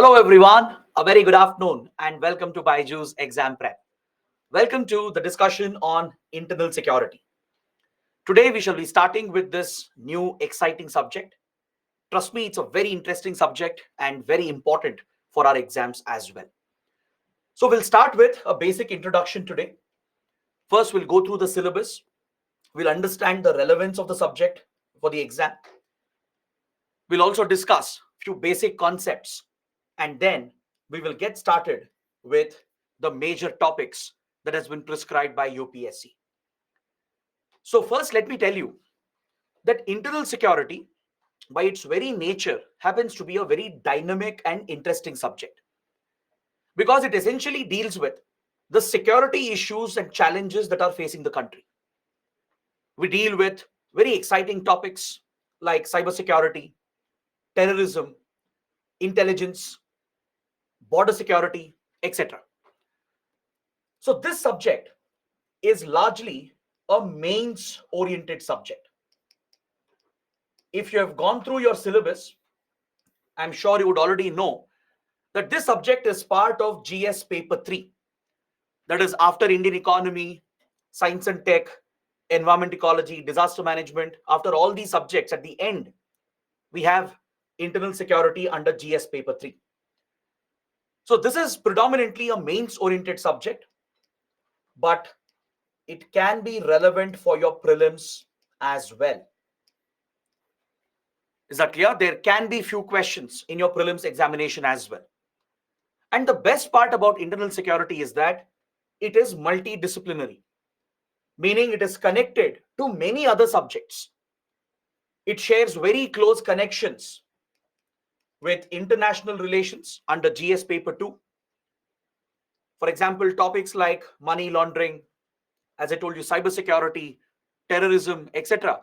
Hello everyone, a very good afternoon and welcome to Byju's Exam Prep. Welcome to the discussion on internal security. Today we shall be starting with this new exciting subject. Trust me, it's a very interesting subject and very important for our exams as well. So we'll start with a basic introduction today. First, we'll go through the syllabus. We'll understand the relevance of the subject for the exam. We'll also discuss a few basic concepts and then we will get started with the major topics that has been prescribed by UPSC. So first, let me tell you that internal security, by its very nature, happens to be a very dynamic and interesting subject because it essentially deals with the security issues and challenges that are facing the country. We deal with very exciting topics like cybersecurity, terrorism, intelligence, border security, etc. So this subject is largely a mains oriented subject. If you have gone through your syllabus, I'm sure you would already know that this subject is part of GS paper 3. That is after Indian economy, science and tech, environment ecology, disaster management. After all these subjects, at the end, we have internal security under GS paper 3. So this is predominantly a mains oriented subject, but it can be relevant for your prelims as well. Is that clear? There can be few questions in your prelims examination as well. And the best part about internal security is that it is multidisciplinary, meaning it is connected to many other subjects. It shares very close connections with international relations under GS paper 2. For example, topics like money laundering, as I told you, cybersecurity, terrorism, etc.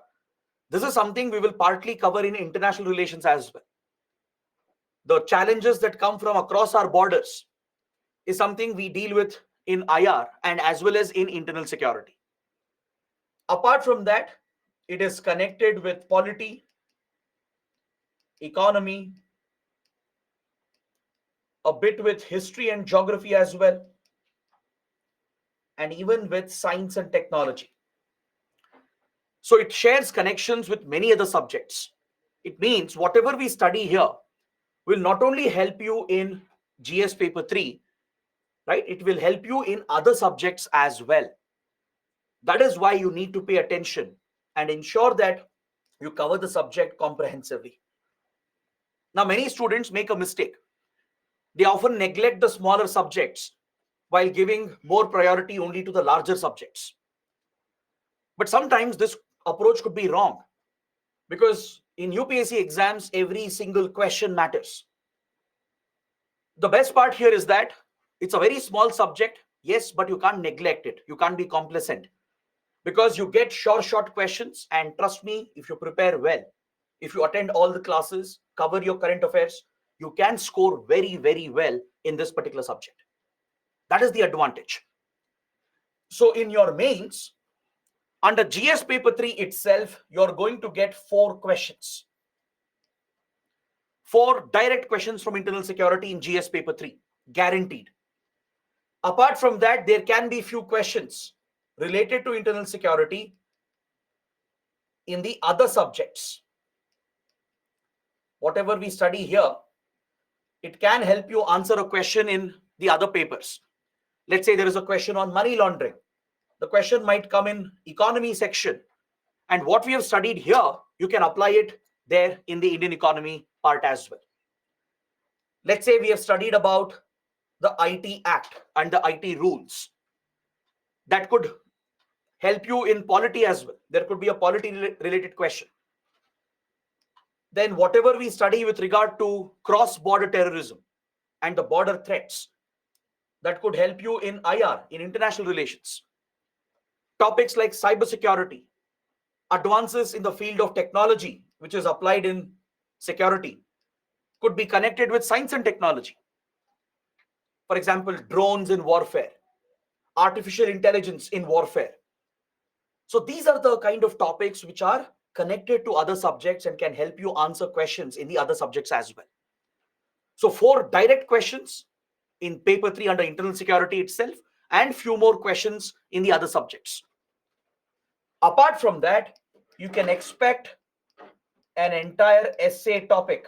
This is something we will partly cover in international relations as well. The challenges that come from across our borders is something we deal with in IR and as well as in internal security. Apart from that, it is connected with polity, economy, a bit with history and geography as well, and even with science and technology. So it shares connections with many other subjects. It means whatever we study here will not only help you in GS paper 3, right? It will help you in other subjects as well. That is why you need to pay attention and ensure that you cover the subject comprehensively. Now, many students make a mistake. They often neglect the smaller subjects while giving more priority only to the larger subjects. But sometimes this approach could be wrong because in UPSC exams, every single question matters. The best part here is that it's a very small subject, yes, but you can't neglect it. You can't be complacent because you get short questions. And trust me, if you prepare well, if you attend all the classes, cover your current affairs, you can score very well in this particular subject. That is the advantage. So in your mains, under GS paper 3 itself, you're going to get 4 questions. 4 direct questions from internal security in GS paper 3, guaranteed. Apart from that, there can be few questions related to internal security in the other subjects. Whatever we study here, it can help you answer a question in the other papers. Let's say there is a question on money laundering. The question might come in economy section. And what we have studied here, you can apply it there in the Indian economy part as well. Let's say we have studied about the IT Act and the IT rules. That could help you in polity as well. There could be a polity related question. Then whatever we study with regard to cross-border terrorism and the border threats, that could help you in IR, in international relations. Topics like cybersecurity, advances in the field of technology, which is applied in security, could be connected with science and technology. For example, drones in warfare, artificial intelligence in warfare. So these are the kind of topics which are connected to other subjects and can help you answer questions in the other subjects as well. So 4 direct questions in paper 3 under internal security itself, and few more questions in the other subjects. Apart from that, you can expect an entire essay topic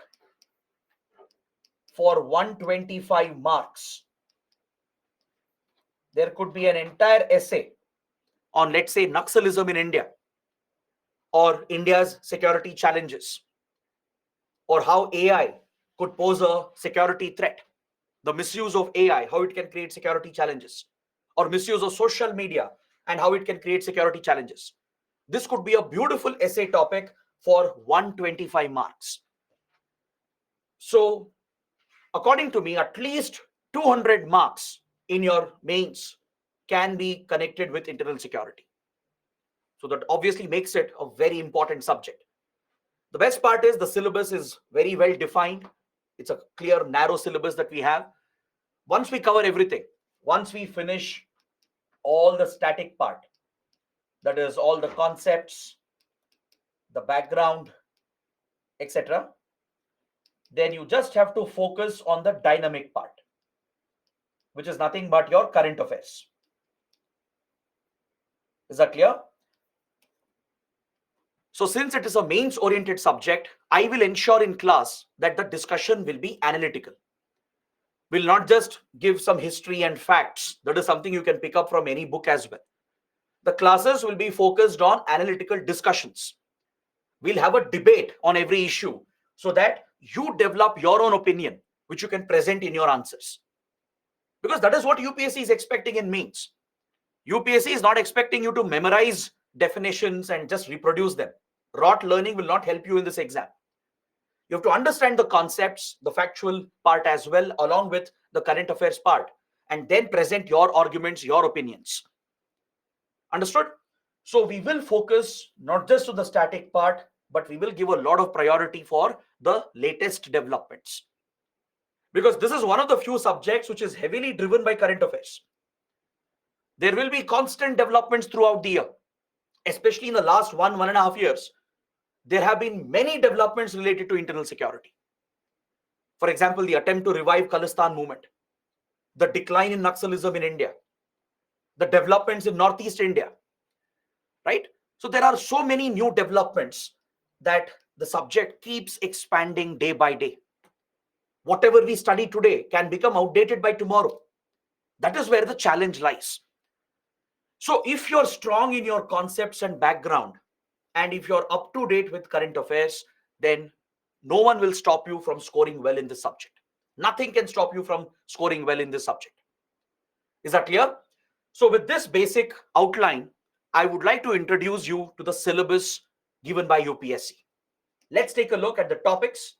for 125 marks. There could be an entire essay on, let's say, Naxalism in India, or India's security challenges, or how AI could pose a security threat, the misuse of AI, how it can create security challenges, or misuse of social media and how it can create security challenges. This could be a beautiful essay topic for 125 marks. So, according to me, at least 200 marks in your mains can be connected with internal security. So that obviously makes it a very important subject. The best part is the syllabus is very well defined. It's a clear, narrow syllabus that we have. Once we cover everything, once we finish all the static part, that is all the concepts, the background, etc., then you just have to focus on the dynamic part, which is nothing but your current affairs. Is that clear? So since it is a mains oriented subject, I will ensure in class that the discussion will be analytical. We'll not just give some history and facts. That is something you can pick up from any book as well. The classes will be focused on analytical discussions. We'll have a debate on every issue so that you develop your own opinion, which you can present in your answers. Because that is what UPSC is expecting in mains. UPSC is not expecting you to memorize definitions and just reproduce them. Rote learning will not help you in this exam. You have to understand the concepts, the factual part as well, along with the current affairs part, and then present your arguments, your opinions. Understood? So we will focus not just on the static part, but we will give a lot of priority for the latest developments. Because this is one of the few subjects which is heavily driven by current affairs. There will be constant developments throughout the year, especially in the last 1.5 years. There have been many developments related to internal security. For example, the attempt to revive Khalistan movement, the decline in Naxalism in India, the developments in Northeast India, right? So there are so many new developments that the subject keeps expanding day by day. Whatever we study today can become outdated by tomorrow. That is where the challenge lies. So if you're strong in your concepts and background, and if you're up to date with current affairs, then no one will stop you from scoring well in this subject. Nothing can stop you from scoring well in this subject. Is that clear? So with this basic outline, I would like to introduce you to the syllabus given by UPSC. Let's take a look at the topics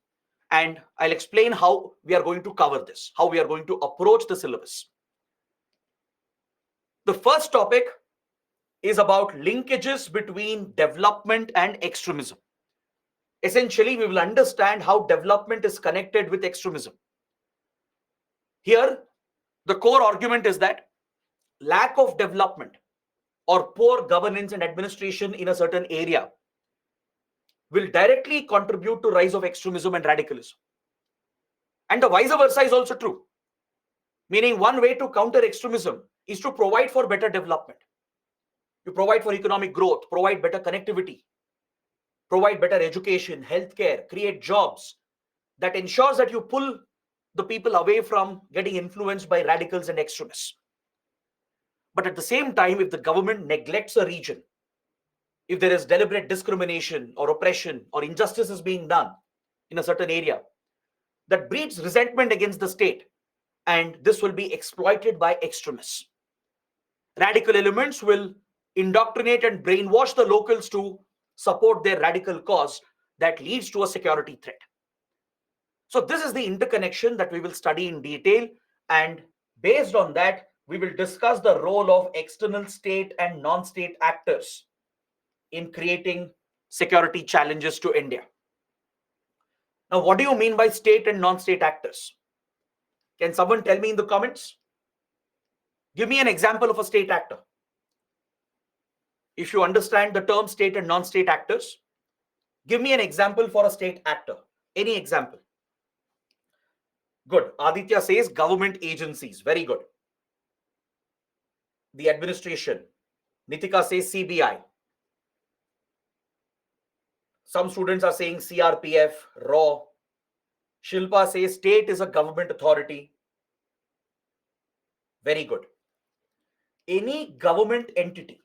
and I'll explain how we are going to cover this, how we are going to approach the syllabus. The first topic is about linkages between development and extremism. Essentially, we will understand how development is connected with extremism. Here, the core argument is that lack of development or poor governance and administration in a certain area will directly contribute to rise of extremism and radicalism. And the vice versa is also true. Meaning one way to counter extremism is to provide for better development. You provide for economic growth, provide better connectivity, provide better education, healthcare, create jobs that ensures that you pull the people away from getting influenced by radicals and extremists. But at the same time, if the government neglects a region, if there is deliberate discrimination or oppression or injustice is being done in a certain area, that breeds resentment against the state, and this will be exploited by extremists. Radical elements will indoctrinate and brainwash the locals to support their radical cause that leads to a security threat. So this is the interconnection that we will study in detail, and based on that, we will discuss the role of external state and non-state actors in creating security challenges to India. Now, what do you mean by state and non-state actors? Can someone tell me in the comments? Give me an example of a state actor. If you understand the term state and non-state actors, give me an example for a state actor. Any example. Good. Aditya says government agencies. Very good. The administration. Nitika says CBI. Some students are saying CRPF, RAW. Shilpa says state is a government authority. Very good. Any government entity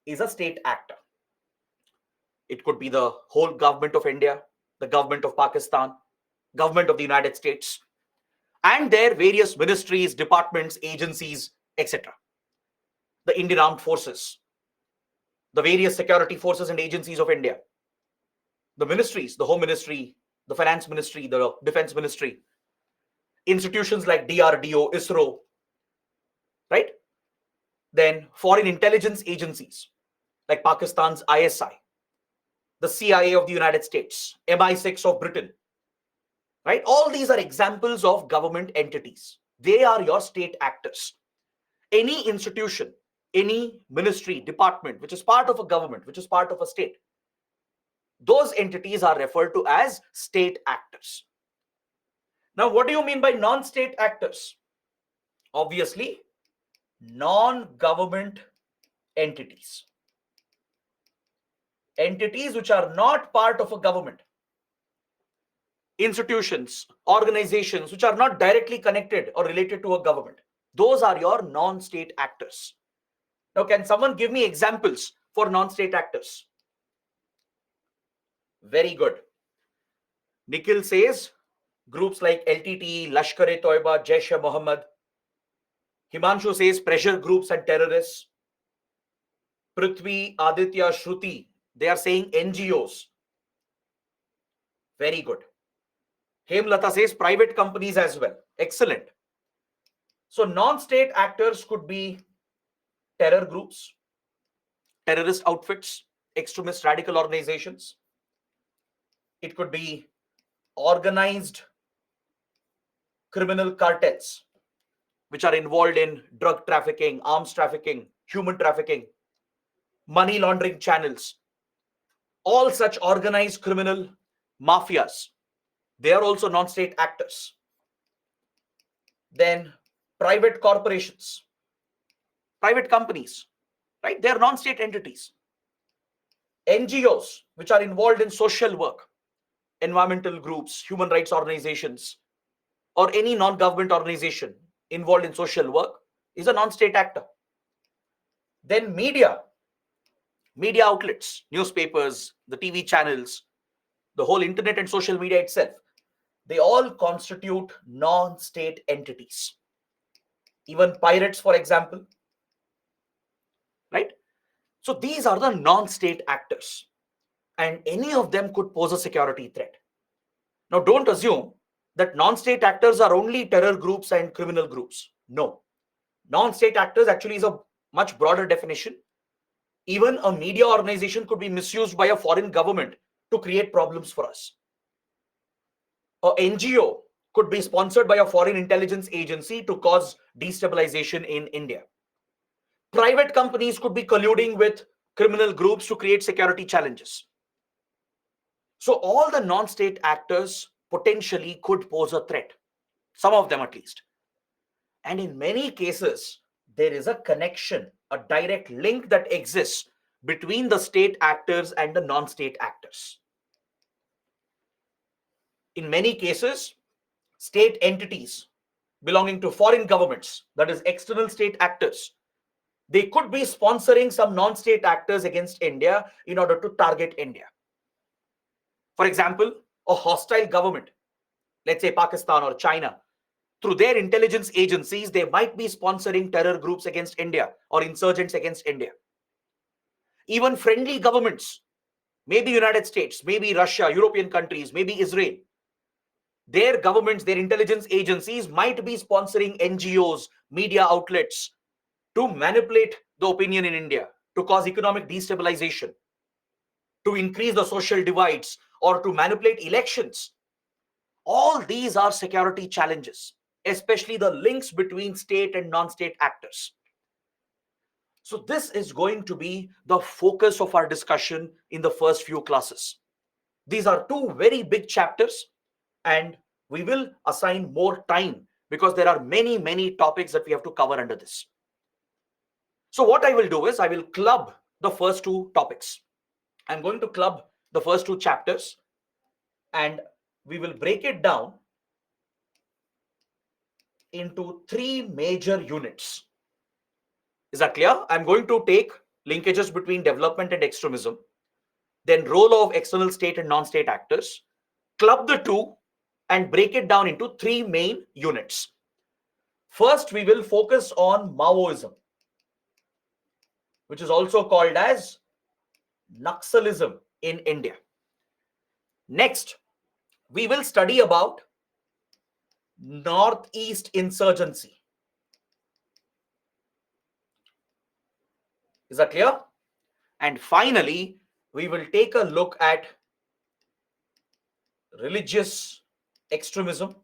is a state actor. It could be the whole government of India, the government of Pakistan, government of the United States, and their various ministries, departments, agencies, etc. The Indian Armed Forces, the various security forces and agencies of India, the ministries, the Home Ministry, the Finance Ministry, the Defense Ministry, institutions like DRDO, ISRO, right? Then foreign intelligence agencies like Pakistan's ISI, the CIA of the United States, MI6 of Britain, right? All these are examples of government entities. They are your state actors. Any institution, any ministry, department, which is part of a government, which is part of a state, those entities are referred to as state actors. Now, what do you mean by non-state actors? Obviously, non-government entities. Entities which are not part of a government. Institutions, organizations which are not directly connected or related to a government. Those are your non-state actors. Now, can someone give me examples for non-state actors? Very good. Nikhil says groups like LTTE, Lashkar-e-Toiba, Jaish-e-Mohammed. Himanshu says pressure groups and terrorists. Prithvi, Aditya, Shruti, they are saying NGOs. Very good. Hemlata says private companies as well. Excellent. So non-state actors could be terror groups, terrorist outfits, extremist radical organizations. It could be organized criminal cartels which are involved in drug trafficking, arms trafficking, human trafficking, money laundering channels. All such organized criminal mafias, they are also non-state actors. Then private corporations, private companies, right? They are non-state entities. NGOs, which are involved in social work, environmental groups, human rights organizations, or any non-government organization involved in social work is a non-state actor. Then media outlets, newspapers, the TV channels, the whole internet and social media itself, they all constitute non-state entities. Even pirates, for example, right? So these are the non-state actors, and any of them could pose a security threat. Now, don't assume that non-state actors are only terror groups and criminal groups. No. Non-state actors actually is a much broader definition. Even a media organization could be misused by a foreign government to create problems for us. An NGO could be sponsored by a foreign intelligence agency to cause destabilization in India. Private companies could be colluding with criminal groups to create security challenges. So all the non-state actors potentially could pose a threat, some of them at least. And in many cases, there is a connection, a direct link that exists between the state actors and the non-state actors. In many cases, state entities belonging to foreign governments, that is external state actors, they could be sponsoring some non-state actors against India in order to target India. For example, a hostile government, let's say Pakistan or China, through their intelligence agencies, they might be sponsoring terror groups against India or insurgents against India. Even friendly governments, maybe United States, maybe Russia, European countries, maybe Israel, their governments, their intelligence agencies might be sponsoring NGOs, media outlets to manipulate the opinion in India, to cause economic destabilization, to increase the social divides, or to manipulate elections. All these are security challenges, especially the links between state and non-state actors. So this is going to be the focus of our discussion in the first few classes. These are two very big chapters, and we will assign more time because there are many topics that we have to cover under this. So what I will do is I will club the first two topics. I'm going to club the first two chapters, and we will break it down into three major units. Is that clear? I'm going to take linkages between development and extremism, then role of external state and non-state actors, club the two and break it down into three main units. First, we will focus on Maoism, which is also called as Naxalism in India. Next, we will study about Northeast insurgency. Is that clear? And finally, we will take a look at religious extremism,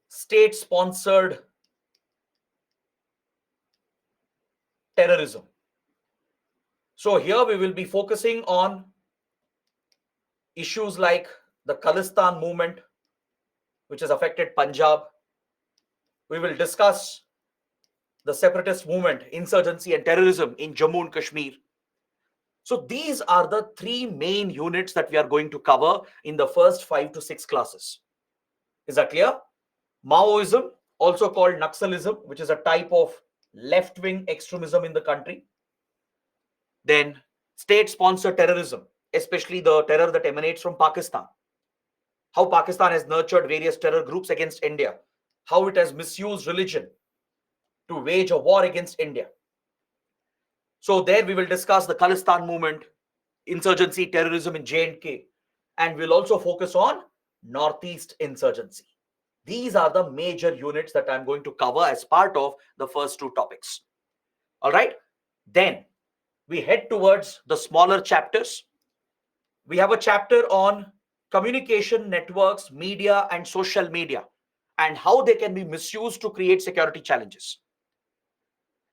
state-sponsored terrorism. So here we will be focusing on issues like the Khalistan movement, which has affected Punjab. We will discuss the separatist movement, insurgency and terrorism in Jammu and Kashmir. So these are the three main units that we are going to cover in the first 5 to 6 classes. Is that clear? Maoism, also called Naxalism, which is a type of left-wing extremism in the country. Then state-sponsored terrorism, especially the terror that emanates from Pakistan. How Pakistan has nurtured various terror groups against India. How it has misused religion to wage a war against India. So there we will discuss the Khalistan movement, insurgency, terrorism in J&K, and we'll also focus on Northeast insurgency. These are the major units that I'm going to cover as part of the first two topics. All right. Then we head towards the smaller chapters. We have a chapter on communication networks, media, and social media, and how they can be misused to create security challenges.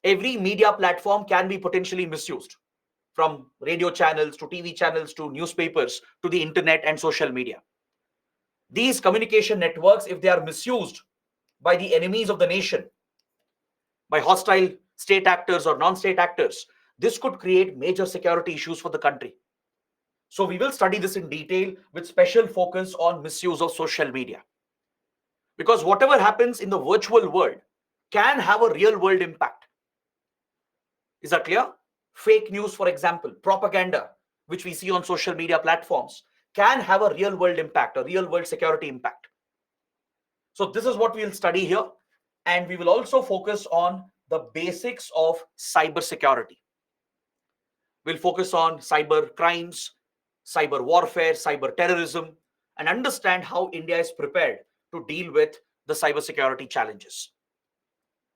Every media platform can be potentially misused, from radio channels to TV channels to newspapers to the internet and social media. These communication networks, if they are misused by the enemies of the nation, by hostile state actors or non-state actors, this could create major security issues for the country. So we will study this in detail with special focus on misuse of social media. Because whatever happens in the virtual world can have a real world impact. Is that clear? Fake news, for example, propaganda, which we see on social media platforms, can have a real world impact, a real world security impact. So this is what we'll study here. And we will also focus on the basics of cyber security. We'll focus on cyber crimes, cyber warfare, cyber terrorism, and understand how India is prepared to deal with the cyber security challenges.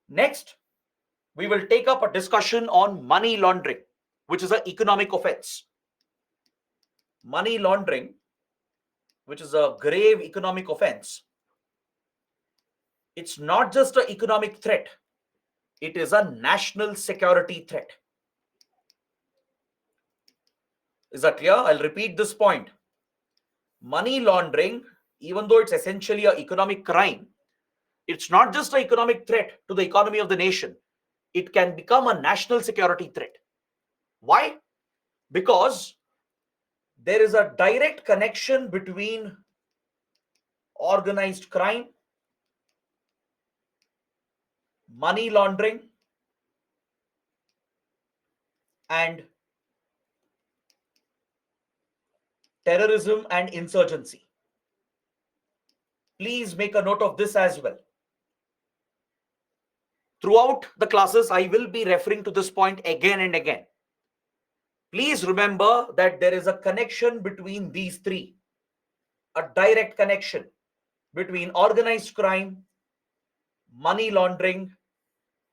Next, we will take up a discussion on money laundering, which is an economic offense. Money laundering, which is a grave economic offense, it's not just an economic threat, it is a national security threat. Is that clear? I'll repeat this point. Money laundering, even though it's essentially an economic crime, it's not just an economic threat to the economy of the nation. It can become a national security threat. Why? Because there is a direct connection between organized crime, money laundering, and terrorism and insurgency. Please make a note of this as well. Throughout the classes, I will be referring to this point again and again. Please remember that there is a connection between these three, a direct connection between organized crime, money laundering,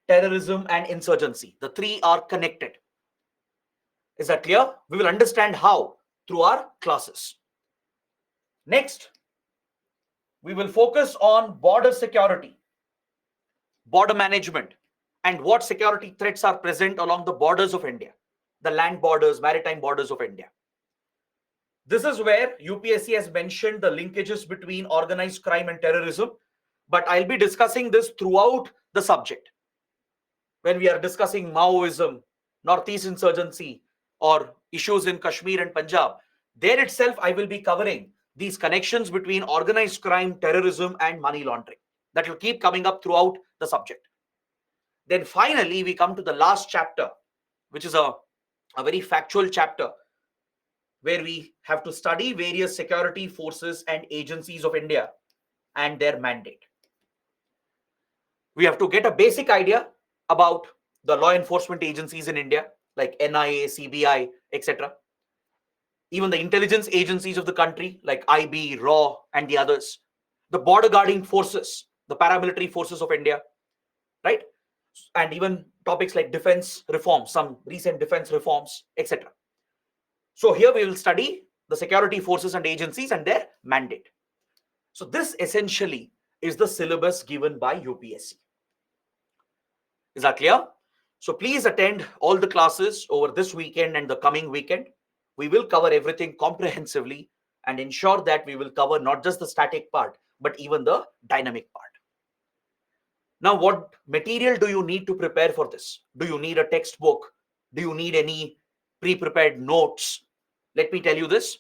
terrorism, and insurgency. The three are connected. Is that clear? We will understand how through our classes. Next, we will focus on border security, border management, and what security threats are present along the borders of India. the land borders, maritime borders of India. This is where UPSC has mentioned the linkages between organized crime and terrorism, but I'll be discussing this throughout the subject. When we are discussing Maoism, Northeast insurgency, or issues in Kashmir and Punjab, there itself I will be covering these connections between organized crime, terrorism, and money laundering. That will keep coming up throughout the subject. Then finally, we come to the last chapter, which is a very factual chapter where we have to study various security forces and agencies of India and their mandate. We have to get a basic idea about the law enforcement agencies in India, like NIA, CBI, etc. Even the intelligence agencies of the country, like IB, RAW, and the others. The border guarding forces, the paramilitary forces of India, right? And even topics like defense reforms, some recent defense reforms, etc. So here we will study the security forces and agencies and their mandate. So this essentially is the syllabus given by UPSC. Is that clear? So please attend all the classes over this weekend and the coming weekend. We will cover everything comprehensively and ensure that we will cover not just the static part, but even the dynamic part. Now, what material do you need to prepare for this? Do you need a textbook? Do you need any pre-prepared notes? Let me tell you this.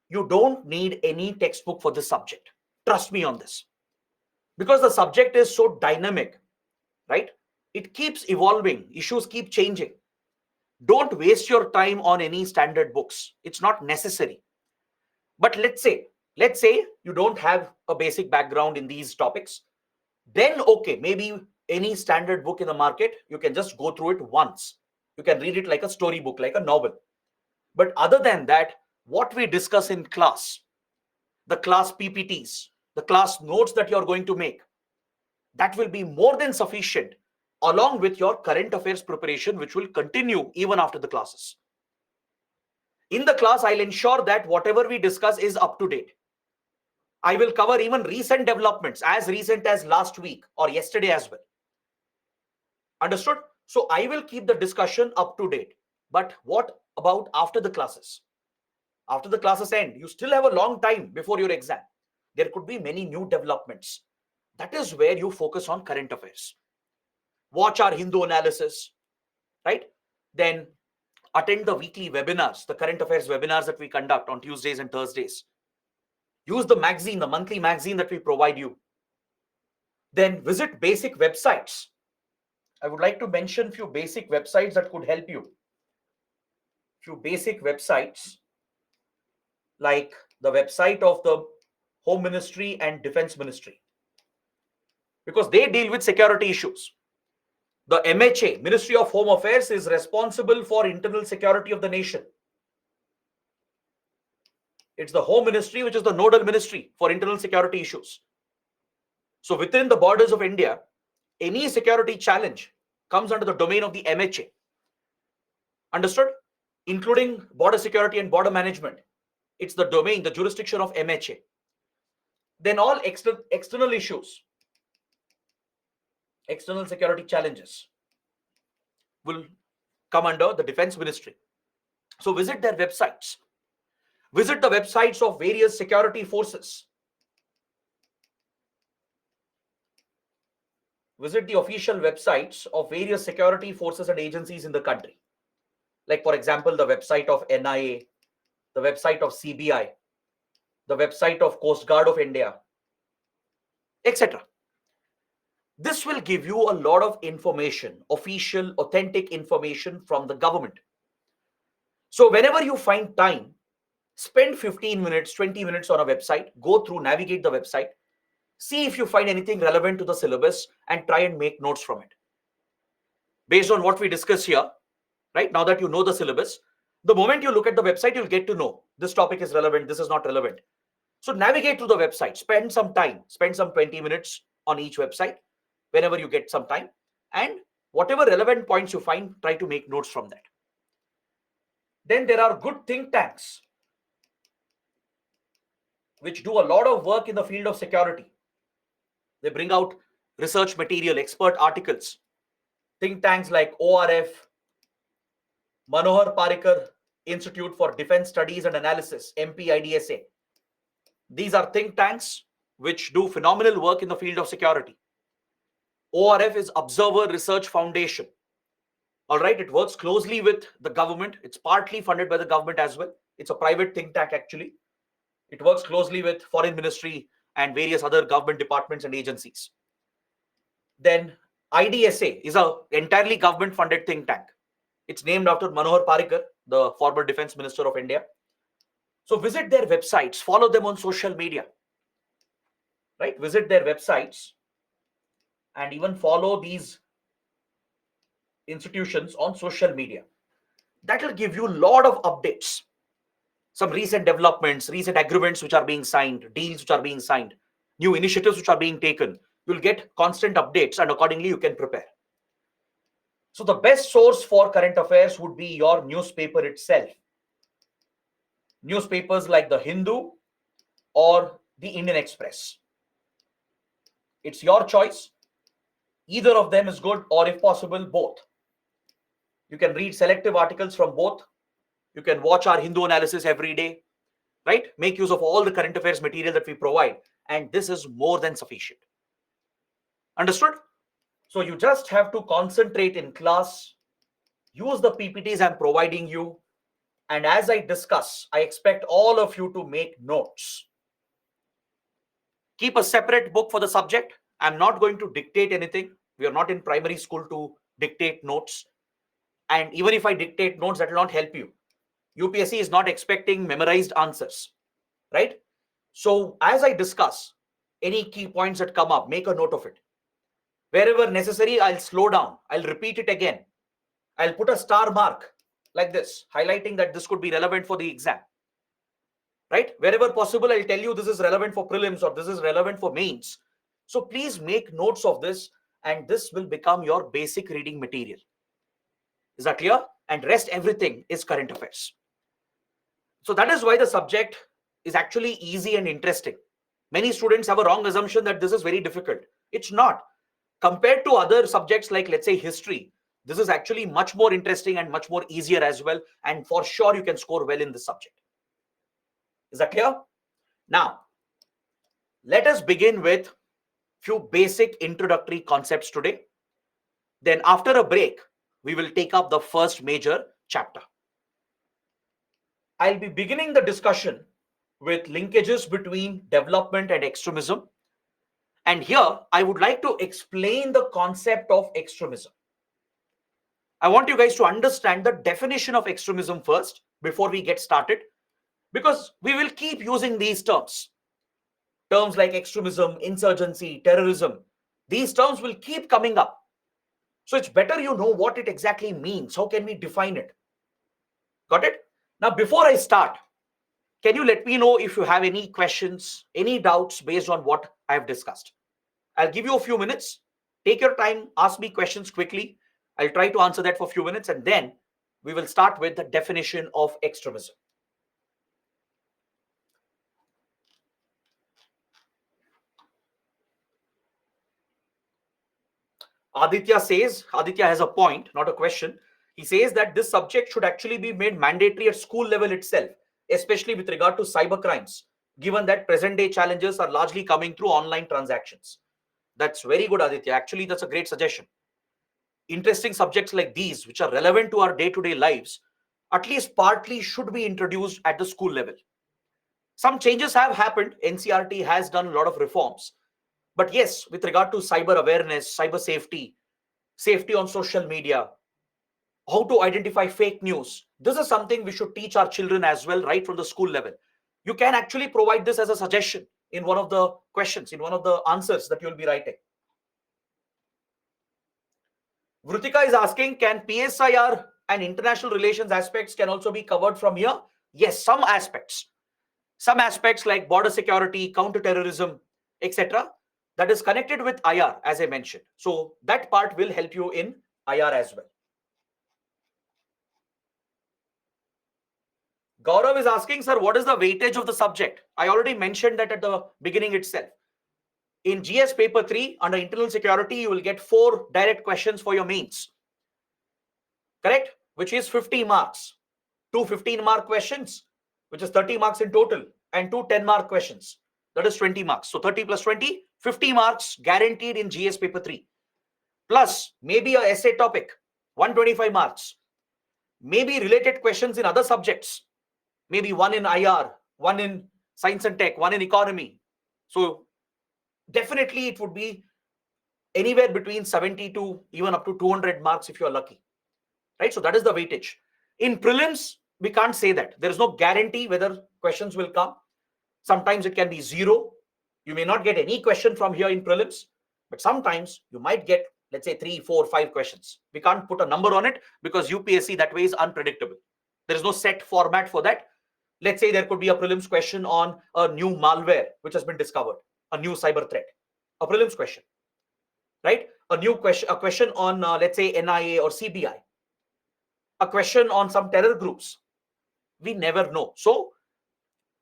You don't need any textbook for this subject. Trust me on this. Because the subject is so dynamic, right? It keeps evolving. Issues keep changing. Don't waste your time on any standard books. It's not necessary. But let's say you don't have a basic background in these topics. Then okay, maybe any standard book in the market, you can just go through it once. You can read it like a storybook, like a novel. But other than that, what we discuss in class, the class PPTs, the class notes that you're going to make, that will be more than sufficient along with your current affairs preparation, which will continue even after the classes. In the class, I'll ensure that whatever we discuss is up to date. I will cover even recent developments as recent as last week or yesterday as well. Understood? So I will keep the discussion up to date. But what about after the classes? After the classes end, you still have a long time before your exam. There could be many new developments. That is where you focus on current affairs. Watch our Hindu analysis, right? Then attend the weekly webinars, the current affairs webinars that we conduct on Tuesdays and Thursdays. Use the magazine, the monthly magazine that we provide you. Then visit basic websites. I would like to mention a few basic websites that could help you. Few basic websites like the website of the Home Ministry and Defense Ministry, because they deal with security issues. The MHA, Ministry of Home Affairs, is responsible for internal security of the nation. It's the Home Ministry which is the nodal ministry for internal security issues. So within the borders of India, any security challenge comes under the domain of the MHA. Understood? Including border security and border management. It's the domain, the jurisdiction of MHA. Then all external issues, external security challenges will come under the Defense Ministry. So visit their websites. Visit the websites of various security forces. Visit the official websites of various security forces and agencies in the country. Like, for example, the website of NIA, the website of CBI, the website of Coast Guard of India, etc. This will give you a lot of information, official, authentic information from the government. So whenever you find time, spend 15 minutes, 20 minutes on a website, go through, navigate the website, see if you find anything relevant to the syllabus and try and make notes from it. Based on what we discuss here, right, now that you know the syllabus, the moment you look at the website, you'll get to know this topic is relevant, this is not relevant. So navigate through the website, spend some time, spend some 20 minutes on each website whenever you get some time, and whatever relevant points you find, try to make notes from that. Then there are good think tanks which do a lot of work in the field of security. They bring out research material, expert articles. Think tanks like ORF, Manohar Parikar Institute for Defense Studies and Analysis, MPIDSA. These are think tanks which do phenomenal work in the field of security. ORF is Observer Research Foundation. All right, it works closely with the government. It's partly funded by the government as well. It's a private think tank actually. It works closely with Foreign Ministry and various other government departments and agencies. Then IDSA is an entirely government funded think tank. It's named after Manohar Parikar, the former Defense Minister of India. So visit their websites, follow them on social media, right? Visit their websites and even follow these institutions on social media. That will give you a lot of updates, some recent developments, recent agreements which are being signed, deals which are being signed, new initiatives which are being taken. You'll get constant updates and accordingly you can prepare. So the best source for current affairs would be your newspaper itself. Newspapers like the Hindu or the Indian Express. It's your choice. Either of them is good, or if possible, both. You can read selective articles from both. You can watch our Hindu analysis every day, right? Make use of all the current affairs material that we provide. And this is more than sufficient. Understood? So you just have to concentrate in class, use the PPTs I'm providing you. And as I discuss, I expect all of you to make notes. Keep a separate book for the subject. I'm not going to dictate anything. We are not in primary school to dictate notes. And even if I dictate notes, that will not help you. UPSC is not expecting memorized answers, right? So as I discuss, any key points that come up, make a note of it. Wherever necessary, I'll slow down. I'll repeat it again. I'll put a star mark like this, highlighting that this could be relevant for the exam, right? Wherever possible, I'll tell you this is relevant for prelims or this is relevant for mains. So please make notes of this, and this will become your basic reading material. Is that clear? And rest everything is current affairs. So that is why the subject is actually easy and interesting. Many students have a wrong assumption that this is very difficult. It's not. Compared to other subjects like, let's say, history, this is actually much more interesting and much more easier as well. And for sure, you can score well in this subject. Is that clear? Now, let us begin with few basic introductory concepts today. Then after a break, we will take up the first major chapter. I'll be beginning the discussion with linkages between development and extremism. And here, I would like to explain the concept of extremism. I want you guys to understand the definition of extremism first before we get started, because we will keep using these terms. Terms like extremism, insurgency, terrorism, these terms will keep coming up. So it's better you know what it exactly means. How can we define it? Got it? Now, before I start, can you let me know if you have any questions, any doubts based on what I have discussed? I'll give you a few minutes. Take your time, ask me questions quickly. I'll try to answer that for a few minutes, and then we will start with the definition of extremism. Aditya has a point, not a question. He says that this subject should actually be made mandatory at school level itself, especially with regard to cyber crimes, given that present day challenges are largely coming through online transactions. That's very good, Aditya. Actually, that's a great suggestion. Interesting subjects like these, which are relevant to our day-to-day lives, at least partly should be introduced at the school level. Some changes have happened. NCRT has done a lot of reforms. But yes, with regard to cyber awareness, cyber safety, safety on social media, how to identify fake news, this is something we should teach our children as well, right from the school level. You can actually provide this as a suggestion in one of the questions, in one of the answers that you'll be writing. Vritika is asking, can PSIR and international relations aspects can also be covered from here? Yes, some aspects. Some aspects like border security, counter-terrorism, etc. that is connected with IR, as I mentioned. So that part will help you in IR as well. Gaurav is asking, sir, what is the weightage of the subject? I already mentioned that at the beginning itself. In GS paper 3, under internal security, you will get 4 direct questions for your mains. Correct? which is 50 marks, two 15-mark questions, which is 30 marks in total, and two 10-mark questions, that is 20 marks. So 30 plus 20, 50 marks guaranteed in GS paper 3. Plus maybe a essay topic, 125 marks. Maybe related questions in other subjects, maybe one in IR, one in science and tech, one in economy. So definitely it would be anywhere between 70 to even up to 200 marks if you're lucky, right? So that is the weightage. In prelims, we can't say that. There is no guarantee whether questions will come. Sometimes it can be zero. You may not get any question from here in prelims, but sometimes you might get, let's say, 3, 4, 5 questions. We can't put a number on it because UPSC that way is unpredictable. There is no set format for that. Let's say there could be a prelims question on a new malware which has been discovered, a new cyber threat, a prelims question, right? A question on, let's say, NIA or CBI, a question on some terror groups. We never know. So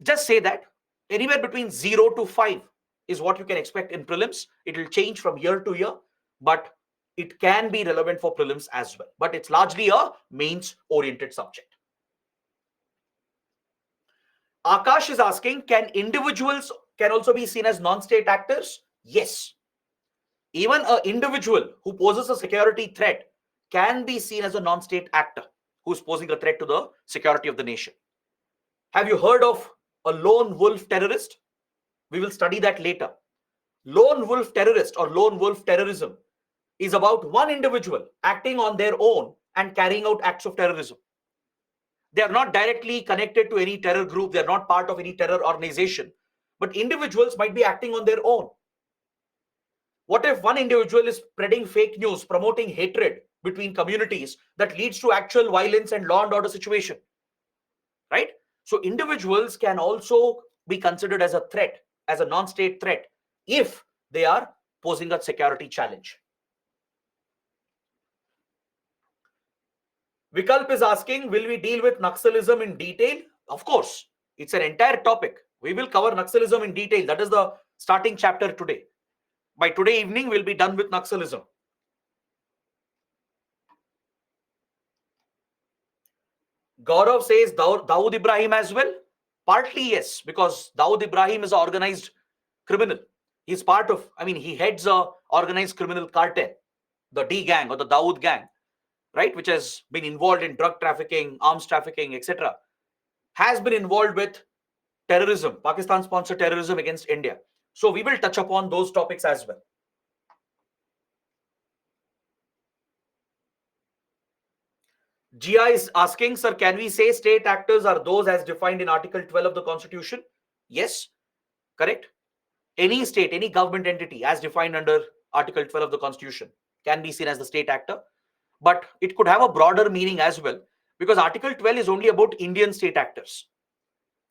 just say that anywhere between 0 to 5 is what you can expect in prelims. It will change from year to year, but it can be relevant for prelims as well. But it's largely a mains-oriented subject. Akash is asking, can individuals can also be seen as non-state actors? Yes. Even an individual who poses a security threat can be seen as a non-state actor who's posing a threat to the security of the nation. Have you heard of a lone wolf terrorist? We will study that later. Lone wolf terrorist or lone wolf terrorism is about one individual acting on their own and carrying out acts of terrorism. They are not directly connected to any terror group. They are not part of any terror organization. But individuals might be acting on their own. What if one individual is spreading fake news, promoting hatred between communities that leads to actual violence and law and order situation? Right? So individuals can also be considered as a threat, as a non-state threat, if they are posing a security challenge. Vikalp is asking, will we deal with Naxalism in detail? Of course, it's an entire topic. We will cover Naxalism in detail. That is the starting chapter today. By today evening, we'll be done with Naxalism. Gaurav says Dawood Ibrahim as well. Partly yes, because Dawood Ibrahim is an organized criminal. He's part of, he heads a organized criminal cartel, the D gang or the Dawood gang, right, which has been involved in drug trafficking, arms trafficking, etc., has been involved with terrorism, Pakistan-sponsored terrorism against India. So we will touch upon those topics as well. Gia is asking, sir, can we say state actors are those as defined in Article 12 of the Constitution? Yes, correct. Any state, any government entity as defined under Article 12 of the Constitution can be seen as the state actor. But it could have a broader meaning as well, because Article 12 is only about Indian state actors.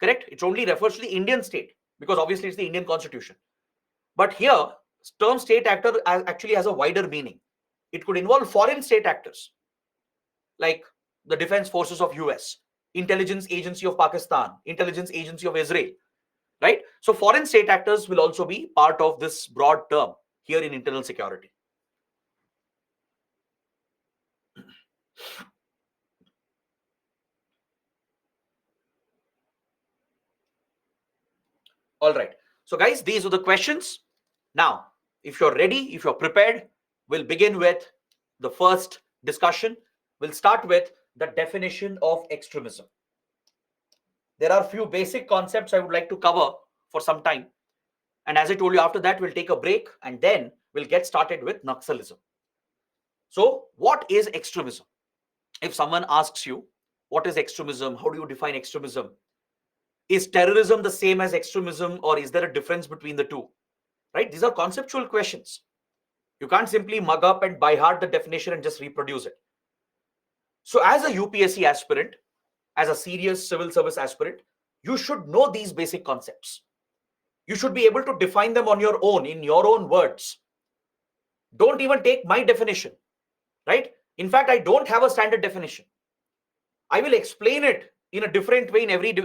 Correct? It only refers to the Indian state, because obviously it's the Indian Constitution. But here, term state actor actually has a wider meaning. It could involve foreign state actors, like the defense forces of US, intelligence agency of Pakistan, intelligence agency of Israel, right? So foreign state actors will also be part of this broad term here in internal security. All right. So guys, these are the questions. Now, if you're ready, if you're prepared, we'll begin with the first discussion. We'll start with the definition of extremism. There are a few basic concepts I would like to cover for some time. And as I told you, after that, we'll take a break and then we'll get started with Naxalism. So what is extremism? If someone asks you, what is extremism? How do you define extremism? Is terrorism the same as extremism, or is there a difference between the two? Right? These are conceptual questions. You can't simply mug up and by heart the definition and just reproduce it. So as a UPSC aspirant, as a serious civil service aspirant, you should know these basic concepts. You should be able to define them on your own, in your own words. Don't even take my definition, right? In fact, I don't have a standard definition. I will explain it in a different way in every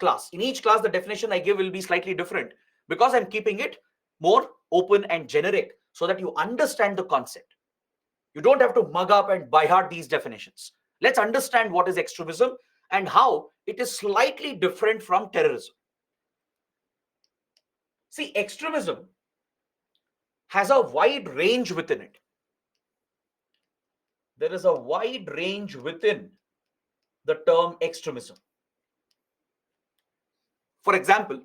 class. In each class, the definition I give will be slightly different because I'm keeping it more open and generic so that you understand the concept. You don't have to mug up and by heart these definitions. Let's understand what is extremism and how it is slightly different from terrorism. See, extremism has a wide range within it. There is a wide range within the term extremism. For example,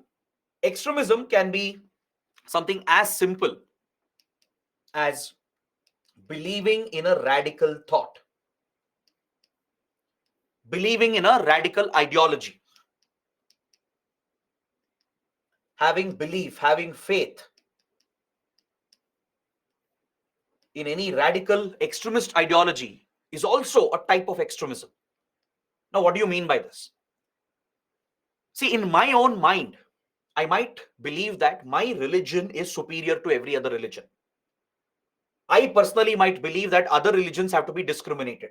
extremism can be something as simple as believing in a radical thought, believing in a radical ideology, having belief, having faith in any radical extremist ideology is also a type of extremism. Now, what do you mean by this? See, in my own mind, I might believe that my religion is superior to every other religion. I personally might believe that other religions have to be discriminated.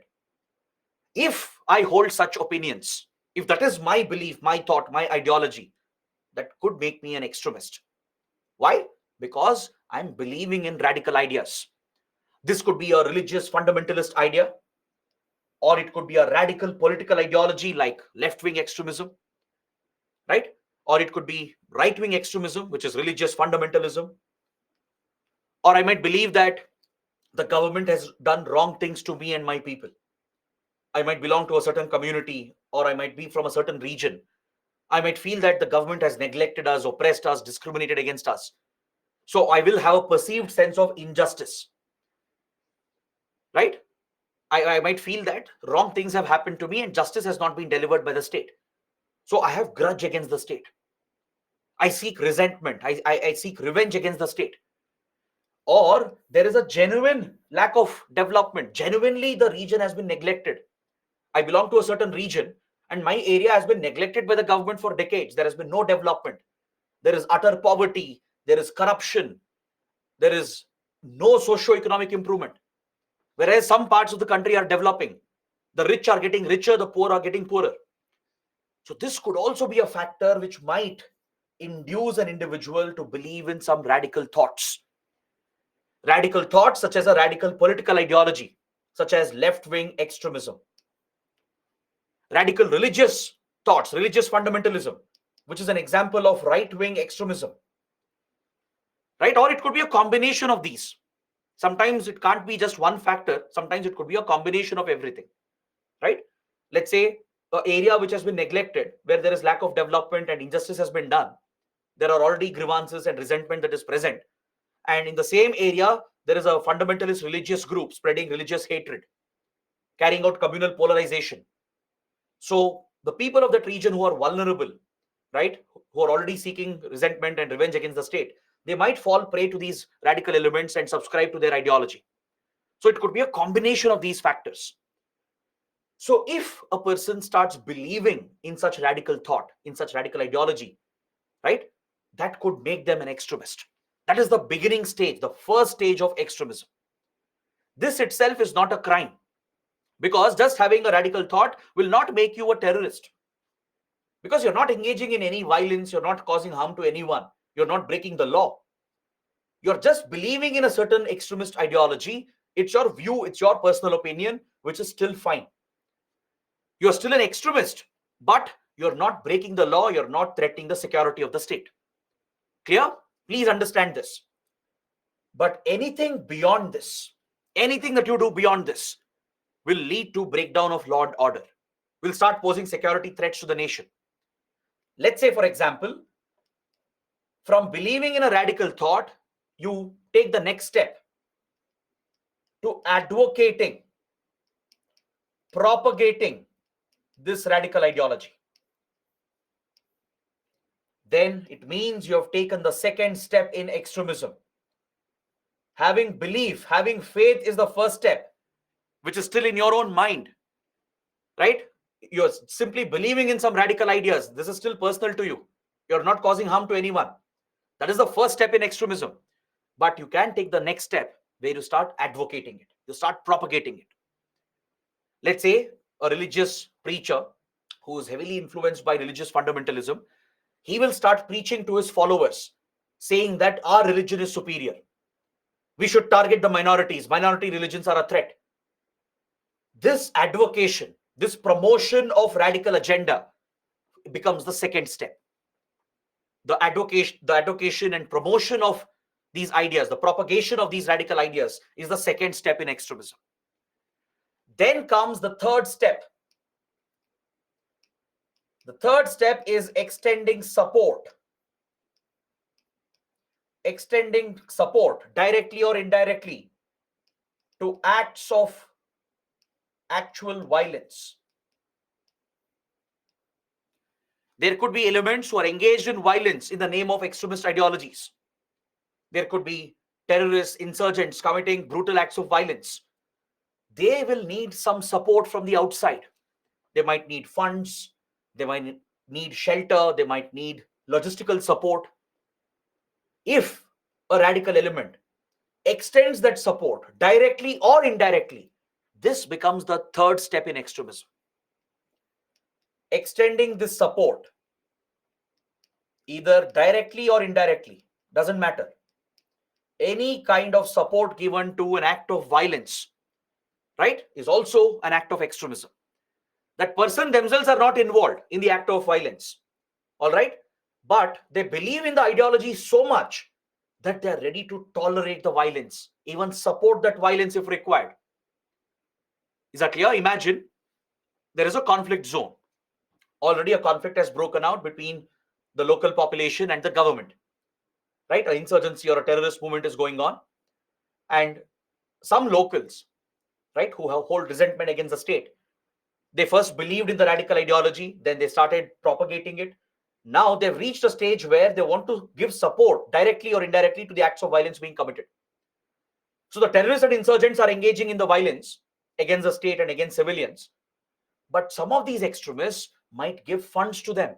If I hold such opinions, if that is my belief, my thought, my ideology, that could make me an extremist. Why? Because I'm believing in radical ideas. This could be a religious fundamentalist idea, or it could be a radical political ideology like left-wing extremism, right? Or it could be right-wing extremism, which is religious fundamentalism. Or I might believe that the government has done wrong things to me and my people. I might belong to a certain community, or I might be from a certain region. I might feel that the government has neglected us, oppressed us, discriminated against us. So I will have a perceived sense of injustice, right? I might feel that wrong things have happened to me and justice has not been delivered by the state. So I have grudge against the state. I seek resentment. I seek revenge against the state. Or there is a genuine lack of development. Genuinely, the region has been neglected. I belong to a certain region and my area has been neglected by the government for decades. There has been no development. There is utter poverty. There is corruption. There is no socio-economic improvement. Whereas some parts of the country are developing. The rich are getting richer, the poor are getting poorer. So this could also be a factor which might induce an individual to believe in some radical thoughts. Radical thoughts such as a radical political ideology, such as left-wing extremism. Radical religious thoughts, religious fundamentalism, which is an example of right-wing extremism. Right? Or it could be a combination of these. Sometimes it can't be just one factor. Sometimes it could be a combination of everything. Right? Let's say an area which has been neglected, where there is lack of development and injustice has been done. There are already grievances and resentment that is present. And in the same area, there is a fundamentalist religious group spreading religious hatred, carrying out communal polarization. So the people of that region who are vulnerable, right, who are already seeking resentment and revenge against the state, they might fall prey to these radical elements and subscribe to their ideology. So it could be a combination of these factors. So if a person starts believing in such radical thought, in such radical ideology, right, that could make them an extremist. That is the beginning stage, the first stage of extremism. This itself is not a crime, because just having a radical thought will not make you a terrorist. Because you're not engaging in any violence, you're not causing harm to anyone, you're not breaking the law. You're just believing in a certain extremist ideology. It's your view, it's your personal opinion, which is still fine. You're still an extremist, but you're not breaking the law, you're not threatening the security of the state. Clear? Please understand this. But anything beyond this, anything that you do beyond this will lead to breakdown of law and order, will start posing security threats to the nation. Let's say, for example, from believing in a radical thought, you take the next step to advocating, propagating this radical ideology. Then it means you have taken the second step in extremism. Having belief, having faith is the first step, which is still in your own mind, right? You're simply believing in some radical ideas. This is still personal to you. You're not causing harm to anyone. That is the first step in extremism. But you can take the next step where you start advocating it. You start propagating it. Let's say a religious preacher who is heavily influenced by religious fundamentalism, he will start preaching to his followers, saying that our religion is superior. We should target the minorities. Minority religions are a threat. this advocation, this promotion of radical agenda becomes the second step. The advocation and promotion of these ideas, the propagation of these radical ideas is the second step in extremism. Then comes the third step. The third step is extending support directly or indirectly to acts of actual violence. There could be elements who are engaged in violence in the name of extremist ideologies. There could be terrorists, insurgents committing brutal acts of violence. They will need some support from the outside. They might need funds, they might need shelter, they might need logistical support. If a radical element extends that support directly or indirectly, this becomes the third step in extremism. Extending this support, either directly or indirectly, doesn't matter. Any kind of support given to an act of violence, right, is also an act of extremism. That person themselves are not involved in the act of violence, all right, but they believe in the ideology so much that they are ready to tolerate the violence, even support that violence if required. Is that clear? Imagine there is a conflict zone. Already a conflict has broken out between the local population and the government, right? An insurgency or a terrorist movement is going on, and some locals, right, who hold resentment against the state, they first believed in the radical ideology, then they started propagating it. Now they've reached a stage where they want to give support directly or indirectly to the acts of violence being committed. So the terrorists and insurgents are engaging in the violence against the state and against civilians. But some of these extremists might give funds to them.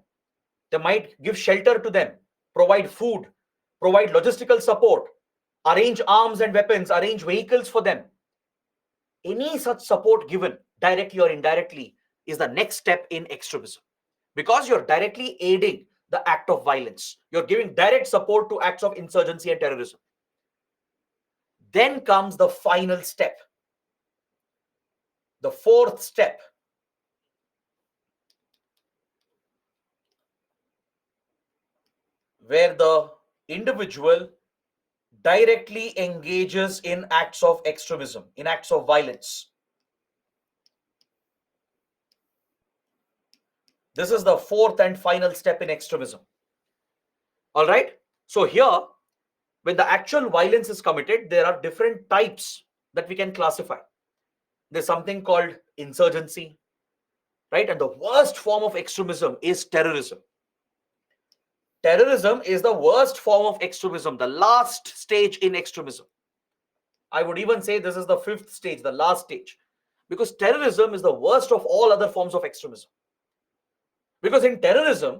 They might give shelter to them, provide food, provide logistical support, arrange arms and weapons, arrange vehicles for them. Any such support given directly or indirectly is the next step in extremism, because you're directly aiding the act of violence. You're giving direct support to acts of insurgency and terrorism. Then comes the final step, the fourth step. Where the individual directly engages in acts of extremism, in acts of violence. This is the fourth and final step in extremism. All right. So here, when the actual violence is committed, there are different types that we can classify. There's something called insurgency, right? And the worst form of extremism is terrorism. Terrorism is the worst form of extremism, the last stage in extremism. I would even say this is the fifth stage, the last stage, because terrorism is the worst of all other forms of extremism. Because in terrorism,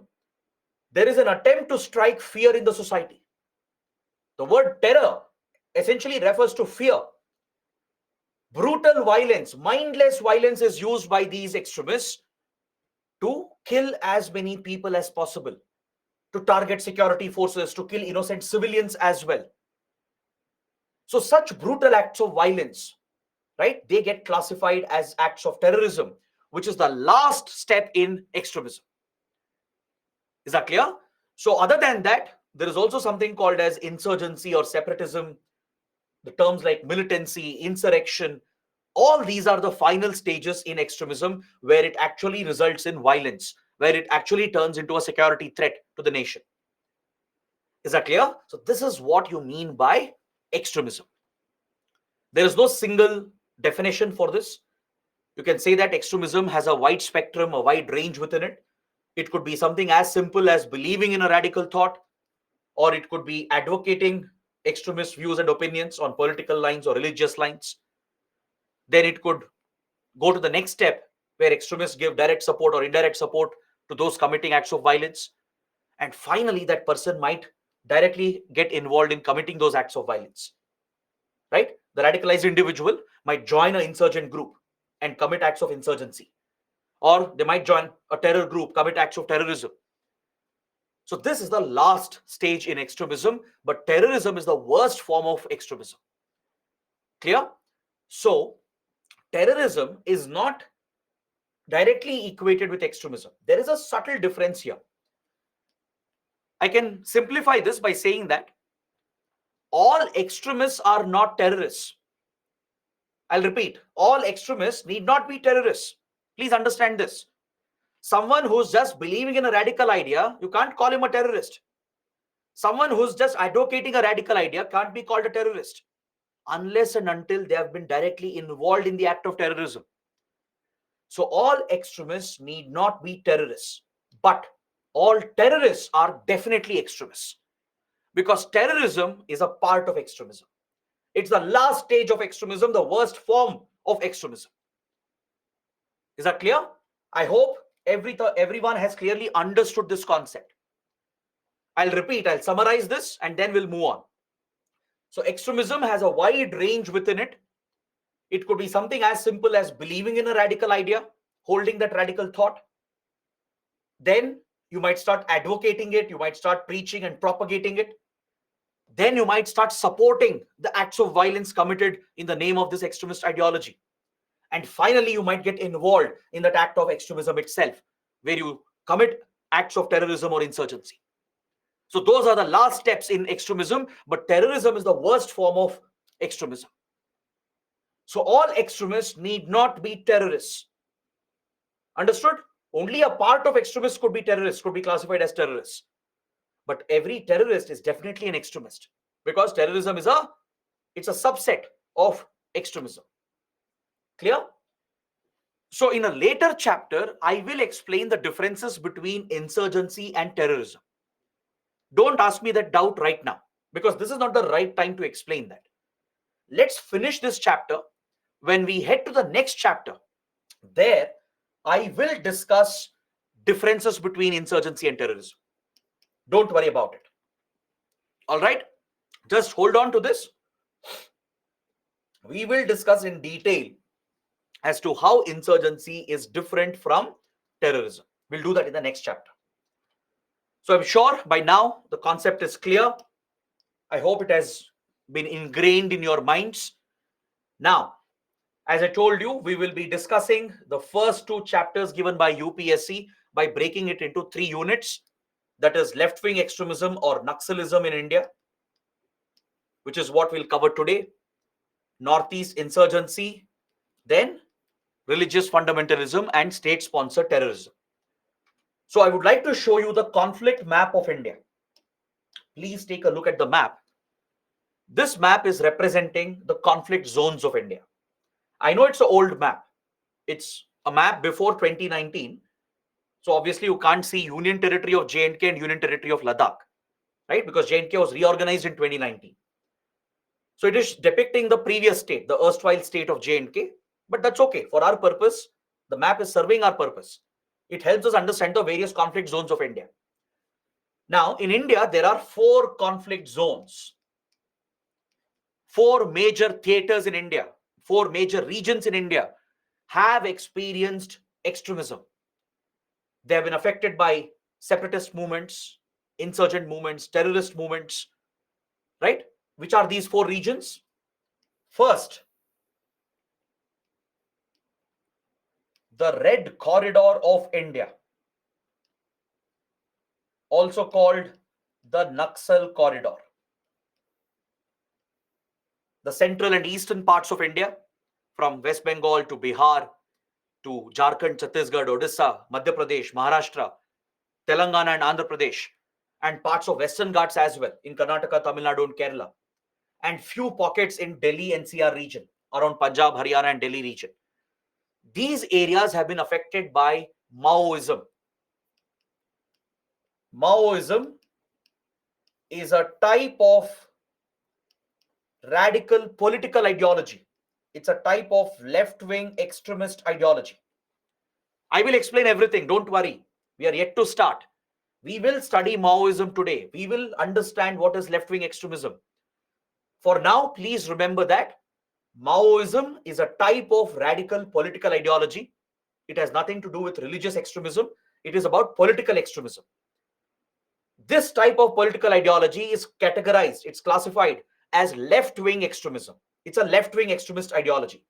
there is an attempt to strike fear in the society. The word terror essentially refers to fear. Brutal violence, mindless violence is used by these extremists to kill as many people as possible, to target security forces, to kill innocent civilians as well. So such brutal acts of violence, right, they get classified as acts of terrorism, which is the last step in extremism. Is that clear? So other than that, there is also something called as insurgency or separatism. The terms like militancy, insurrection, all these are the final stages in extremism where it actually results in violence, where it actually turns into a security threat to the nation. Is that clear? So this is what you mean by extremism. There is no single definition for this. You can say that extremism has a wide spectrum, a wide range within it. It could be something as simple as believing in a radical thought, or it could be advocating extremist views and opinions on political lines or religious lines. Then it could go to the next step where extremists give direct support or indirect support to those committing acts of violence. And finally, that person might directly get involved in committing those acts of violence, right? The radicalized individual might join an insurgent group and commit acts of insurgency, or they might join a terror group, commit acts of terrorism. So this is the last stage in extremism, but terrorism is the worst form of extremism. Clear? So terrorism is not directly equated with extremism. There is a subtle difference here. I can simplify this by saying that all extremists are not terrorists. I'll repeat, all extremists need not be terrorists. Please understand this. Someone who's just believing in a radical idea, you can't call him a terrorist. Someone who's just advocating a radical idea can't be called a terrorist unless and until they have been directly involved in the act of terrorism. So all extremists need not be terrorists, but all terrorists are definitely extremists, because terrorism is a part of extremism. It's the last stage of extremism, the worst form of extremism. Is that clear? I hope everyone has clearly understood this concept. I'll repeat, I'll summarize this and then we'll move on. So extremism has a wide range within it. It could be something as simple as believing in a radical idea, holding that radical thought. Then you might start advocating it, you might start preaching and propagating it. Then you might start supporting the acts of violence committed in the name of this extremist ideology. And finally, you might get involved in that act of extremism itself, where you commit acts of terrorism or insurgency. So those are the last steps in extremism, but terrorism is the worst form of extremism. So all extremists need not be terrorists. Understood? Only a part of extremists could be terrorists, could be classified as terrorists. But every terrorist is definitely an extremist, because terrorism is a subset of extremism. Clear? So in a later chapter, I will explain the differences between insurgency and terrorism. Don't ask me that doubt right now, because this is not the right time to explain that. Let's finish this chapter. When we head to the next chapter, there I will discuss differences between insurgency and terrorism. Don't worry about it. All right? Just hold on to this. We will discuss in detail as to how insurgency is different from terrorism. We'll do that in the next chapter. So I'm sure by now the concept is clear. I hope it has been ingrained in your minds. Now, as I told you, we will be discussing the first two chapters given by UPSC by breaking it into 3 units. That is left-wing extremism or Naxalism in India, which is what we'll cover today. Northeast insurgency, then religious fundamentalism and state-sponsored terrorism. So I would like to show you the conflict map of India. Please take a look at the map. This map is representing the conflict zones of India. I know it's an old map. It's a map before 2019. So obviously you can't see Union Territory of J&K and Union Territory of Ladakh, right? Because J&K was reorganized in 2019. So it is depicting the previous state, the erstwhile state of J&K. But that's okay. For our purpose, the map is serving our purpose. It helps us understand the various conflict zones of India. Now, in India, there are 4 conflict zones. 4 major theaters in India, 4 major regions in India have experienced extremism. They have been affected by separatist movements, insurgent movements, terrorist movements, right? Which are these 4 regions? First, the Red Corridor of India, also called the Naxal Corridor. The central and eastern parts of India, from West Bengal to Bihar, to Jharkhand, Chhattisgarh, Odisha, Madhya Pradesh, Maharashtra, Telangana and Andhra Pradesh, and parts of Western Ghats as well, in Karnataka, Tamil Nadu and Kerala, and few pockets in Delhi NCR region, around Punjab, Haryana and Delhi region. These areas have been affected by Maoism. Maoism is a type of radical political ideology. It's a type of left-wing extremist ideology. I will explain everything. Don't worry. We are yet to start. We will study Maoism today. We will understand what is left-wing extremism. For now, please remember that Maoism is a type of radical political ideology. It has nothing to do with religious extremism. It is about political extremism. This type of political ideology is categorized, it's classified as left-wing extremism. It's a left-wing extremist ideology.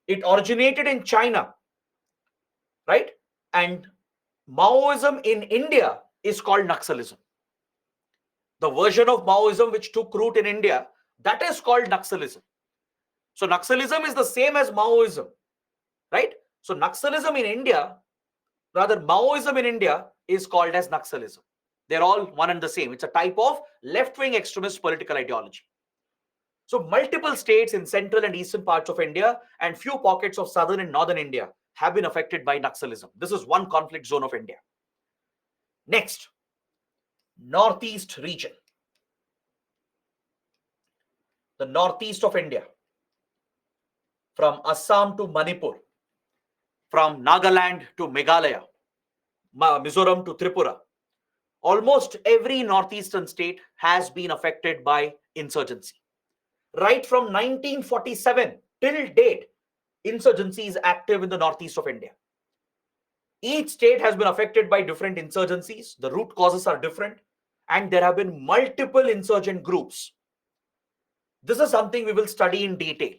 It originated in China, right? And Maoism in India is called Naxalism. The version of Maoism which took root in India, that is called Naxalism. So Naxalism is the same as Maoism, right? So Naxalism in India, rather Maoism in India, is called as Naxalism. They're all one and the same. It's a type of left-wing extremist political ideology. So multiple states in central and eastern parts of India and few pockets of southern and northern India have been affected by Naxalism. This is one conflict zone of India. Next, northeast region. The northeast of India, from Assam to Manipur, from Nagaland to Meghalaya, Mizoram to Tripura. Almost every northeastern state has been affected by insurgency. Right from 1947 till date, insurgency is active in the northeast of India. Each state has been affected by different insurgencies. The root causes are different, and there have been multiple insurgent groups. This is something we will study in detail.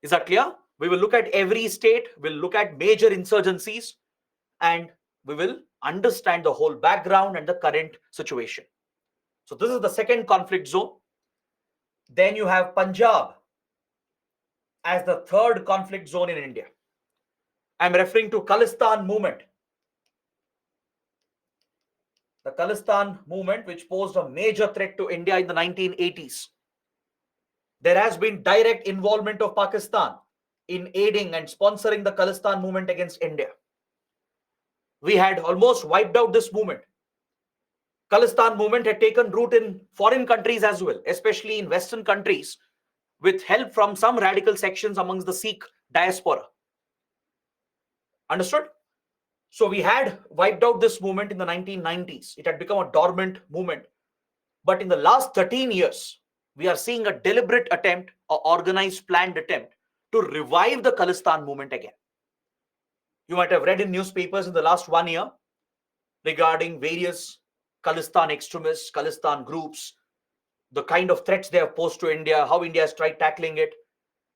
Is that clear? We will look at every state, we'll look at major insurgencies, and we will understand the whole background and the current situation. So this is the second conflict zone. Then you have Punjab as the third conflict zone in India. I'm referring to Khalistan movement. The Khalistan movement, which posed a major threat to India in the 1980s. There has been direct involvement of Pakistan in aiding and sponsoring the Khalistan movement against India. We had almost wiped out this movement. Khalistan movement had taken root in foreign countries as well, especially in Western countries, with help from some radical sections amongst the Sikh diaspora. Understood? So we had wiped out this movement in the 1990s. It had become a dormant movement. But in the last 13 years, we are seeing a deliberate attempt, an organized, planned attempt to revive the Khalistan movement again. You might have read in newspapers in the last 1 year regarding various Khalistan extremists, Khalistan groups, the kind of threats they have posed to India, how India has tried tackling it,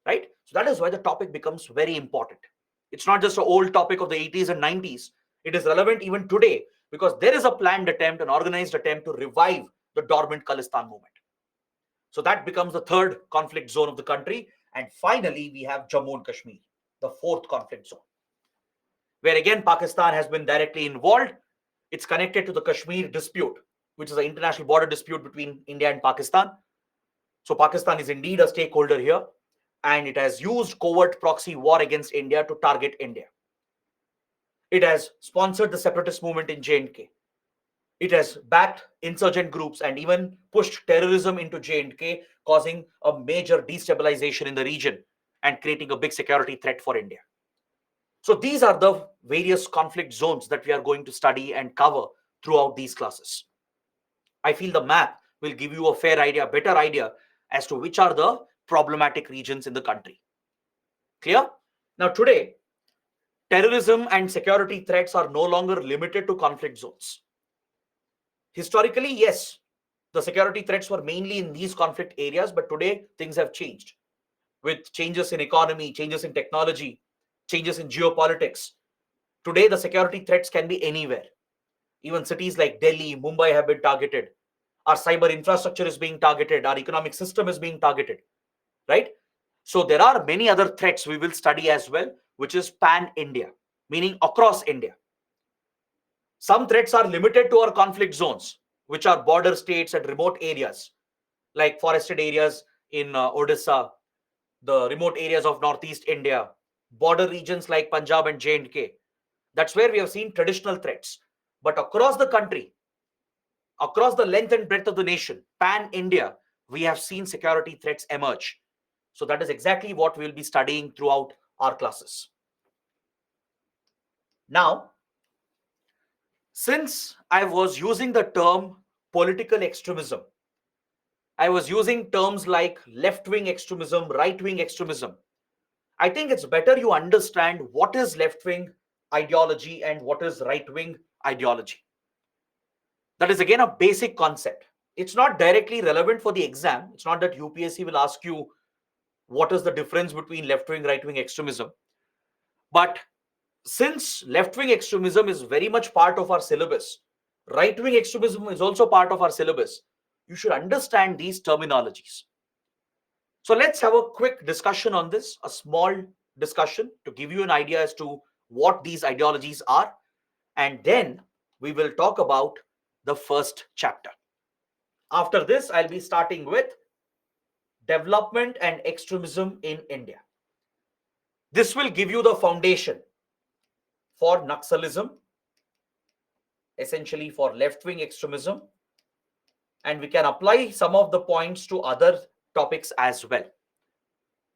right? So that is why the topic becomes very important. It's not just an old topic of the 80s and 90s. It is relevant even today because there is a planned attempt, an organized attempt to revive the dormant Khalistan movement. So that becomes the third conflict zone of the country. And finally, we have Jammu and Kashmir, the fourth conflict zone, where again Pakistan has been directly involved. It's connected to the Kashmir dispute, which is an international border dispute between India and Pakistan. So Pakistan is indeed a stakeholder here, and it has used covert proxy war against India to target India. It has sponsored the separatist movement in J&K. It has backed insurgent groups and even pushed terrorism into J&K, causing a major destabilization in the region and creating a big security threat for India. So these are the various conflict zones that we are going to study and cover throughout these classes. I feel the map will give you a fair idea, better idea as to which are the problematic regions in the country. Clear? Now today, terrorism and security threats are no longer limited to conflict zones. Historically, yes, the security threats were mainly in these conflict areas, but today things have changed with changes in economy, changes in technology, changes in geopolitics. Today, the security threats can be anywhere. Even cities like Delhi, Mumbai have been targeted. Our cyber infrastructure is being targeted. Our economic system is being targeted, right? So there are many other threats we will study as well, which is pan-India, meaning across India. Some threats are limited to our conflict zones, which are border states and remote areas, like forested areas in Odisha, the remote areas of Northeast India, border regions like Punjab and J&K. That's where we have seen traditional threats. But across the country, across the length and breadth of the nation, pan-India, we have seen security threats emerge. So that is exactly what we will be studying throughout our classes. Now, since I was using the term political extremism, I was using terms like left-wing extremism, right-wing extremism. I think it's better you understand what is left-wing ideology and what is right-wing ideology. That is again a basic concept. It's not directly relevant for the exam. It's not that UPSC will ask you what is the difference between left-wing, right-wing extremism. But since left-wing extremism is very much part of our syllabus, right-wing extremism is also part of our syllabus, you should understand these terminologies. So let's have a quick discussion on this, a small discussion to give you an idea as to what these ideologies are. And then we will talk about the first chapter. After this, I'll be starting with development and extremism in India. This will give you the foundation for Naxalism, essentially for left-wing extremism, and we can apply some of the points to other topics as well.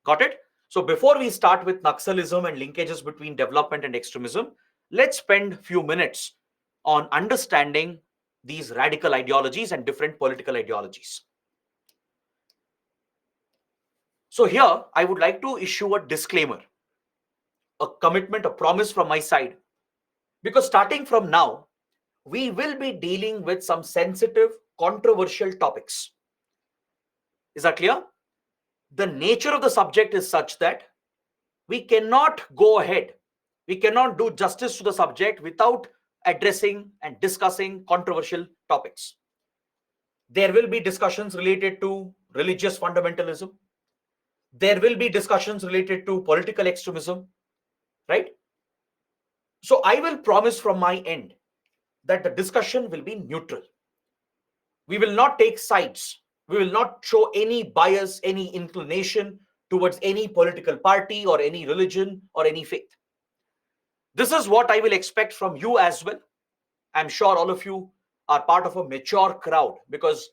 Got it? So before we start with Naxalism and linkages between development and extremism, let's spend a few minutes on understanding these radical ideologies and different political ideologies. So here, I would like to issue a disclaimer, a commitment, a promise from my side, because starting from now, we will be dealing with some sensitive, controversial topics. Is that clear? The nature of the subject is such that we cannot go ahead, we cannot do justice to the subject without addressing and discussing controversial topics. There will be discussions related to religious fundamentalism. There will be discussions related to political extremism, right? So I will promise from my end that the discussion will be neutral. We will not take sides. We will not show any bias, any inclination towards any political party or any religion or any faith. This is what I will expect from you as well. I'm sure all of you are part of a mature crowd because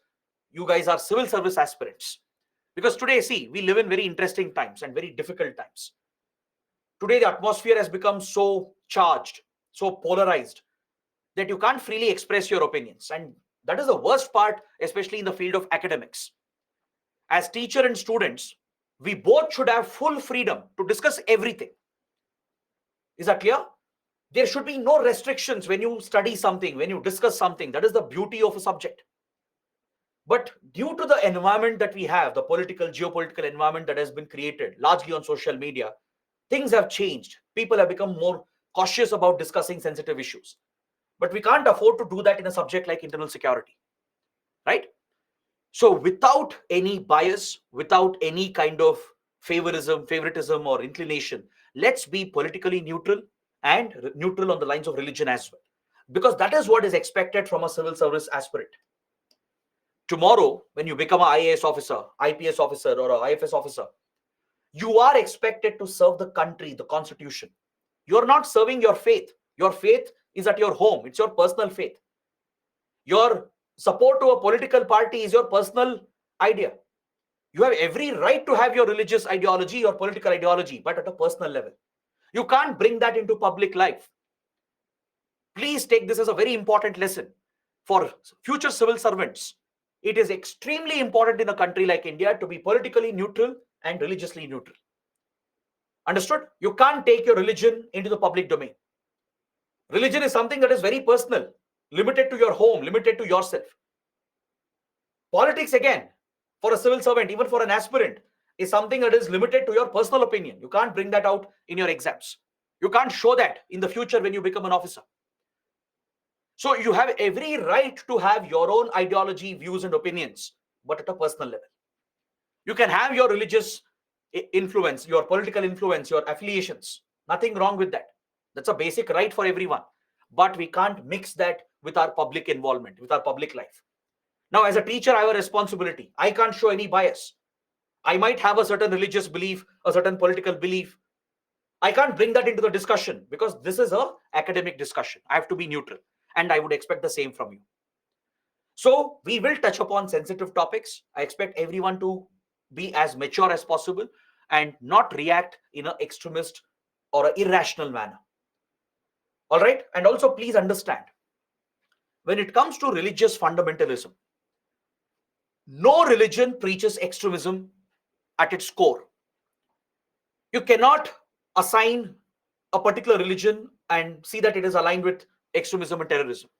you guys are civil service aspirants. Because today, see, we live in very interesting times and very difficult times. Today, the atmosphere has become so charged, so polarized, that you can't freely express your opinions. And that is the worst part, especially in the field of academics. As teacher and students, we both should have full freedom to discuss everything. Is that clear? There should be no restrictions when you study something, when you discuss something. That is the beauty of a subject. But due to the environment that we have, the political, geopolitical environment that has been created, largely on social media, things have changed. People have become more cautious about discussing sensitive issues. But we can't afford to do that in a subject like internal security, right? So without any bias, without any kind of favoritism or inclination, let's be politically neutral and neutral on the lines of religion as well. Because that is what is expected from a civil service aspirant. Tomorrow, when you become an IAS officer, IPS officer, or an IFS officer, you are expected to serve the country, the constitution. You're not serving your faith. Your faith is at your home. It's your personal faith. Your support to a political party is your personal idea. You have every right to have your religious ideology, your political ideology, but at a personal level. You can't bring that into public life. Please take this as a very important lesson for future civil servants. It is extremely important in a country like India to be politically neutral and religiously neutral. Understood? You can't take your religion into the public domain. Religion is something that is very personal, limited to your home, limited to yourself. Politics, again, for a civil servant, even for an aspirant, is something that is limited to your personal opinion. You can't bring that out in your exams. You can't show that in the future when you become an officer. So you have every right to have your own ideology, views, and opinions, but at a personal level. You can have your religious influence, your political influence, your affiliations. Nothing wrong with that. That's a basic right for everyone. But we can't mix that with our public involvement, with our public life. Now, as a teacher, I have a responsibility. I can't show any bias. I might have a certain religious belief, a certain political belief. I can't bring that into the discussion because this is an academic discussion. I have to be neutral. And I would expect the same from you. So we will touch upon sensitive topics. I expect everyone to be as mature as possible and not react in an extremist or an irrational manner. All right. And also, please understand, when it comes to religious fundamentalism, no religion preaches extremism at its core. You cannot assign a particular religion and see that it is aligned with extremism and terrorism.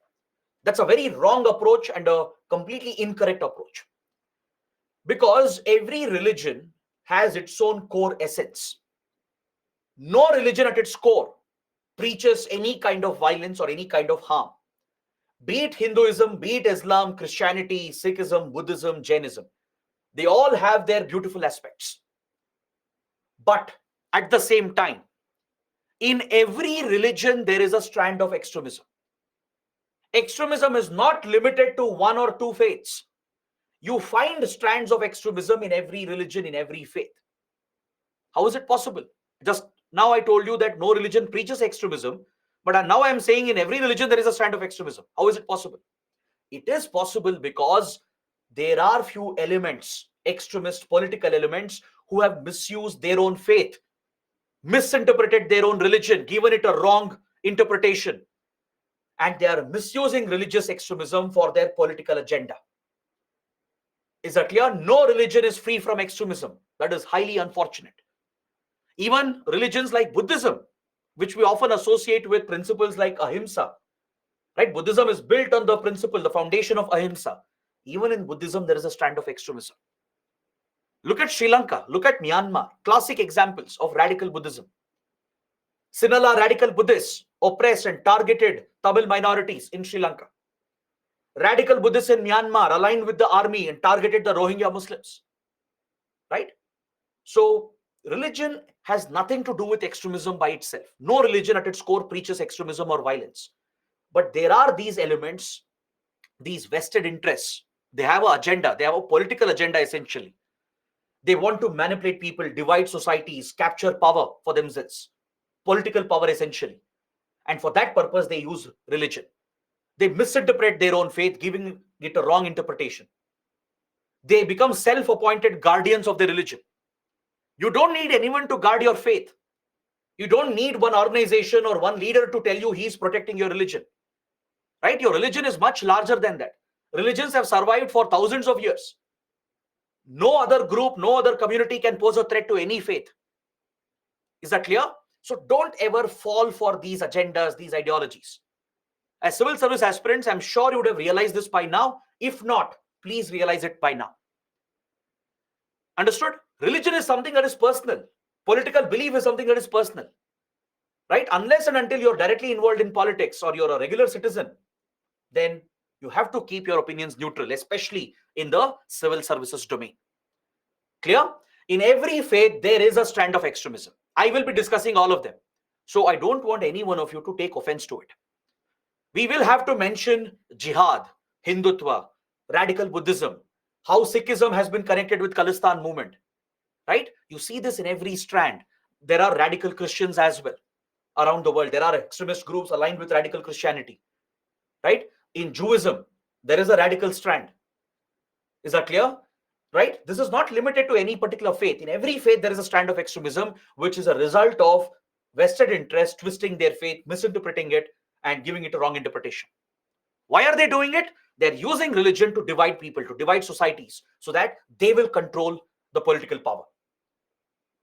That's a very wrong approach and a completely incorrect approach. Because every religion has its own core essence. No religion at its core preaches any kind of violence or any kind of harm. Be it Hinduism, be it Islam, Christianity, Sikhism, Buddhism, Jainism, they all have their beautiful aspects. But at the same time, in every religion, there is a strand of extremism. Extremism is not limited to one or two faiths. You find strands of extremism in every religion, in every faith. How is it possible? Just now I told you that no religion preaches extremism, but now I am saying in every religion there is a strand of extremism. How is it possible? It is possible because there are few elements, extremist political elements, who have misused their own faith, misinterpreted their own religion, given it a wrong interpretation, and they are misusing religious extremism for their political agenda. Is that clear? No religion is free from extremism. That is highly unfortunate. Even religions like Buddhism, which we often associate with principles like ahimsa, right? Buddhism is built on the principle, the foundation of ahimsa. Even in Buddhism, there is a strand of extremism. Look at Sri Lanka, look at Myanmar, classic examples of radical Buddhism. Sinhala radical Buddhists oppressed and targeted Tamil minorities in Sri Lanka. Radical Buddhists in Myanmar aligned with the army and targeted the Rohingya Muslims, right? So religion has nothing to do with extremism by itself. No religion at its core preaches extremism or violence. But there are these elements, these vested interests. They have an agenda. They have a political agenda, essentially. They want to manipulate people, divide societies, capture power for themselves. Political power, essentially. And for that purpose, they use religion. They misinterpret their own faith, giving it a wrong interpretation. They become self-appointed guardians of their religion. You don't need anyone to guard your faith. You don't need one organization or one leader to tell you he's protecting your religion. Right? Your religion is much larger than that. Religions have survived for thousands of years. No other group, no other community can pose a threat to any faith. Is that clear? So don't ever fall for these agendas, these ideologies. As civil service aspirants, I'm sure you would have realized this by now. If not, please realize it by now. Understood? Religion is something that is personal. Political belief is something that is personal. Right? Unless and until you're directly involved in politics or you're a regular citizen, then you have to keep your opinions neutral, especially in the civil services domain. Clear? In every faith, there is a strand of extremism. I will be discussing all of them. So I don't want any one of you to take offense to it. We will have to mention jihad, Hindutva, radical Buddhism, how Sikhism has been connected with Khalistan movement. Right? You see this in every strand. There are radical Christians as well around the world. There are extremist groups aligned with radical Christianity. Right? In Judaism, there is a radical strand. Is that clear? Right? This is not limited to any particular faith. In every faith, there is a strand of extremism, which is a result of vested interest, twisting their faith, misinterpreting it, and giving it a wrong interpretation. Why are they doing it? They're using religion to divide people, to divide societies, so that they will control the political power.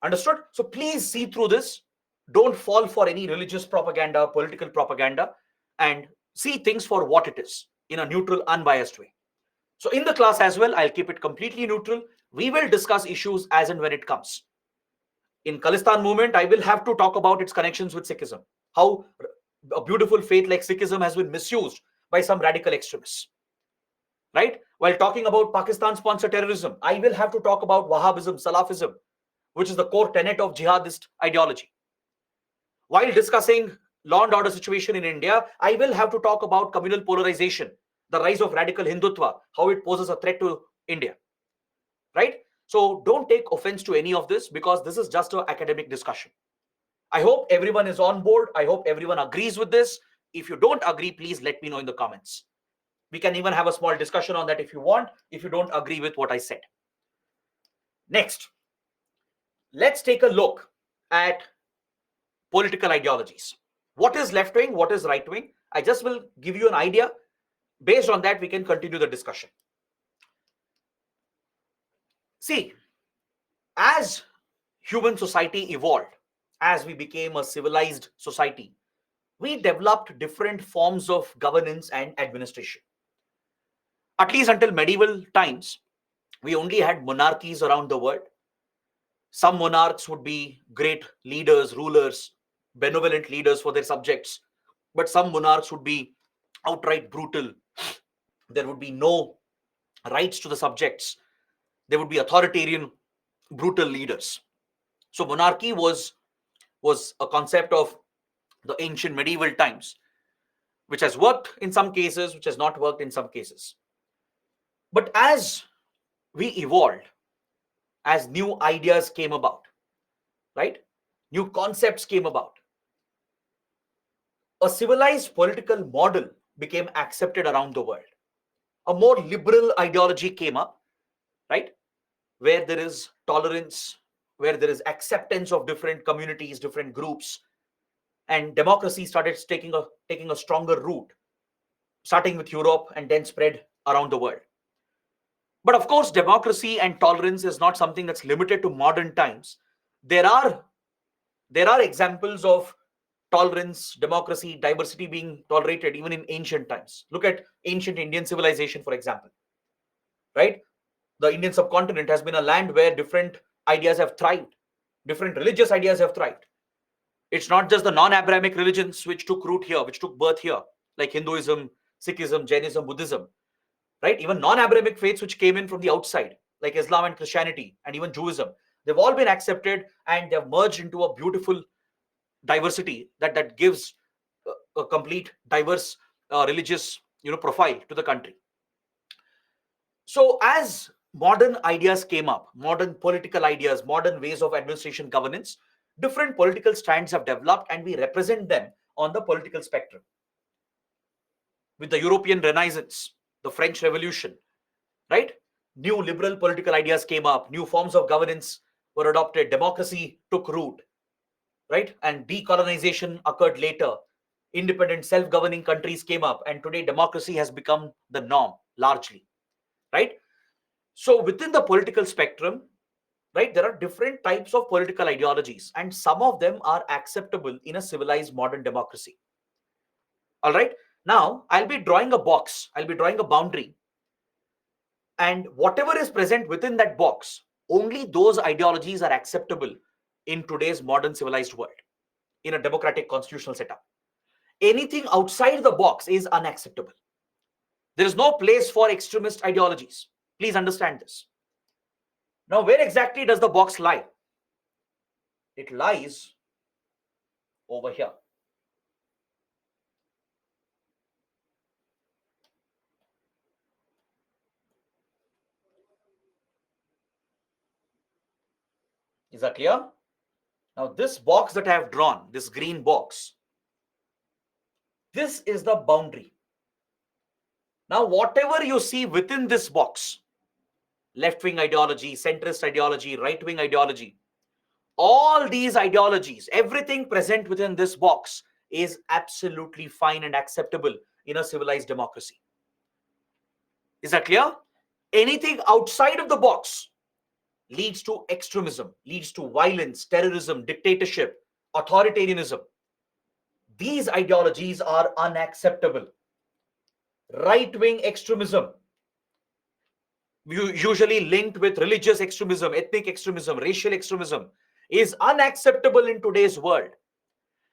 Understood? So please see through this. Don't fall for any religious propaganda, political propaganda, and see things for what it is in a neutral, unbiased way. So in the class as well, I'll keep it completely neutral. We will discuss issues as and when it comes. In Khalistan movement, I will have to talk about its connections with Sikhism. How a beautiful faith like Sikhism has been misused by some radical extremists. Right? While talking about Pakistan-sponsored terrorism, I will have to talk about Wahhabism, Salafism, which is the core tenet of jihadist ideology. While discussing law and order situation in India, I will have to talk about communal polarization, the rise of radical Hindutva, how it poses a threat to India. Right? So don't take offense to any of this, because this is just an academic discussion. I hope everyone is on board. I hope everyone agrees with this. If you don't agree, please let me know in the comments. We can even have a small discussion on that if you want, if you don't agree with what I said. Next, let's take a look at political ideologies. What is left wing? What is right wing? I just will give you an idea. Based on that, we can continue the discussion. See, as human society evolved, as we became a civilized society, we developed different forms of governance and administration. At least until medieval times, we only had monarchies around the world. Some monarchs would be great leaders, rulers, benevolent leaders for their subjects, but some monarchs would be outright brutal. There would be no rights to the subjects. There would be authoritarian, brutal leaders. So monarchy was a concept of the ancient medieval times, which has worked in some cases, which has not worked in some cases. But as we evolved, as new ideas came about, right? New concepts came about. A civilized political model became accepted around the world. A more liberal ideology came up, right? Where there is tolerance, where there is acceptance of different communities, different groups, and democracy started taking a stronger root, starting with Europe and then spread around the world. But of course, democracy and tolerance is not something that's limited to modern times. There are there are examples of tolerance, democracy, diversity being tolerated even in ancient times. Look at ancient Indian civilization, for example, right? The Indian subcontinent has been a land where different ideas have thrived, different religious ideas have thrived. It's not just the non-Abrahamic religions which took root here, which took birth here, like Hinduism, Sikhism, Jainism, Buddhism, right? Even non-Abrahamic faiths which came in from the outside, like Islam and Christianity, and even Judaism, they've all been accepted and they've merged into a beautiful diversity that gives a complete diverse religious profile to the country. So as modern ideas came up, modern political ideas, modern ways of administration governance, different political strands have developed and we represent them on the political spectrum. With the European Renaissance, the French Revolution, right? New liberal political ideas came up, new forms of governance were adopted, democracy took root, right? And decolonization occurred later. Independent self-governing countries came up, and today democracy has become the norm largely, right? So within the political spectrum, right, there are different types of political ideologies, and some of them are acceptable in a civilized modern democracy. All right. Now I'll be drawing a box, I'll be drawing a boundary, and whatever is present within that box, only those ideologies are acceptable in today's modern civilized world, in a democratic constitutional setup. Anything outside the box is unacceptable. There is no place for extremist ideologies. Please understand this. Now, where exactly does the box lie? It lies over here. Is that clear? Now, this box that I have drawn, this green box, this is the boundary. Now, whatever you see within this box, left-wing ideology, centrist ideology, right-wing ideology, all these ideologies, everything present within this box is absolutely fine and acceptable in a civilized democracy. Is that clear? Anything outside of the box leads to extremism, leads to violence, terrorism, dictatorship, authoritarianism. These ideologies are unacceptable. Right-wing extremism, usually linked with religious extremism, ethnic extremism, racial extremism, is unacceptable in today's world.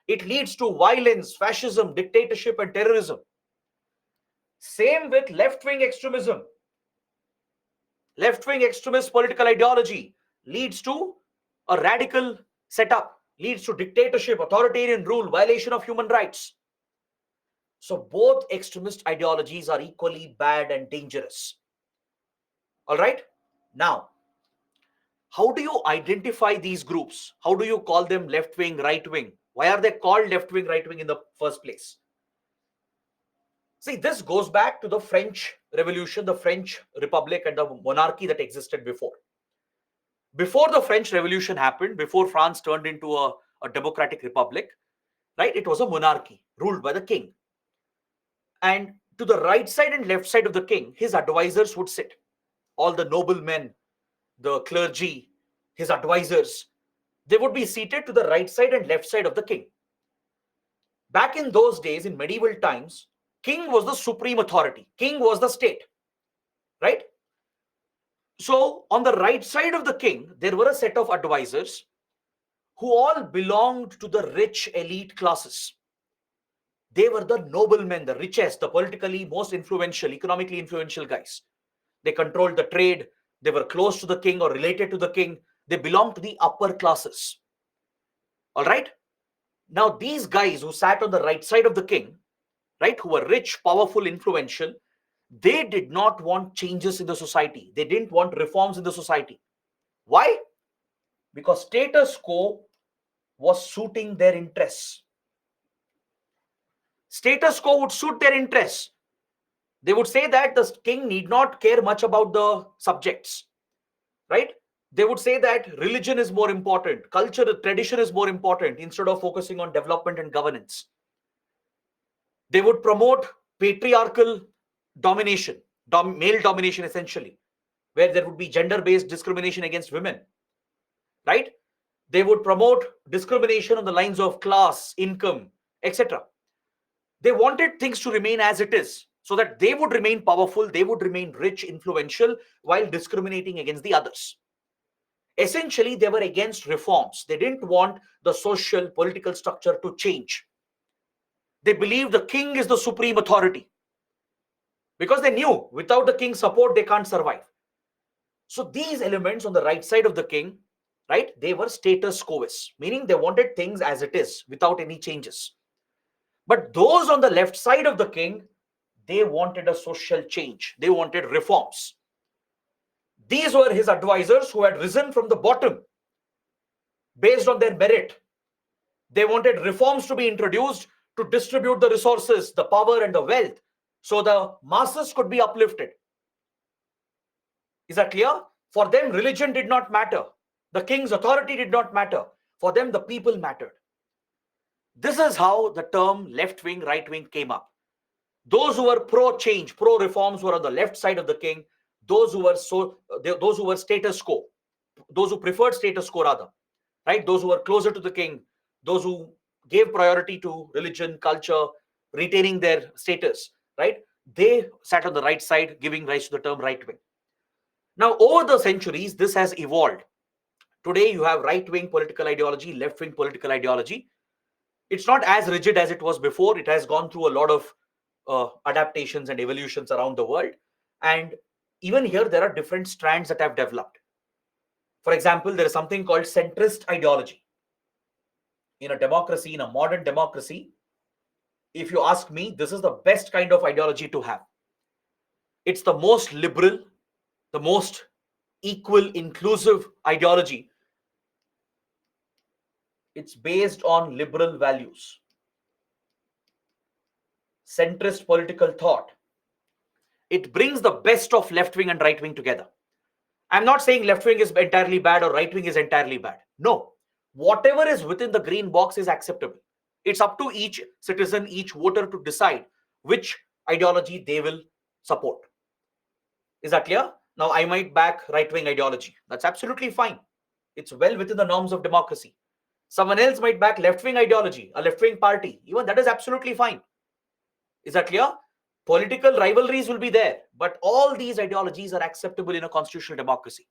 It leads to violence, fascism, dictatorship, and terrorism. Same with left-wing extremism. Left-wing extremist political ideology leads to a radical setup, leads to dictatorship, authoritarian rule, violation of human rights. So both extremist ideologies are equally bad and dangerous. All right? Now, how do you identify these groups? How do you call them left-wing, right-wing? Why are they called left-wing, right-wing in the first place? See, this goes back to the French Revolution, the French Republic, and the monarchy that existed before. Before the French Revolution happened, before France turned into a democratic republic, right, it was a monarchy ruled by the king. And to the right side and left side of the king, his advisors would sit. All the noblemen, the clergy, his advisors, they would be seated to the right side and left side of the king. Back in those days, in medieval times, king was the supreme authority. King was the state, right? So on the right side of the king, there were a set of advisors who all belonged to the rich elite classes. They were the noblemen, the richest, the politically most influential, economically influential guys. They controlled the trade. They were close to the king or related to the king. They belonged to the upper classes. All right. Now, these guys who sat on the right side of the king, right, who were rich, powerful, influential, they did not want changes in the society. They didn't want reforms in the society. Why? Because status quo was suiting their interests. Status quo would suit their interests. They would say that the king need not care much about the subjects, right? They would say that religion is more important, culture, tradition is more important instead of focusing on development and governance. They would promote patriarchal domination, male domination essentially, where there would be gender based discrimination against women, right? They would promote discrimination on the lines of class, income, etc. They wanted things to remain as it is so that they would remain powerful, they would remain rich, influential, while discriminating against the others. Essentially, they were against reforms. They didn't want the social, political structure to change. They believed the king is the supreme authority because they knew without the king's support, they can't survive. So these elements on the right side of the king, right, they were status quoists, meaning they wanted things as it is without any changes. But those on the left side of the king, they wanted a social change. They wanted reforms. These were his advisors who had risen from the bottom based on their merit. They wanted reforms to be introduced to distribute the resources, the power, and the wealth so the masses could be uplifted. Is that clear? For them, religion did not matter. The king's authority did not matter. For them, the people mattered. This is how the term left wing, right wing came up. Those who were pro change, pro reforms were on the left side of the king. Those who were status quo, those who preferred status quo rather, right? Those who were closer to the king, those who gave priority to religion, culture, retaining their status, right? They sat on the right side, giving rise to the term right wing. Now, over the centuries, this has evolved. Today, you have right wing political ideology, left wing political ideology. It's not as rigid as it was before. It has gone through a lot of adaptations and evolutions around the world. And even here, there are different strands that have developed. For example, there is something called centrist ideology. In a democracy, in a modern democracy, if you ask me, this is the best kind of ideology to have. It's the most liberal, the most equal, inclusive ideology. It's based on liberal values, centrist political thought. It brings the best of left wing and right wing together. I'm not saying left wing is entirely bad or right wing is entirely bad. No, whatever is within the green box is acceptable. It's up to each citizen, each voter to decide which ideology they will support. Is that clear? Now, I might back right wing ideology. That's absolutely fine. It's well within the norms of democracy. Someone else might back left wing ideology, a left wing party. Even that is absolutely fine. Is that clear? Political rivalries will be there, but all these ideologies are acceptable in a constitutional democracy.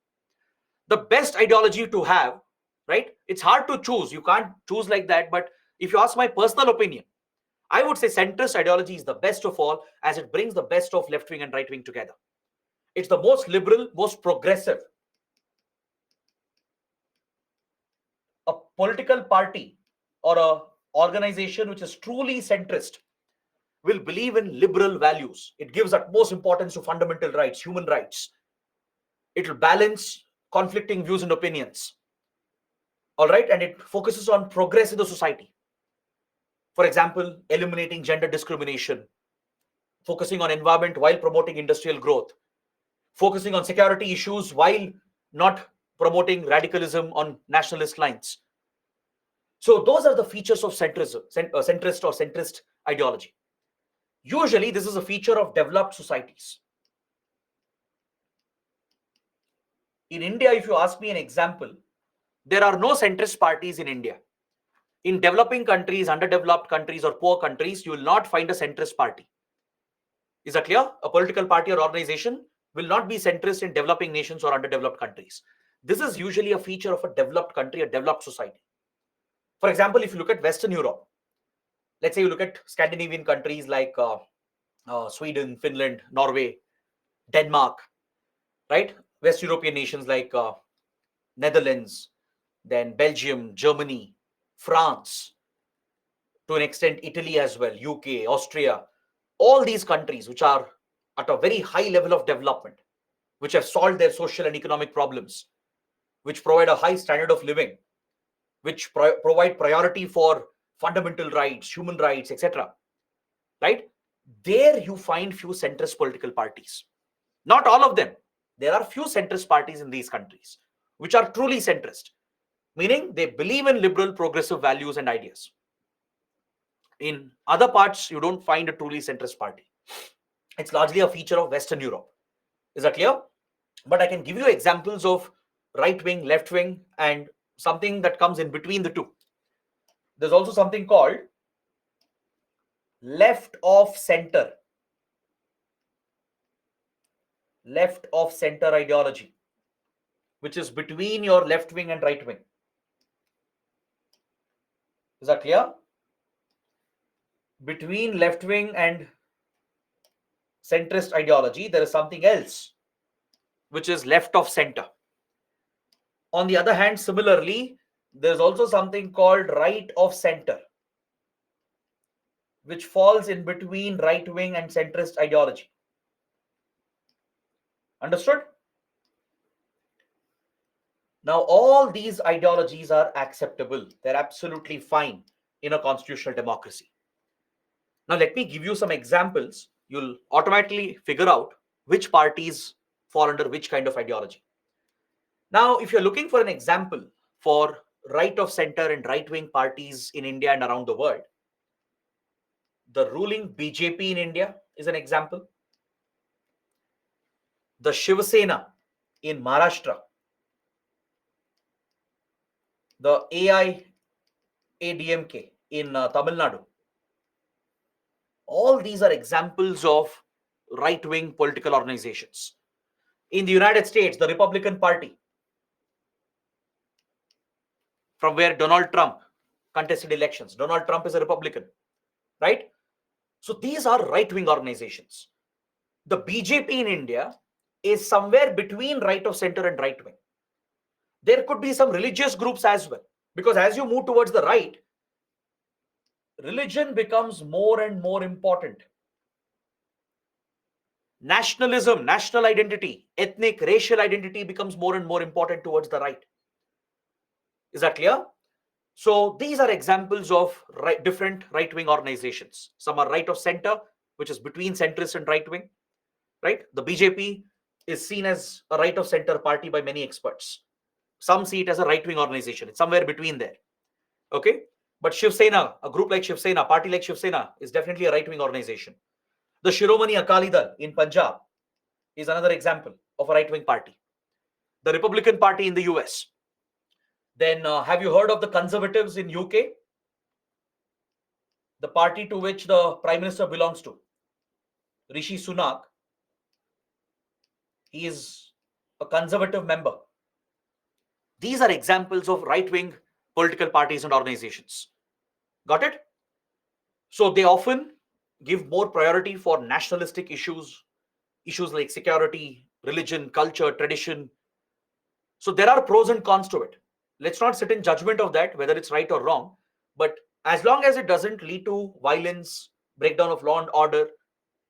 The best ideology to have, right? It's hard to choose. You can't choose like that. But if you ask my personal opinion, I would say centrist ideology is the best of all as it brings the best of left wing and right wing together. It's the most liberal, most progressive. A political party or a organization which is truly centrist will believe in liberal values. It gives utmost importance to fundamental rights, human rights. It will balance conflicting views and opinions. All right, and it focuses on progress in the society. For example, eliminating gender discrimination, focusing on environment while promoting industrial growth, focusing on security issues while not promoting radicalism on nationalist lines. So those are the features of centrism, centrist or centrist ideology. Usually, this is a feature of developed societies. In India, if you ask me an example, there are no centrist parties in India. In developing countries, underdeveloped countries, or poor countries, you will not find a centrist party. Is that clear? A political party or organization will not be centrist in developing nations or underdeveloped countries. This is usually a feature of a developed country, a developed society. For example, if you look at Western Europe, let's say you look at Scandinavian countries like Sweden, Finland, Norway, Denmark, right? West European nations like Netherlands, then Belgium, Germany, France, to an extent Italy as well, UK, Austria, all these countries which are at a very high level of development, which have solved their social and economic problems, which provide a high standard of living, which provide priority for fundamental rights, human rights, etc. Right? There you find few centrist political parties. Not all of them. There are few centrist parties in these countries which are truly centrist, meaning they believe in liberal progressive values and ideas. In other parts, you don't find a truly centrist party. It's largely a feature of Western Europe. Is that clear? But I can give you examples of right wing, left wing, and something that comes in between the two. There's also something called left of center. Left of center ideology, which is between your left wing and right wing. Is that clear? Between left wing and centrist ideology, there is something else, which is left of center. On the other hand, similarly, there's also something called right of center, which falls in between right wing and centrist ideology. Understood? Now, all these ideologies are acceptable. They're absolutely fine in a constitutional democracy. Now, let me give you some examples. You'll automatically figure out which parties fall under which kind of ideology. Now, if you're looking for an example for right of center and right-wing parties in India and around the world, the ruling BJP in India is an example. The Shiv Sena in Maharashtra, the AIADMK in Tamil Nadu. All these are examples of right-wing political organizations. In the United States, the Republican Party, from where Donald Trump contested elections. Donald Trump is a Republican, right? So these are right-wing organizations. The BJP in India is somewhere between right of center and right wing. There could be some religious groups as well, because as you move towards the right, religion becomes more and more important. Nationalism, national identity, ethnic, racial identity becomes more and more important towards the right. Is that clear? So these are examples of different right-wing organizations. Some are right of center, which is between centrist and right wing, right? The BJP is seen as a right of center party by many experts. Some see it as a right-wing organization. It's somewhere between there. Okay? But Shiv Sena, a group like Shiv Sena, party like Shiv Sena, is definitely a right-wing organization. The Shiromani Akali Dal in Punjab is another example of a right-wing party. The Republican Party in the US. Then have you heard of the Conservatives in UK? The party to which the Prime Minister belongs to, Rishi Sunak, he is a conservative member. These are examples of right-wing political parties and organizations. Got it? So they often give more priority for nationalistic issues like security, religion, culture, tradition. So there are pros and cons to it. Let's not sit in judgment of that, whether it's right or wrong. But as long as it doesn't lead to violence, breakdown of law and order,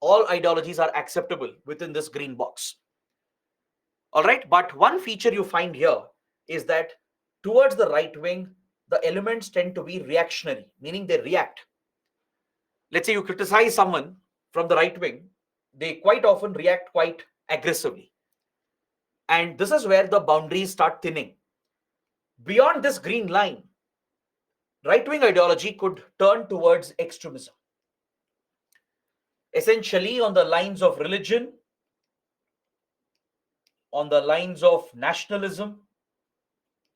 all ideologies are acceptable within this green box. All right. But one feature you find here is that towards the right wing, the elements tend to be reactionary, meaning they react. Let's say you criticize someone from the right wing, they quite often react quite aggressively. And this is where the boundaries start thinning. Beyond this green line, right-wing ideology could turn towards extremism. Essentially on the lines of religion, on the lines of nationalism,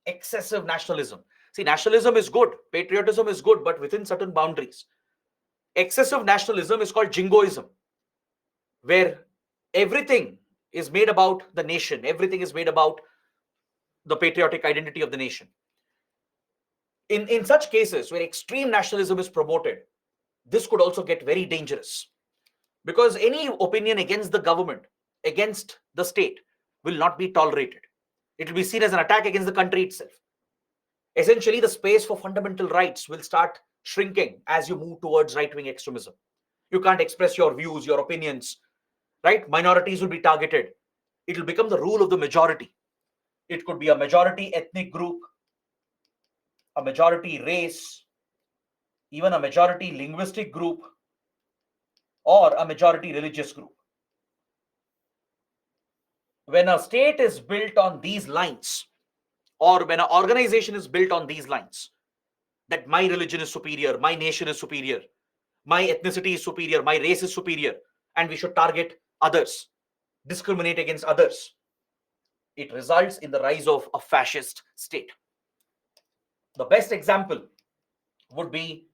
excessive nationalism. See, nationalism is good, patriotism is good, but within certain boundaries. Excessive nationalism is called jingoism, where everything is made about the nation. Everything is made about the patriotic identity of the nation. In such cases where extreme nationalism is promoted, this could also get very dangerous, because any opinion against the government, against the state, will not be tolerated. It will be seen as an attack against the country itself. Essentially, the space for fundamental rights will start shrinking as you move towards right-wing extremism. You can't express your views, your opinions, right? Minorities will be targeted. It will become the rule of the majority. It could be a majority ethnic group, a majority race, even a majority linguistic group, or a majority religious group. When a state is built on these lines, or when an organization is built on these lines, that my religion is superior, my nation is superior, my ethnicity is superior, my race is superior, and we should target others, discriminate against others, it results in the rise of a fascist state. The best example would be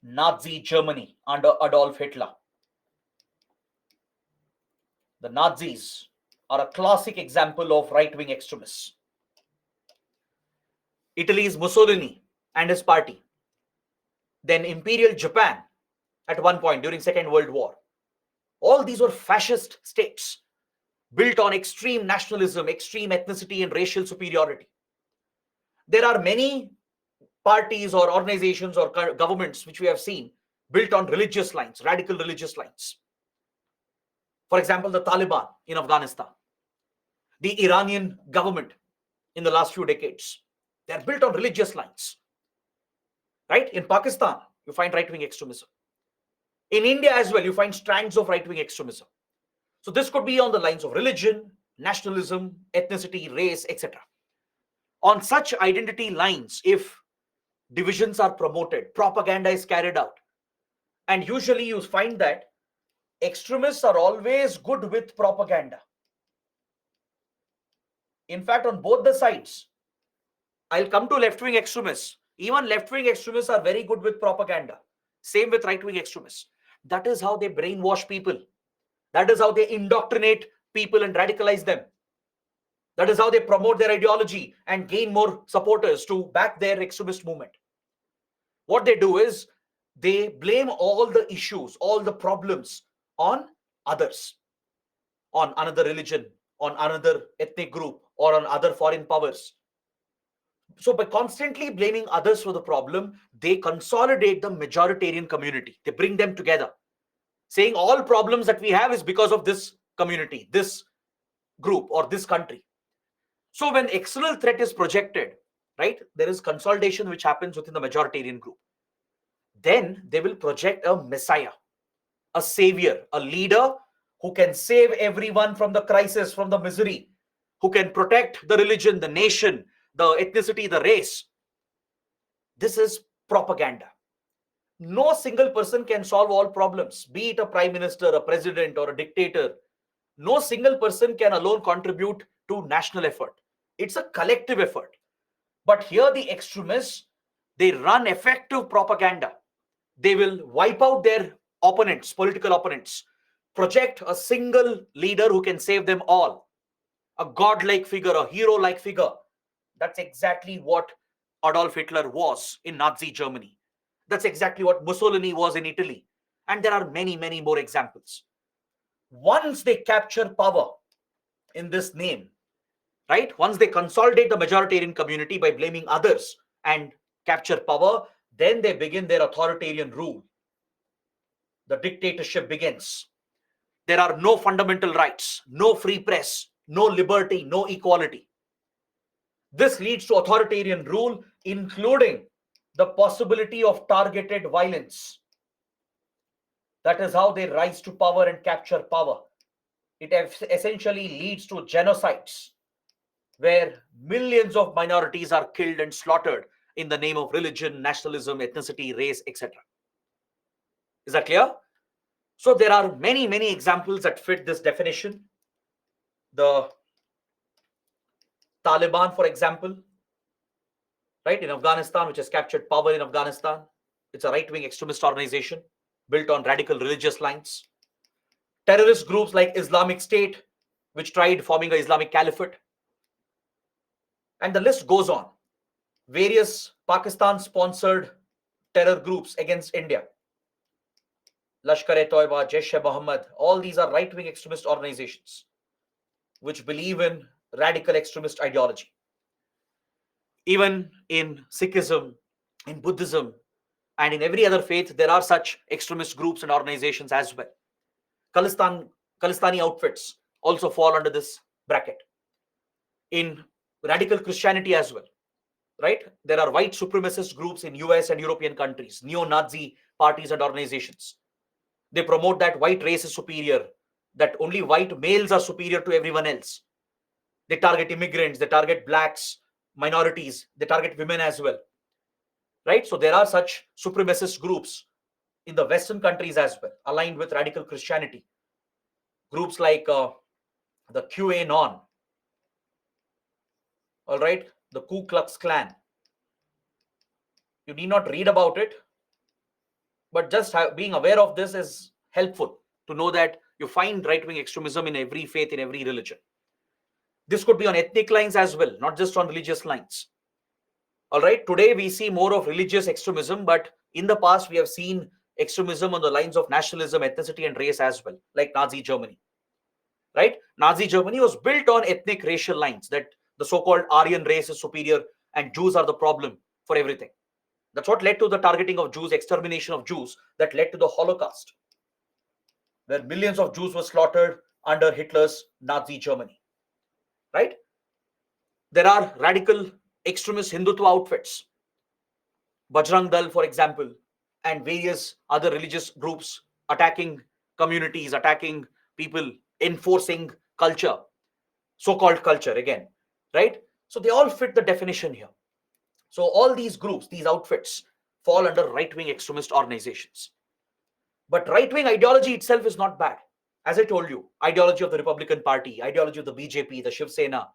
Nazi Germany under Adolf Hitler. The Nazis are a classic example of right-wing extremists. Italy's Mussolini and his party, then Imperial Japan at one point during Second World War. All these were fascist states built on extreme nationalism, extreme ethnicity, and racial superiority. There are many parties or organizations or governments which we have seen built on religious lines, radical religious lines. For example, the Taliban in Afghanistan, the Iranian government in the last few decades. They are built on religious lines. Right? In Pakistan, you find right-wing extremism. In India as well, you find strands of right-wing extremism. So this could be on the lines of religion, nationalism, ethnicity, race, etc. On such identity lines, if divisions are promoted, propaganda is carried out, and usually you find that extremists are always good with propaganda. In fact, on both the sides, I'll come to left-wing extremists. Even left-wing extremists are very good with propaganda. Same with right-wing extremists. That is how they brainwash people. That is how they indoctrinate people and radicalize them. That is how they promote their ideology and gain more supporters to back their extremist movement. What they do is they blame all the issues, all the problems on others, on another religion, on another ethnic group, or on other foreign powers. So by constantly blaming others for the problem, they consolidate the majoritarian community. They bring them together, saying all problems that we have is because of this community, this group, or this country. So when external threat is projected, right, there is consolidation which happens within the majoritarian group. Then they will project a messiah, a savior, a leader who can save everyone from the crisis, from the misery, who can protect the religion, the nation, the ethnicity, the race. This is propaganda. No single person can solve all problems, be it a prime minister, a president, or a dictator. No single person can alone contribute to national effort. It's a collective effort. But here the extremists, they run effective propaganda. They will wipe out their opponents, political opponents, project a single leader who can save them all, a godlike figure, a hero-like figure. That's exactly what Adolf Hitler was in Nazi Germany. That's exactly what Mussolini was in Italy. And there are many, many more examples. Once they capture power in this name, right? Once they consolidate the majoritarian community by blaming others and capture power, then they begin their authoritarian rule. The dictatorship begins. There are no fundamental rights, no free press, no liberty, no equality. This leads to authoritarian rule, including the possibility of targeted violence. That is how they rise to power and capture power. It essentially leads to genocides, where millions of minorities are killed and slaughtered in the name of religion, nationalism, ethnicity, race, etc. Is that clear? So there are many, many examples that fit this definition. The Taliban, for example, right, in Afghanistan, which has captured power in Afghanistan. It's a right-wing extremist organization built on radical religious lines. Terrorist groups like Islamic State, which tried forming an Islamic caliphate. And the list goes on. Various Pakistan sponsored terror groups against India, Lashkar-e-Toiba, Jaish-e-Mohammed, all these are right wing extremist organizations which believe in radical extremist ideology. Even in Sikhism, in Buddhism, and in every other faith, there are such extremist groups and organizations as well. Khalistani outfits also fall under this bracket. In radical Christianity as well, right? There are white supremacist groups in US and European countries, neo-Nazi parties and organizations. They promote that white race is superior, that only white males are superior to everyone else. They target immigrants, they target blacks, minorities, they target women as well, right? So there are such supremacist groups in the Western countries as well, aligned with radical Christianity. Groups like the QAnon, all right, the Ku Klux Klan. You need not read about it, but just being aware of this is helpful to know that you find right-wing extremism in every faith, in every religion. This could be on ethnic lines as well, not just on religious lines. All right, today we see more of religious extremism, but in the past we have seen extremism on the lines of nationalism, ethnicity, and race as well, like Nazi Germany. Right? Nazi Germany was built on ethnic racial lines, that the so-called Aryan race is superior and Jews are the problem for everything. That's what led to the targeting of Jews, extermination of Jews, that led to the Holocaust, where millions of Jews were slaughtered under Hitler's Nazi Germany. Right? There are radical extremist Hindutva outfits, Bajrang Dal, for example, and various other religious groups attacking communities, attacking people, enforcing culture, so-called culture again, right? So they all fit the definition here. So all these groups, these outfits, fall under right-wing extremist organizations. But right-wing ideology itself is not bad. As I told you, ideology of the Republican Party, ideology of the BJP, the Shiv Sena,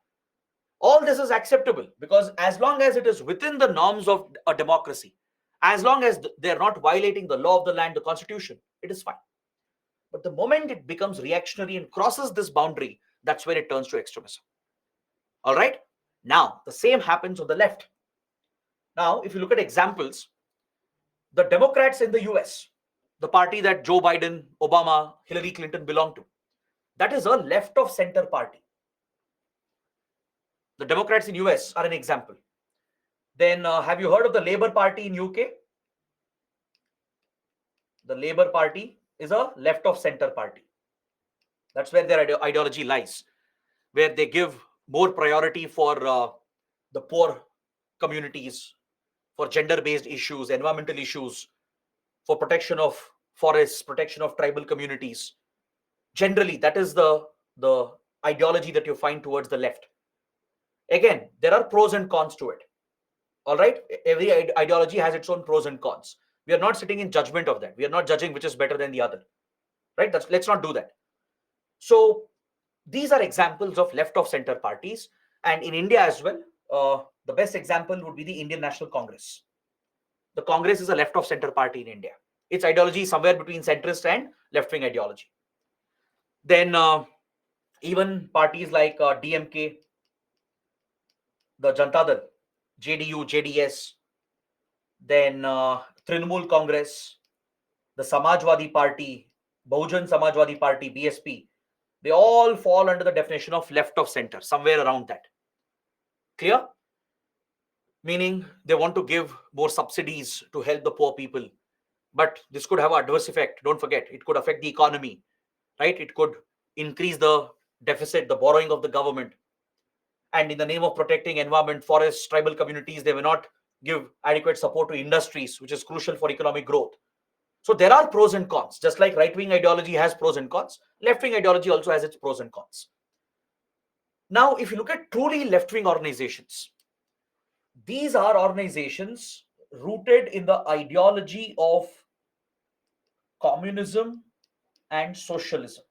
all this is acceptable, because as long as it is within the norms of a democracy, as long as they're not violating the law of the land, the constitution, it is fine. But the moment it becomes reactionary and crosses this boundary, that's when it turns to extremism. All right? Now, the same happens on the left. Now, if you look at examples, the Democrats in the US, the party that Joe Biden, Obama, Hillary Clinton belong to, that is a left of center party. The Democrats in US are an example. Then have you heard of the Labour Party in UK? The Labour Party is a left of center party. That's where their ideology lies, where they give more priority for the poor communities, for gender-based issues, environmental issues, for protection of forests, protection of tribal communities. Generally, that is the ideology that you find towards the left. Again, there are pros and cons to it. All right, every ideology has its own pros and cons. We are not sitting in judgment of that. We are not judging which is better than the other. Right? Let's not do that. So these are examples of left of center parties. And in India as well, the best example would be the Indian National Congress. The Congress is a left of center party in India. Its ideology is somewhere between centrist and left-wing ideology. Then even parties like DMK, the Janata Dal, JDU, JDS, then Trinamool Congress, the Samajwadi Party, Bahujan Samajwadi Party, BSP, they all fall under the definition of left of center, somewhere around that. Clear? Meaning they want to give more subsidies to help the poor people. But this could have an adverse effect. Don't forget, it could affect the economy, right? It could increase the deficit, the borrowing of the government. And in the name of protecting environment, forests, tribal communities, they may not give adequate support to industries, which is crucial for economic growth. So there are pros and cons. Just like right-wing ideology has pros and cons, left-wing ideology also has its pros and cons. Now, if you look at truly left-wing organizations, these are organizations rooted in the ideology of communism and socialism.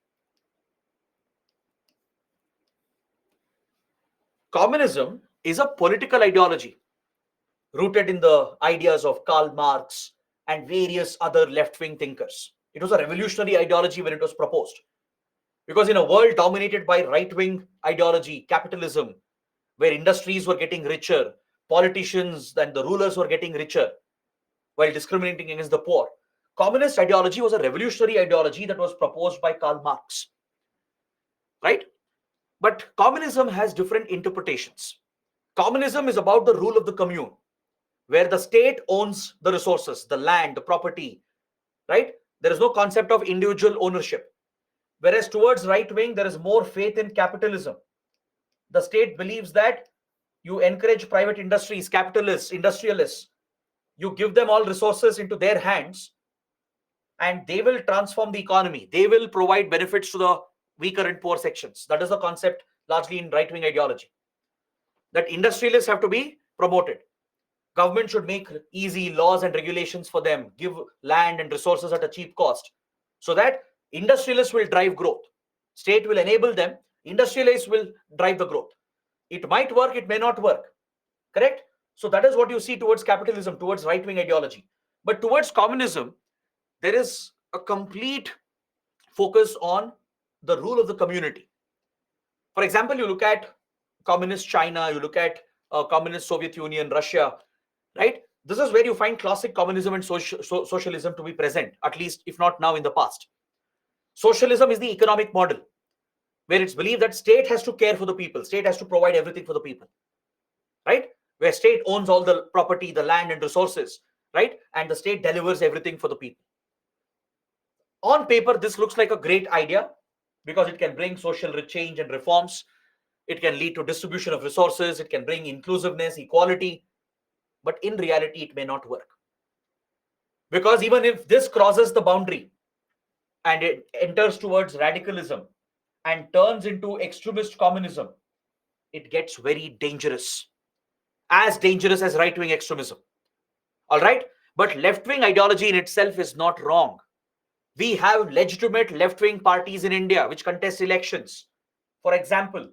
Communism is a political ideology rooted in the ideas of Karl Marx and various other left-wing thinkers. It was a revolutionary ideology when it was proposed. Because in a world dominated by right-wing ideology, capitalism, where industries were getting richer, politicians and the rulers were getting richer while discriminating against the poor, communist ideology was a revolutionary ideology that was proposed by Karl Marx, right? But communism has different interpretations. Communism is about the rule of the commune, where the state owns the resources, the land, the property, right? There is no concept of individual ownership. Whereas towards right wing, there is more faith in capitalism. The state believes that you encourage private industries, capitalists, industrialists, you give them all resources into their hands, and they will transform the economy. They will provide benefits to the weaker and poor sections. That is the concept largely in right wing ideology. That industrialists have to be promoted. Government should make easy laws and regulations for them, give land and resources at a cheap cost, so that industrialists will drive growth. State will enable them, industrialists will drive the growth. It might work, it may not work. Correct? So that is what you see towards capitalism, towards right-wing ideology. But towards communism, there is a complete focus on the rule of the community. For example, you look at communist China, you look at communist Soviet Union, Russia, right? This is where you find classic communism and socialism to be present, at least if not now, in the past. Socialism is the economic model where it's believed that state has to care for the people, state has to provide everything for the people, right? Where state owns all the property, the land and resources, right? And the state delivers everything for the people. On paper, this looks like a great idea because it can bring social change and reforms. It can lead to distribution of resources. It can bring inclusiveness, equality. But in reality, it may not work. Because even if this crosses the boundary and it enters towards radicalism and turns into extremist communism, it gets very dangerous. As dangerous as right-wing extremism. All right? But left-wing ideology in itself is not wrong. We have legitimate left-wing parties in India which contest elections. For example,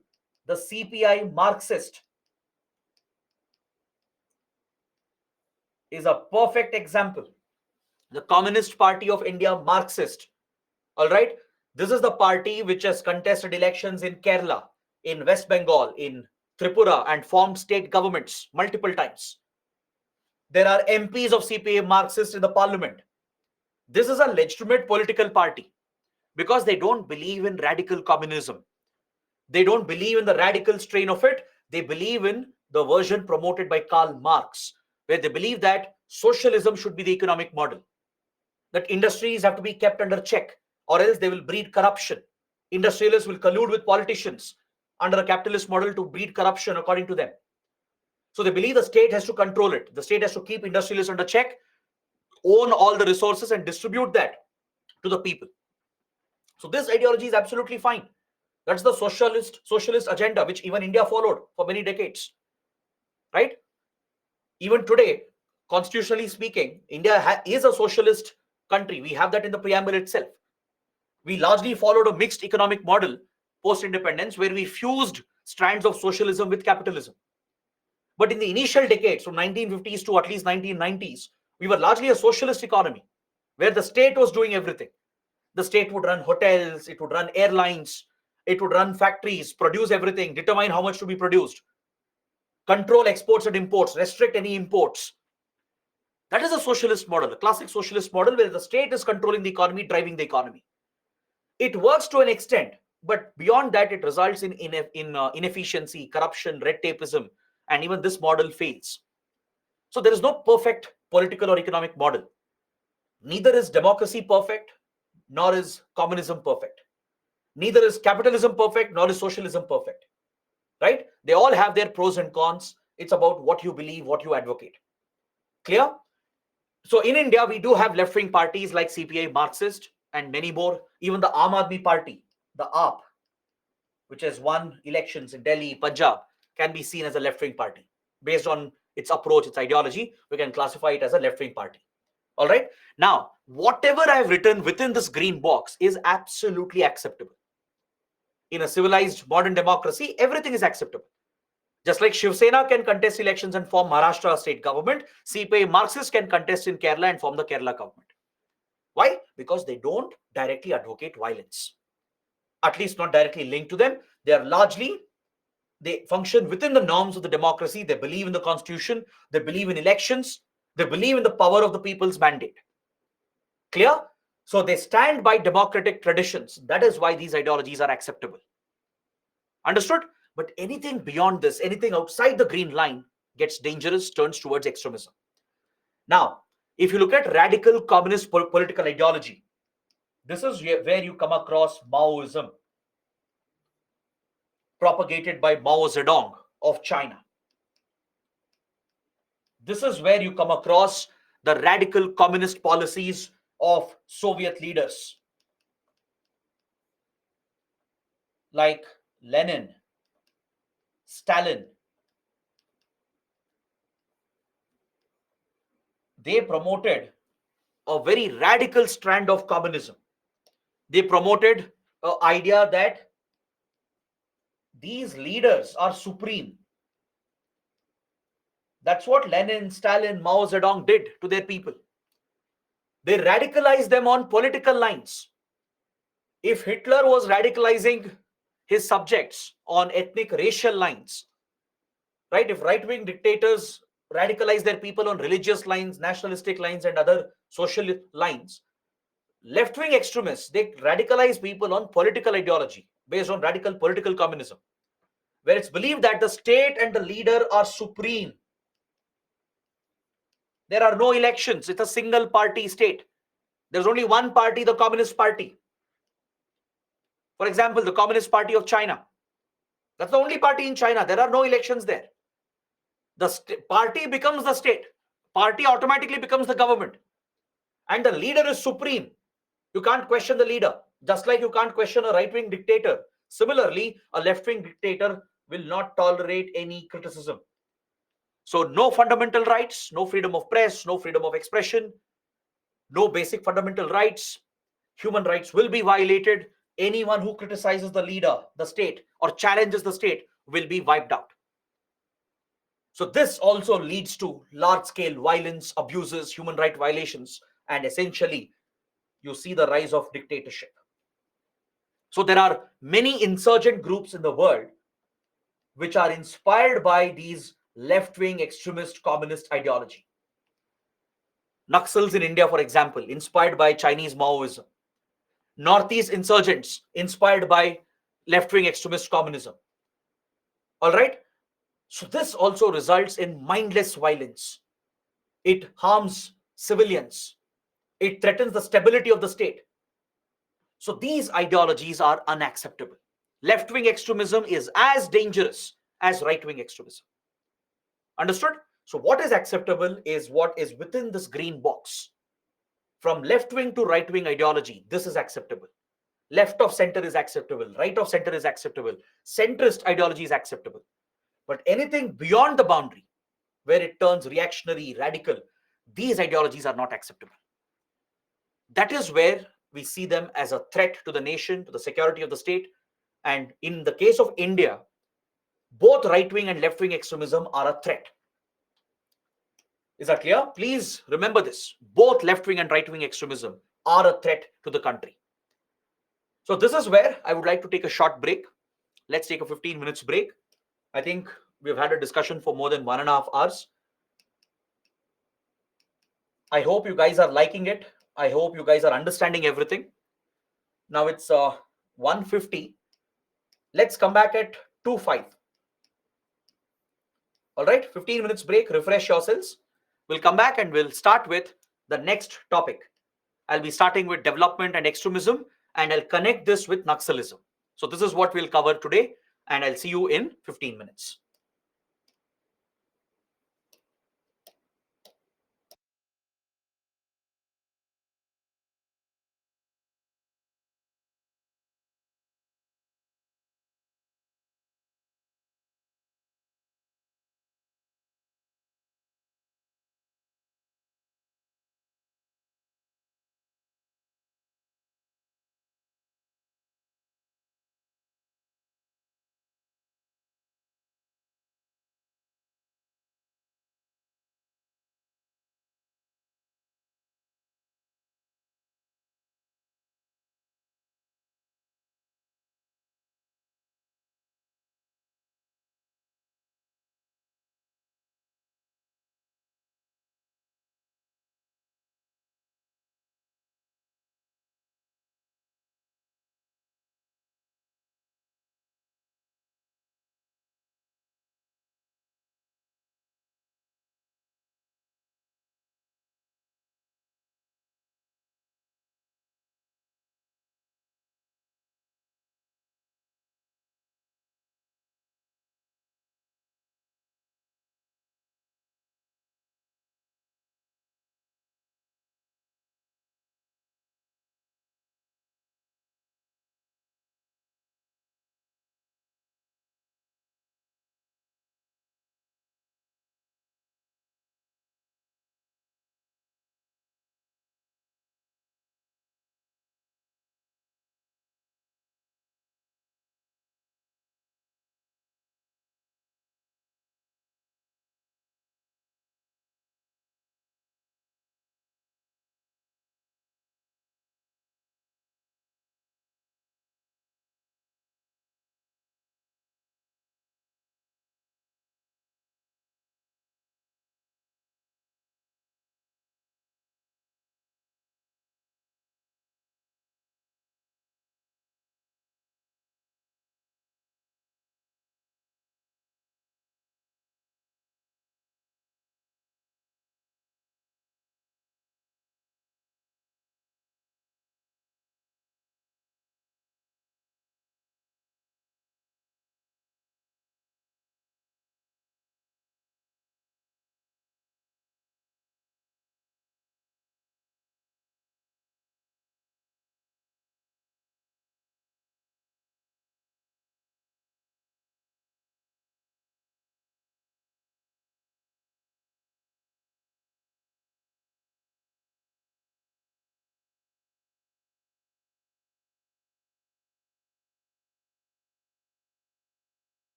the CPI Marxist is a perfect example. The Communist Party of India Marxist. All right? This is the party which has contested elections in Kerala, in West Bengal, in Tripura, and formed state governments multiple times. There are MPs of CPI Marxist in the parliament. This is a legitimate political party because they don't believe in radical communism. They don't believe in the radical strain of it. They believe in the version promoted by Karl Marx, where they believe that socialism should be the economic model, that industries have to be kept under check, or else they will breed corruption. Industrialists will collude with politicians under a capitalist model to breed corruption, according to them. So they believe the state has to control it. The state has to keep industrialists under check, own all the resources, and distribute that to the people. So this ideology is absolutely fine. That's the socialist agenda, which even India followed for many decades, right? Even today, constitutionally speaking, India is a socialist country. We have that in the preamble itself. We largely followed a mixed economic model post-independence where we fused strands of socialism with capitalism. But in the initial decades, from 1950s to at least 1990s, we were largely a socialist economy where the state was doing everything. The state would run hotels, it would run airlines, it would run factories, produce everything, determine how much to be produced, control exports and imports, restrict any imports. That is a socialist model, a classic socialist model where the state is controlling the economy, driving the economy. It works to an extent, but beyond that, it results in inefficiency, corruption, red tapeism, and even this model fails. So there is no perfect political or economic model. Neither is democracy perfect, nor is communism perfect. Neither is capitalism perfect, nor is socialism perfect, right? They all have their pros and cons. It's about what you believe, what you advocate. Clear? So in India, we do have left-wing parties like CPI Marxist and many more. Even the Aam Aadmi Party, the AAP, which has won elections in Delhi, Punjab, can be seen as a left-wing party. Based on its approach, its ideology, we can classify it as a left-wing party. All right? Now, whatever I've written within this green box is absolutely acceptable. In a civilized modern democracy, everything is acceptable. Just like Shiv Sena can contest elections and form Maharashtra state government, CPI Marxists can contest in Kerala and form the Kerala government. Why? Because they don't directly advocate violence. at least not directly linked to them. They are largely, they function within the norms of the democracy. They believe in the constitution. They believe in elections. They believe in the power of the people's mandate. Clear? So they stand by democratic traditions. That is why these ideologies are acceptable. Understood? But anything beyond this, anything outside the green line gets dangerous, turns towards extremism. Now, if you look at radical communist political ideology, this is where you come across Maoism, propagated by Mao Zedong of China. This is where you come across the radical communist policies of Soviet leaders like Lenin, Stalin. They promoted a very radical strand of communism. They promoted an idea that these leaders are supreme. That's what Lenin, Stalin, Mao Zedong did to their people. They radicalized them on political lines. If Hitler was radicalizing his subjects on ethnic, racial lines, right? If right-wing dictators radicalize their people on religious lines, nationalistic lines, and other social lines, left-wing extremists, they radicalize people on political ideology based on radical political communism, where it's believed that the state and the leader are supreme. There are no elections. It's a single party state. There's only one party, the Communist Party. For example, the Communist Party of China. That's the only party in China. There are no elections there. The party becomes the state. Party automatically becomes the government. And the leader is supreme. You can't question the leader. Just like you can't question a right-wing dictator. Similarly, a left-wing dictator will not tolerate any criticism. So no fundamental rights, no freedom of press, no freedom of expression, no basic fundamental rights. Human rights will be violated. Anyone who criticizes the leader, the state, or challenges the state will be wiped out. So this also leads to large-scale violence, abuses, human rights violations, and essentially you see the rise of dictatorship. So there are many insurgent groups in the world which are inspired by these left-wing extremist communist ideology. Naxals in India, for example, inspired by Chinese Maoism. Northeast insurgents, inspired by left-wing extremist communism. All right? So this also results in mindless violence. It harms civilians. It threatens the stability of the state. So these ideologies are unacceptable. Left-wing extremism is as dangerous as right-wing extremism. Understood? So what is acceptable is what is within this green box. From left-wing to right-wing ideology, this is acceptable. Left of center is acceptable. Right of center is acceptable. Centrist ideology is acceptable. But anything beyond the boundary, where it turns reactionary, radical, these ideologies are not acceptable. That is where we see them as a threat to the nation, to the security of the state. And in the case of India, both right-wing and left-wing extremism are a threat. Is that clear? Please remember this. Both left-wing and right-wing extremism are a threat to the country. So this is where I would like to take a short break. Let's take a 15 minutes break. I think we've had a discussion for more than 1.5 hours. I hope you guys are liking it. I hope you guys are understanding everything. Now it's 1:50. Let's come back at 2:05. All right, 15 minutes break, refresh yourselves. We'll come back and we'll start with the next topic. I'll be starting with development and extremism, and I'll connect this with Naxalism. So this is what we'll cover today, and I'll see you in 15 minutes.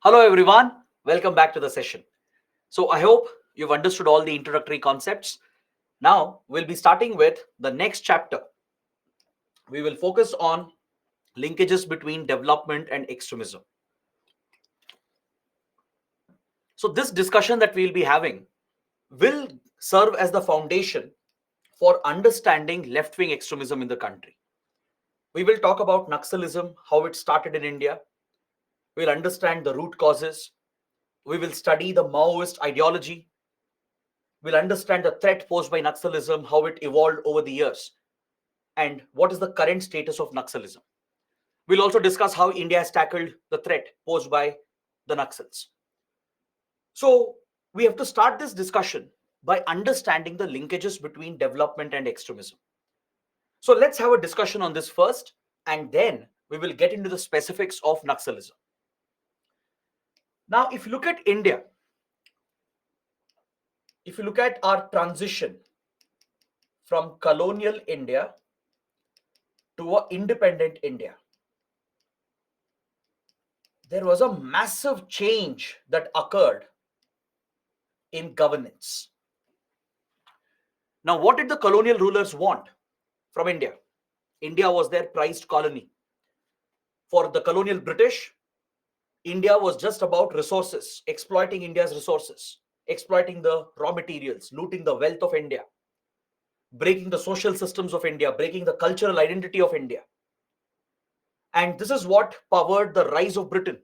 Hello, everyone. Welcome back to the session. So, I hope you've understood all the introductory concepts. Now, we'll be starting with the next chapter. We will focus on linkages between development and extremism. So, this discussion that we'll be having will serve as the foundation for understanding left wing extremism in the country. We will talk about Naxalism, how it started in India. We'll understand the root causes. We will study the Maoist ideology. We'll understand the threat posed by Naxalism, how it evolved over the years, and what is the current status of Naxalism. We'll also discuss how India has tackled the threat posed by the Naxals. So, we have to start this discussion by understanding the linkages between development and extremism. So, let's have a discussion on this first, and then we will get into the specifics of Naxalism. Now, if you look at India, if you look at our transition from colonial India to an independent India, there was a massive change that occurred in governance. Now, what did the colonial rulers want from India? India was their prized colony. For the colonial British, India was just about resources, exploiting India's resources, exploiting the raw materials, looting the wealth of India, breaking the social systems of India, breaking the cultural identity of India. And this is what powered the rise of Britain,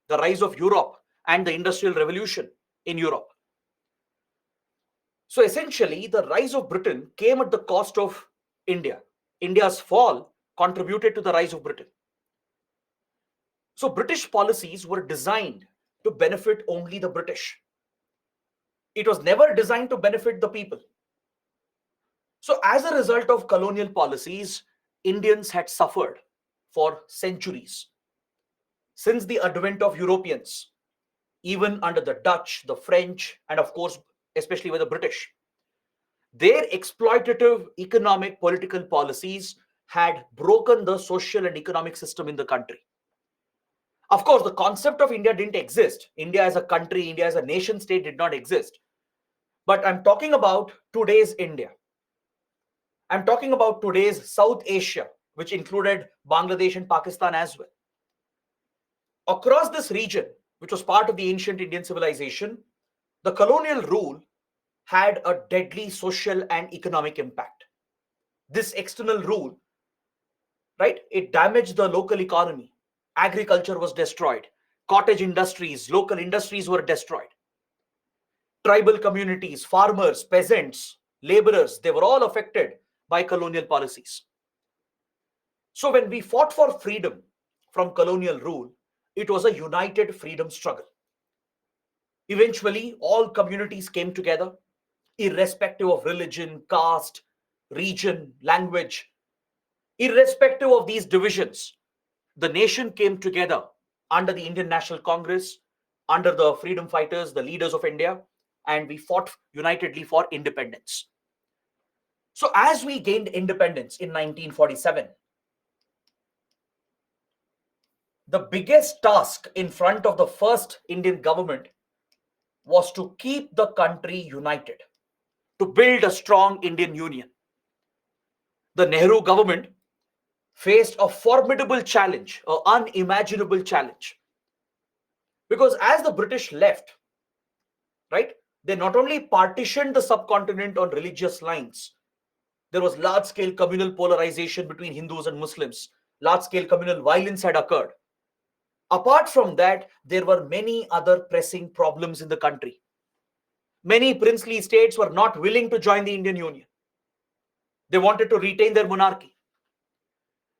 the rise of Europe, and the Industrial Revolution in Europe. So essentially, the rise of Britain came at the cost of India. India's fall contributed to the rise of Britain. So British policies were designed to benefit only the British. It was never designed to benefit the people. So as a result of colonial policies, Indians had suffered for centuries. Since the advent of Europeans, even under the Dutch, the French, and of course, especially with the British, their exploitative economic political policies had broken the social and economic system in the country. Of course, the concept of India didn't exist. India as a country, India as a nation state did not exist. But I'm talking about today's India. I'm talking about today's South Asia, which included Bangladesh and Pakistan as well. Across this region, which was part of the ancient Indian civilization, the colonial rule had a deadly social and economic impact. This external rule, right, it damaged the local economy. Agriculture was destroyed. Cottage industries, local industries were destroyed. Tribal communities, farmers, peasants, laborers, they were all affected by colonial policies. So when we fought for freedom from colonial rule, it was a united freedom struggle. Eventually, all communities came together, irrespective of religion, caste, region, language. Irrespective of these divisions, the nation came together under the Indian National Congress, under the freedom fighters, the leaders of India, and we fought unitedly for independence. So as we gained independence in 1947, the biggest task in front of the first Indian government was to keep the country united, to build a strong Indian Union. The Nehru government faced a formidable challenge, an unimaginable challenge. Because as the British left, right, they not only partitioned the subcontinent on religious lines, there was large scale communal polarization between Hindus and Muslims, large scale communal violence had occurred. Apart from that, there were many other pressing problems in the country. Many princely states were not willing to join the Indian Union. They wanted to retain their monarchy.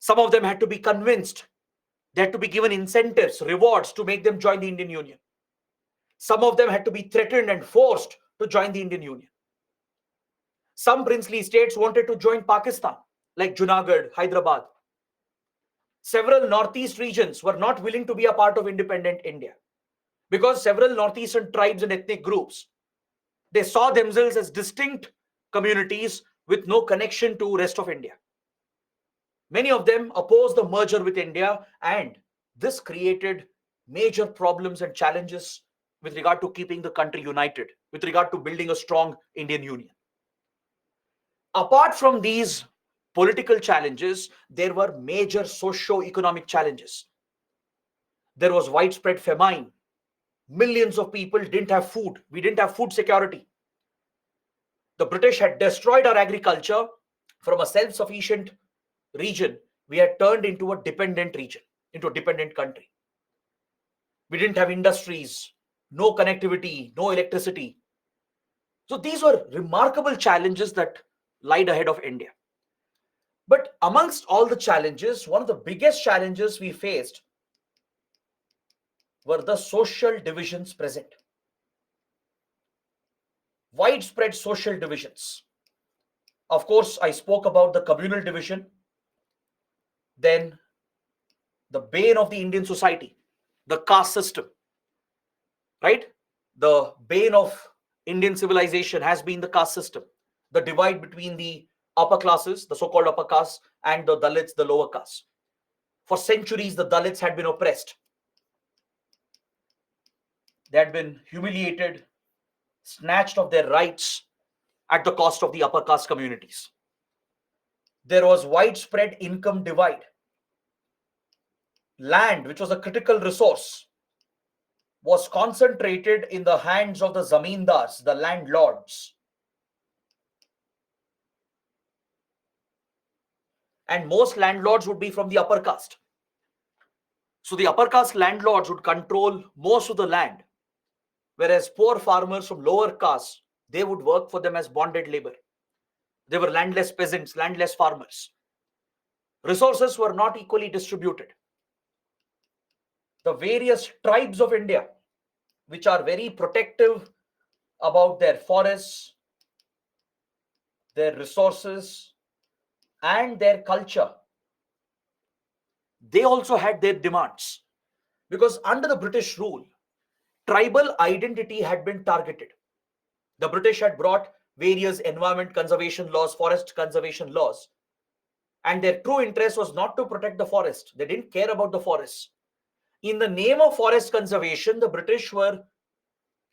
Some of them had to be convinced. They had to be given incentives, rewards to make them join the Indian Union. Some of them had to be threatened and forced to join the Indian Union. Some princely states wanted to join Pakistan, like Junagadh, Hyderabad. Several northeast regions were not willing to be a part of independent India because several northeastern tribes and ethnic groups, they saw themselves as distinct communities with no connection to rest of India. Many of them opposed the merger with India, and this created major problems and challenges with regard to keeping the country united, with regard to building a strong Indian Union. Apart from these political challenges, there were major socio-economic challenges. There was widespread famine. Millions of people didn't have food. We didn't have food security. The British had destroyed our agriculture. From a self-sufficient region, we had turned into a dependent region, into a dependent country. We didn't have industries, no connectivity, no electricity. So these were remarkable challenges that lied ahead of India. But amongst all the challenges, one of the biggest challenges we faced were the social divisions present. Widespread social divisions. Of course, I spoke about the communal division, then the bane of the Indian society, the caste system, right? The bane of Indian civilization has been the caste system, the divide between the upper classes, the so-called upper caste, and the Dalits, the lower caste. For centuries, the Dalits had been oppressed. They had been humiliated, snatched of their rights at the cost of the upper caste communities. There was widespread income divide. Land, which was a critical resource, was concentrated in the hands of the zamindars, the landlords. And most landlords would be from the upper caste. So the upper caste landlords would control most of the land, whereas poor farmers from lower caste, they would work for them as bonded labor. They were landless peasants, landless farmers. Resources were not equally distributed. The various tribes of India, which are very protective about their forests, their resources, and their culture, they also had their demands. Because under the British rule, tribal identity had been targeted. The British had brought various environment conservation laws, forest conservation laws, and their true interest was not to protect the forest. They didn't care about the forests. In the name of forest conservation, the British were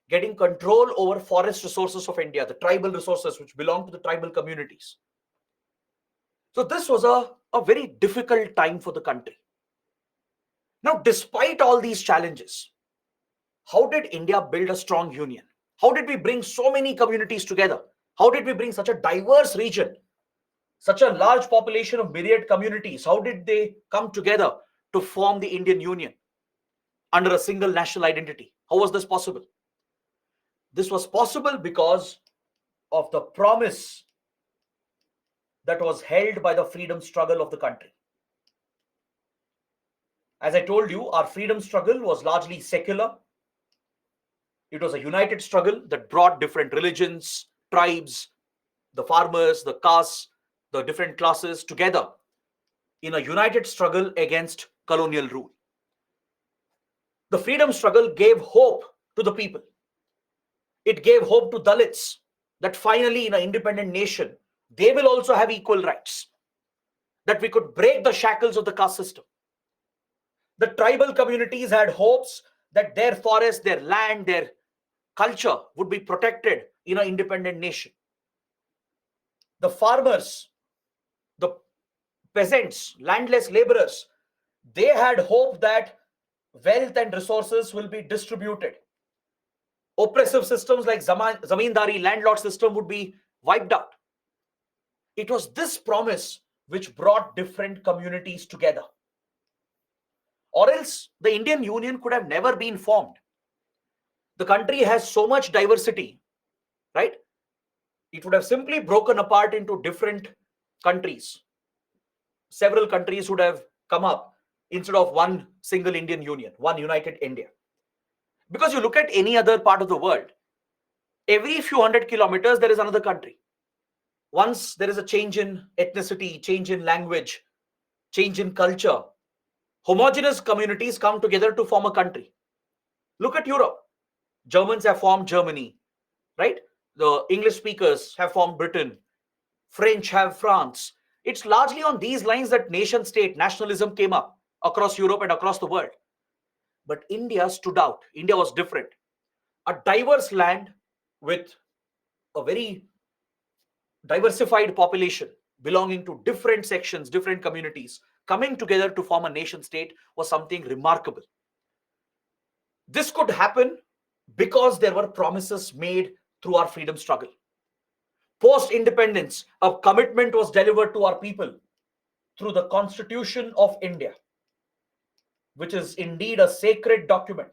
getting control over forest resources of India, the tribal resources which belong to the tribal communities. So this was a very difficult time for the country. Now, despite all these challenges, how did India build a strong union? How did we bring so many communities together? How did we bring such a diverse region, such a large population of myriad communities? How did they come together to form the Indian Union under a single national identity? How was this possible? This was possible because of the promise that was held by the freedom struggle of the country. As I told you, our freedom struggle was largely secular. It was a united struggle that brought different religions, tribes, the farmers, the castes, the different classes together in a united struggle against colonial rule. The freedom struggle gave hope to the people. It gave hope to Dalits that finally in an independent nation, they will also have equal rights, that we could break the shackles of the caste system. The tribal communities had hopes that their forests, their land, their culture would be protected in an independent nation. The farmers, the peasants, landless laborers, they had hope that wealth and resources will be distributed. Oppressive systems like zamindari, landlord system would be wiped out. It was this promise which brought different communities together. Or else the Indian Union could have never been formed. The country has so much diversity, right? It would have simply broken apart into different countries. Several countries would have come up instead of one single Indian Union, one united India. Because you look at any other part of the world, every few hundred kilometers, there is another country. Once there is a change in ethnicity, change in language, change in culture, homogeneous communities come together to form a country. Look at Europe. Germans have formed Germany, right? The English speakers have formed Britain. French have France. It's largely on these lines that nation state nationalism came up across Europe and across the world. But India stood out. India was different. A diverse land with a very diversified population belonging to different sections, different communities, coming together to form a nation state was something remarkable. This could happen because there were promises made through our freedom struggle. Post independence, a commitment was delivered to our people through the Constitution of India, which is indeed a sacred document.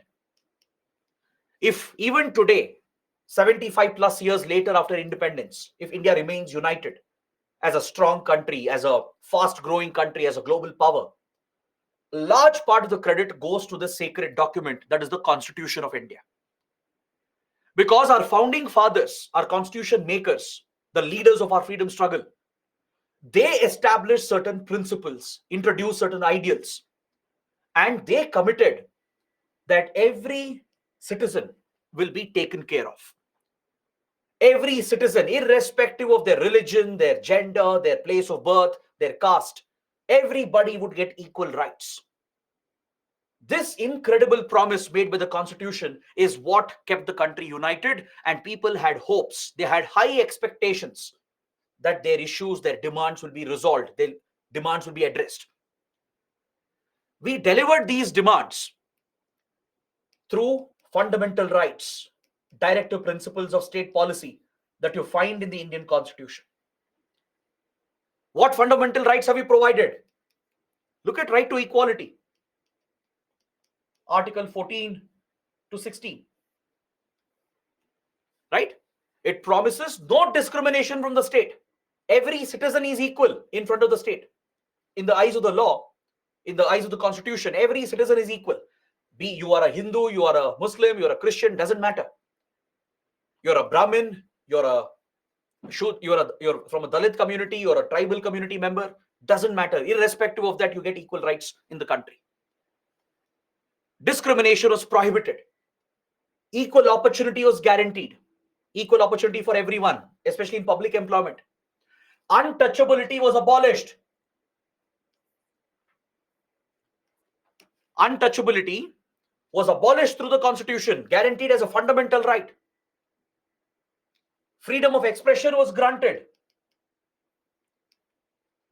If even today, 75 plus years later after independence, if India remains united as a strong country, as a fast growing country, as a global power, a large part of the credit goes to the sacred document that is the Constitution of India. Because our founding fathers, our constitution makers, the leaders of our freedom struggle, they established certain principles, introduced certain ideals, and they committed that every citizen will be taken care of. Every citizen, irrespective of their religion, their gender, their place of birth, their caste, everybody would get equal rights. This incredible promise made by the Constitution is what kept the country united, and people had hopes. They had high expectations that their issues, their demands will be resolved, their demands will be addressed. We delivered these demands through fundamental rights, directive principles of state policy that you find in the Indian Constitution. What fundamental rights have we provided? Look at right to equality. Article 14 to 16. Right? It promises no discrimination from the state. Every citizen is equal in front of the state. In the eyes of the law, in the eyes of the Constitution, every citizen is equal. Be you are a Hindu, you are a Muslim, you are a Christian, doesn't matter. You're a Brahmin, you're from a Dalit community, you're a tribal community member, doesn't matter. Irrespective of that, you get equal rights in the country. Discrimination was prohibited. Equal opportunity was guaranteed. Equal opportunity for everyone, especially in public employment. Untouchability was abolished. Untouchability was abolished through the Constitution, guaranteed as a fundamental right. Freedom of expression was granted.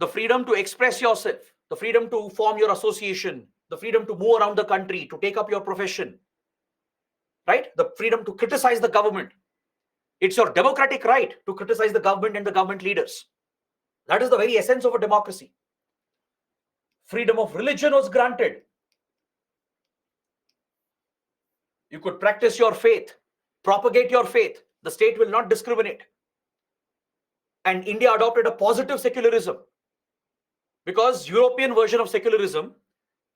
The freedom to express yourself, the freedom to form your association, the freedom to move around the country, to take up your profession, right? The freedom to criticize the government. It's your democratic right to criticize the government and the government leaders. That is the very essence of a democracy. Freedom of religion was granted. You could practice your faith, propagate your faith. The state will not discriminate. And India adopted a positive secularism, because European version of secularism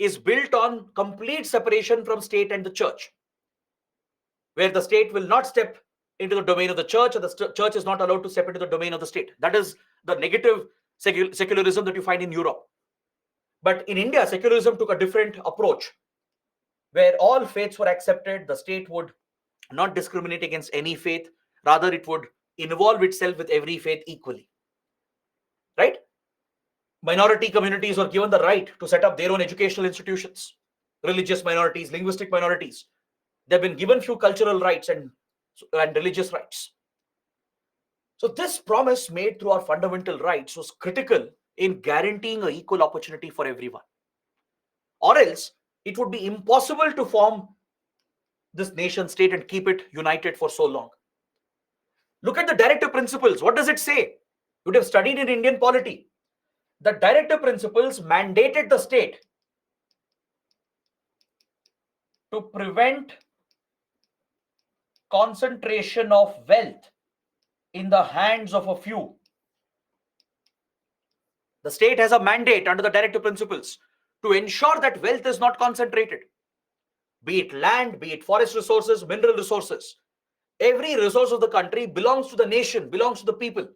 is built on complete separation from state and the church, where the state will not step into the domain of the church, and the church is not allowed to step into the domain of the state. That is the negative secularism that you find in Europe. But in India, secularism took a different approach, where all faiths were accepted. The state would not discriminate against any faith. Rather, it would involve itself with every faith equally. Right? Minority communities were given the right to set up their own educational institutions. Religious minorities, linguistic minorities, they've been given few cultural rights and religious rights. So this promise made through our fundamental rights was critical in guaranteeing an equal opportunity for everyone. Or else, it would be impossible to form this nation state and keep it united for so long. Look at the directive principles. What does it say? You would have studied in Indian polity. The directive principles mandated the state to prevent concentration of wealth in the hands of a few. The state has a mandate under the directive principles to ensure that wealth is not concentrated. Be it land, be it forest resources, mineral resources. Every resource of the country belongs to the nation, belongs to the people.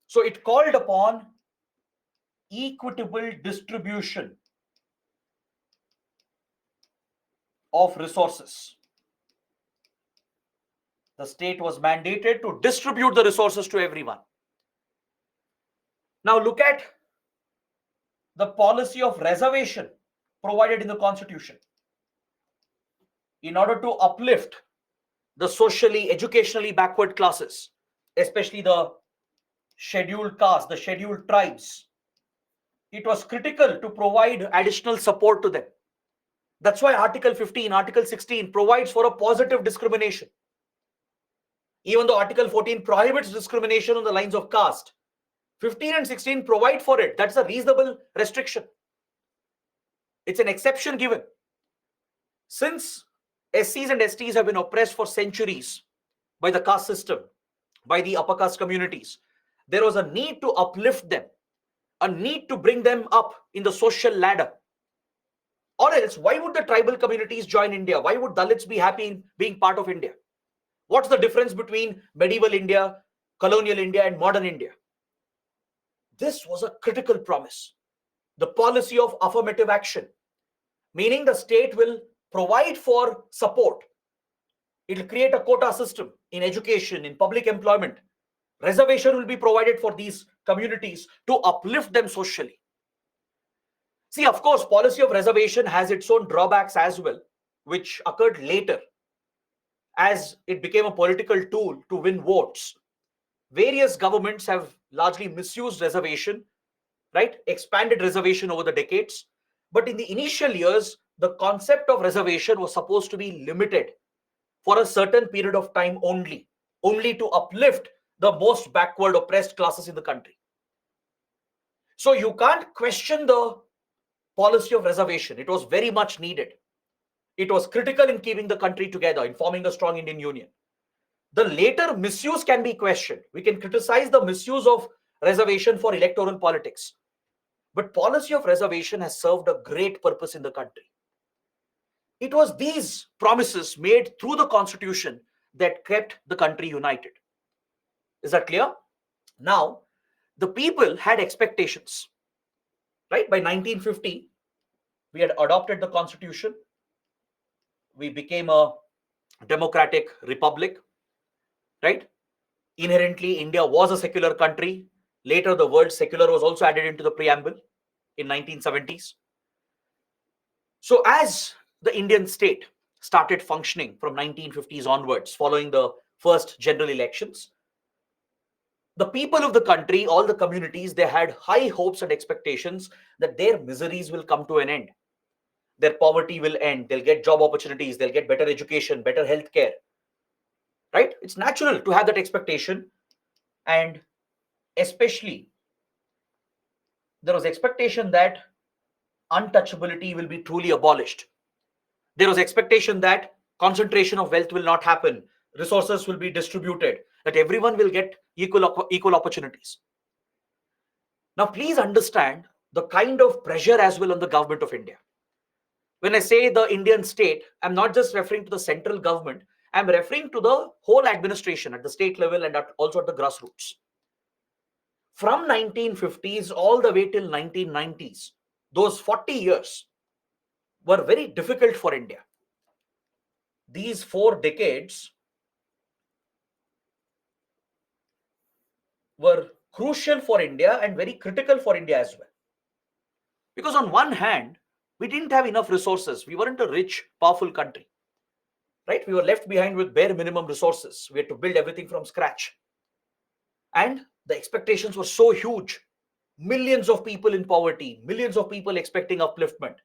So it called upon equitable distribution of resources. The state was mandated to distribute the resources to everyone. Now look at the policy of reservation provided in the Constitution. in order to uplift the socially, educationally backward classes, especially the scheduled castes, the scheduled tribes. It was critical to provide additional support to them. That's why Article 15, Article 16 provides for a positive discrimination. Even though Article 14 prohibits discrimination on the lines of caste, 15 and 16 provide for it. That's a reasonable restriction. It's an exception given. Since SCs and STs have been oppressed for centuries by the caste system, by the upper caste communities, there was a need to uplift them, a need to bring them up in the social ladder. Or else, why would the tribal communities join India? Why would Dalits be happy in being part of India? What's the difference between medieval India, colonial India, and modern India? This was a critical promise. The policy of affirmative action, meaning the state will provide for support. It will create a quota system in education, in public employment. Reservation will be provided for these communities to uplift them socially. See, of course, policy of reservation has its own drawbacks as well, which occurred later as it became a political tool to win votes. Various governments have largely misused reservation, right? Expanded reservation over the decades. But in the initial years, the concept of reservation was supposed to be limited for a certain period of time only to uplift the most backward oppressed classes in the country. So you can't question the policy of reservation. It was very much needed. It was critical in keeping the country together, in forming a strong Indian Union. The later misuse can be questioned. We can criticize the misuse of reservation for electoral politics. But policy of reservation has served a great purpose in the country. It was these promises made through the constitution that kept the country united. Is that clear? Now, the people had expectations, right? By 1950, we had adopted the constitution. We became a democratic republic, right? Inherently, India was a secular country. Later, the word secular was also added into the preamble in 1970s. So as the Indian state started functioning from 1950s onwards, following the first general elections, the people of the country, all the communities, they had high hopes and expectations that their miseries will come to an end. Their poverty will end. They'll get job opportunities. They'll get better education, better healthcare. Right? It's natural to have that expectation. And especially, there was expectation that untouchability will be truly abolished. There was expectation that concentration of wealth will not happen. Resources will be distributed. That everyone will get equal opportunities. Now, please understand the kind of pressure as well on the government of India. When I say the Indian state, I'm not just referring to the central government. I'm referring to the whole administration at the state level and also at the grassroots. From 1950s all the way till 1990s, those 40 years were very difficult for India. These 4 decades were crucial for India and very critical for India as well. Because on one hand, we didn't have enough resources. We weren't a rich, powerful country, right? We were left behind with bare minimum resources. We had to build everything from scratch. And the expectations were so huge. Millions of people in poverty, millions of people expecting upliftment.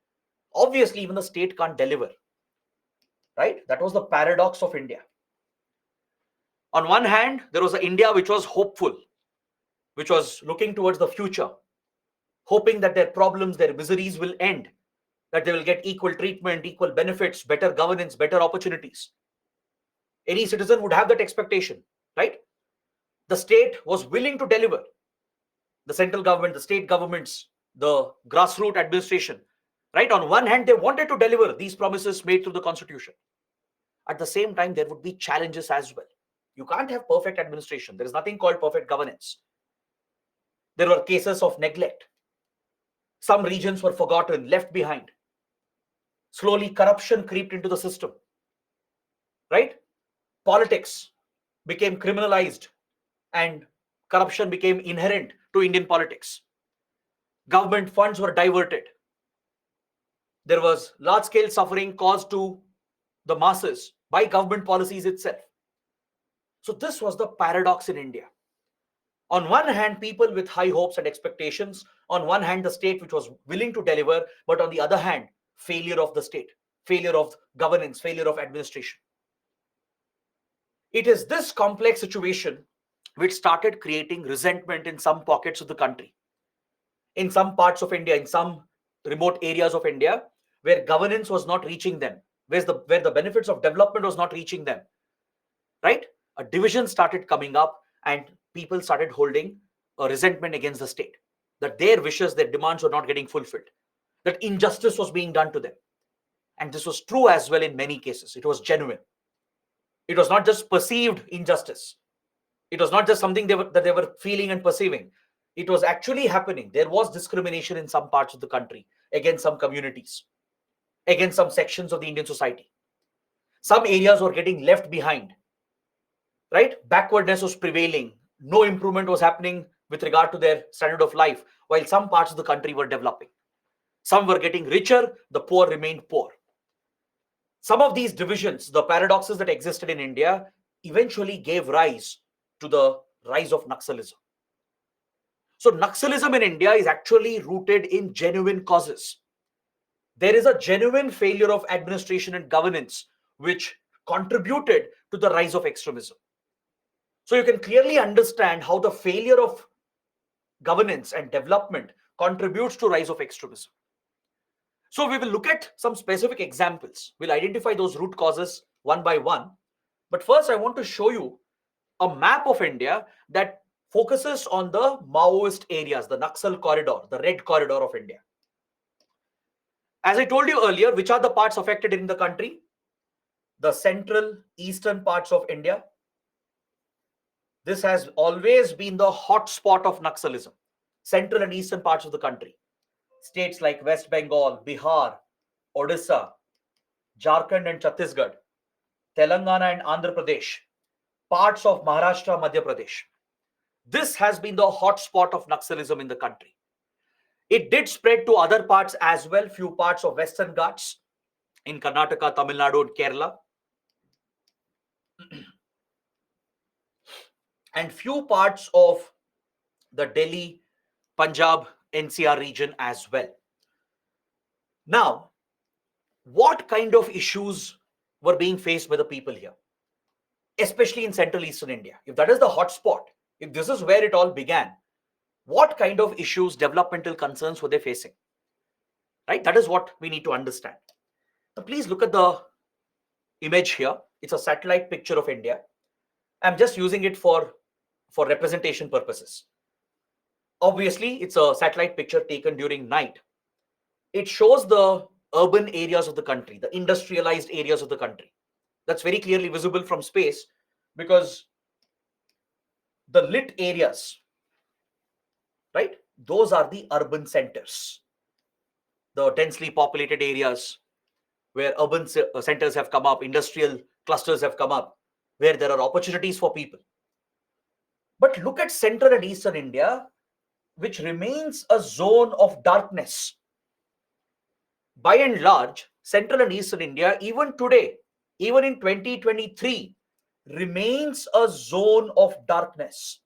Obviously, even the state can't deliver, right? That was the paradox of India. On one hand, there was an India which was hopeful, which was looking towards the future, hoping that their problems, their miseries will end, that they will get equal treatment, equal benefits, better governance, better opportunities. Any citizen would have that expectation, right? The state was willing to deliver. The central government, the state governments, the grassroots administration, right? On one hand, they wanted to deliver these promises made through the constitution. At the same time, there would be challenges as well. You can't have perfect administration. There is nothing called perfect governance. There were cases of neglect. Some regions were forgotten, left behind. Slowly, corruption crept into the system, right? Politics became criminalized and corruption became inherent to Indian politics. Government funds were diverted. There was large-scale suffering caused to the masses by government policies itself. So this was the paradox in India. On one hand, people with high hopes and expectations. On one hand, the state which was willing to deliver, but on the other hand, failure of the state, failure of governance, failure of administration. It is this complex situation which started creating resentment in some pockets of the country, in some parts of India, in some remote areas of India, where governance was not reaching them, where the benefits of development was not reaching them, right? A division started coming up, and people started holding a resentment against the state, that their wishes, their demands were not getting fulfilled, that injustice was being done to them. And this was true as well in many cases. It was genuine. It was not just perceived injustice. It was not just something that they were feeling and perceiving. It was actually happening. There was discrimination in some parts of the country against some communities, against some sections of the Indian society. Some areas were getting left behind, right? Backwardness was prevailing. No improvement was happening with regard to their standard of life, while some parts of the country were developing. Some were getting richer, the poor remained poor. Some of these divisions, the paradoxes that existed in India, eventually gave rise to the rise of Naxalism. So Naxalism in India is actually rooted in genuine causes. There is a genuine failure of administration and governance which contributed to the rise of extremism. So you can clearly understand how the failure of governance and development contributes to rise of extremism. So we will look at some specific examples. We'll identify those root causes one by one. But first, I want to show you a map of India that focuses on the Maoist areas, the Naxal corridor, the red corridor of India. As I told you earlier, which are the parts affected in the country? The central eastern parts of India. This has always been the hot spot of Naxalism, central and eastern parts of the country. States like West Bengal, Bihar, Odisha, Jharkhand and Chhattisgarh, Telangana and Andhra Pradesh, parts of Maharashtra, Madhya Pradesh. This has been the hot spot of Naxalism in the country. It did spread to other parts as well, few parts of Western Ghats in Karnataka, Tamil Nadu and Kerala, and few parts of the Delhi, Punjab, NCR region as well. Now, what kind of issues were being faced by the people here, especially in Central Eastern India? If that is the hot spot, if this is where it all began, what kind of issues, developmental concerns were they facing? Right? That is what we need to understand. Now, please look at the image here. It's a satellite picture of India. I'm just using it for representation purposes. Obviously, it's a satellite picture taken during night. It shows the urban areas of the country, the industrialized areas of the country. That's very clearly visible from space because the lit areas, right? Those are the urban centers, the densely populated areas where urban centers have come up, industrial clusters have come up, where there are opportunities for people. But look at central and eastern India, which remains a zone of darkness. By and large, central and eastern India, even today, even in 2023, remains a zone of darkness.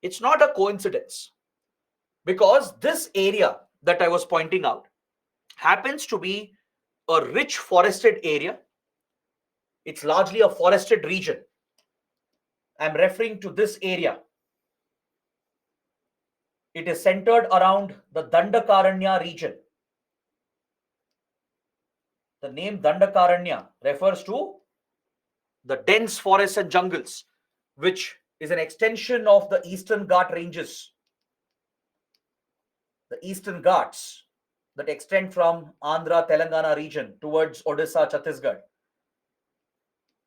It's not a coincidence because this area that I was pointing out happens to be a rich forested area. It's largely a forested region. I'm referring to this area. It is centered around the Dandakaranya region. The name Dandakaranya refers to the dense forests and jungles, which is an extension of the Eastern Ghat ranges. The Eastern Ghats that extend from Andhra, Telangana region towards Odisha, Chhattisgarh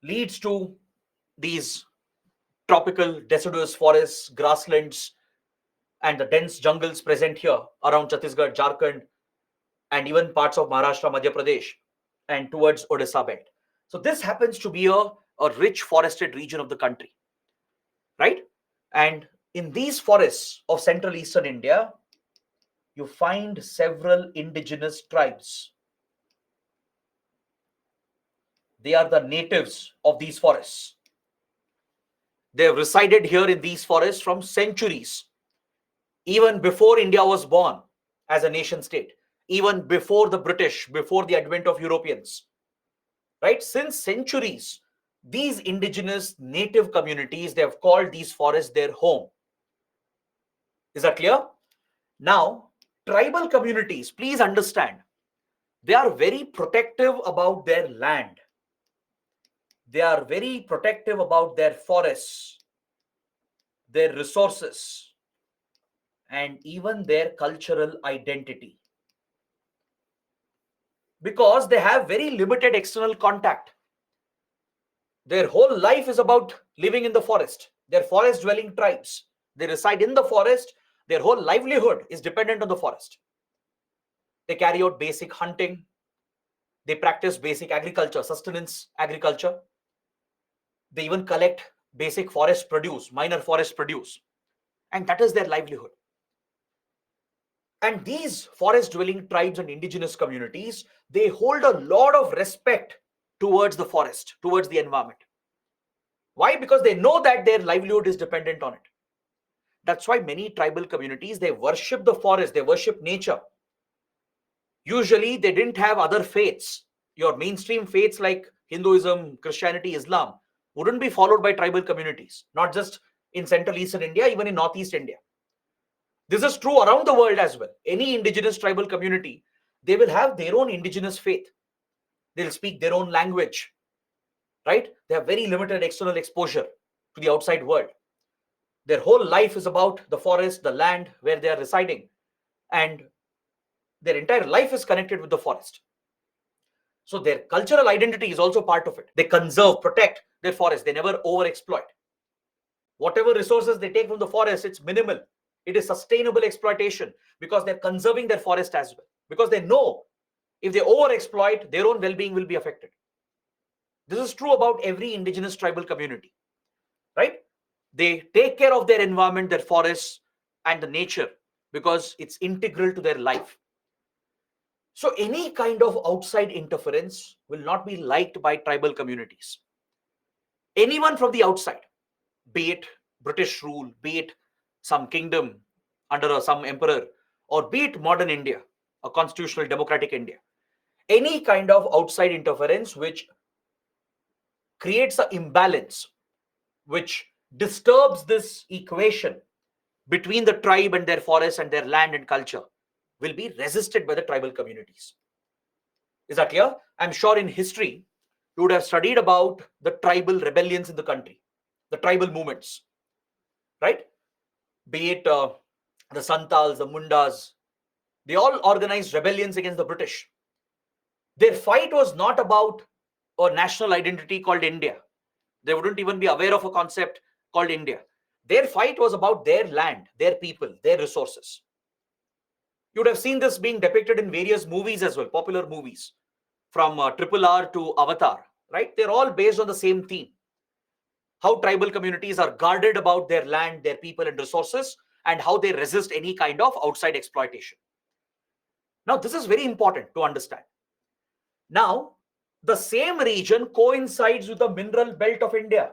leads to these tropical deciduous forests, grasslands, and the dense jungles present here around Chhattisgarh, Jharkhand, and even parts of Maharashtra, Madhya Pradesh, and towards Odisha belt. So this happens to be a rich forested region of the country, right? And in these forests of Central Eastern India, you find several indigenous tribes. They are the natives of these forests. They have resided here in these forests from centuries, even before India was born as a nation state, even before the British, before the advent of Europeans, right? Since centuries, these indigenous native communities, they have called these forests their home. Is that clear? Now, tribal communities, please understand, they are very protective about their land. They are very protective about their forests, their resources, and even their cultural identity, because they have very limited external contact. Their whole life is about living in the forest. They're forest dwelling tribes. They reside in the forest. Their whole livelihood is dependent on the forest. They carry out basic hunting. They practice basic agriculture, sustenance agriculture. They even collect basic forest produce, minor forest produce. And that is their livelihood. And these forest dwelling tribes and indigenous communities, they hold a lot of respect towards the forest, towards the environment. Why? Because they know that their livelihood is dependent on it. That's why many tribal communities, they worship the forest, they worship nature. Usually they didn't have other faiths. Your mainstream faiths like Hinduism, Christianity, Islam wouldn't be followed by tribal communities, not just in Central Eastern India, even in Northeast India. This is true around the world as well. Any indigenous tribal community, they will have their own indigenous faith. They'll speak their own language, right? They have very limited external exposure to the outside world. Their whole life is about the forest, the land where they are residing, and their entire life is connected with the forest. So their cultural identity is also part of it. They conserve, protect their forest. They never overexploit. Whatever resources they take from the forest, it's minimal. It is sustainable exploitation because they're conserving their forest as well. Because they know if they overexploit, their own well-being will be affected. This is true about every indigenous tribal community, right? They take care of their environment, their forests, and the nature because it's integral to their life. So any kind of outside interference will not be liked by tribal communities. Anyone from the outside, be it British rule, be it some kingdom under some emperor, or be it modern India, a constitutional democratic India, any kind of outside interference which creates an imbalance, which disturbs this equation between the tribe and their forests and their land and culture, will be resisted by the tribal communities. Is that clear? I'm sure in history, you would have studied about the tribal rebellions in the country, the tribal movements, right? Be it the Santals, the Mundas, they all organized rebellions against the British. Their fight was not about a national identity called India. They wouldn't even be aware of a concept called India. Their fight was about their land, their people, their resources. You would have seen this being depicted in various movies as well, popular movies, from RRR to Avatar, right? They're all based on the same theme. How tribal communities are guarded about their land, their people and resources, and how they resist any kind of outside exploitation. Now, this is very important to understand. Now, the same region coincides with the mineral belt of India.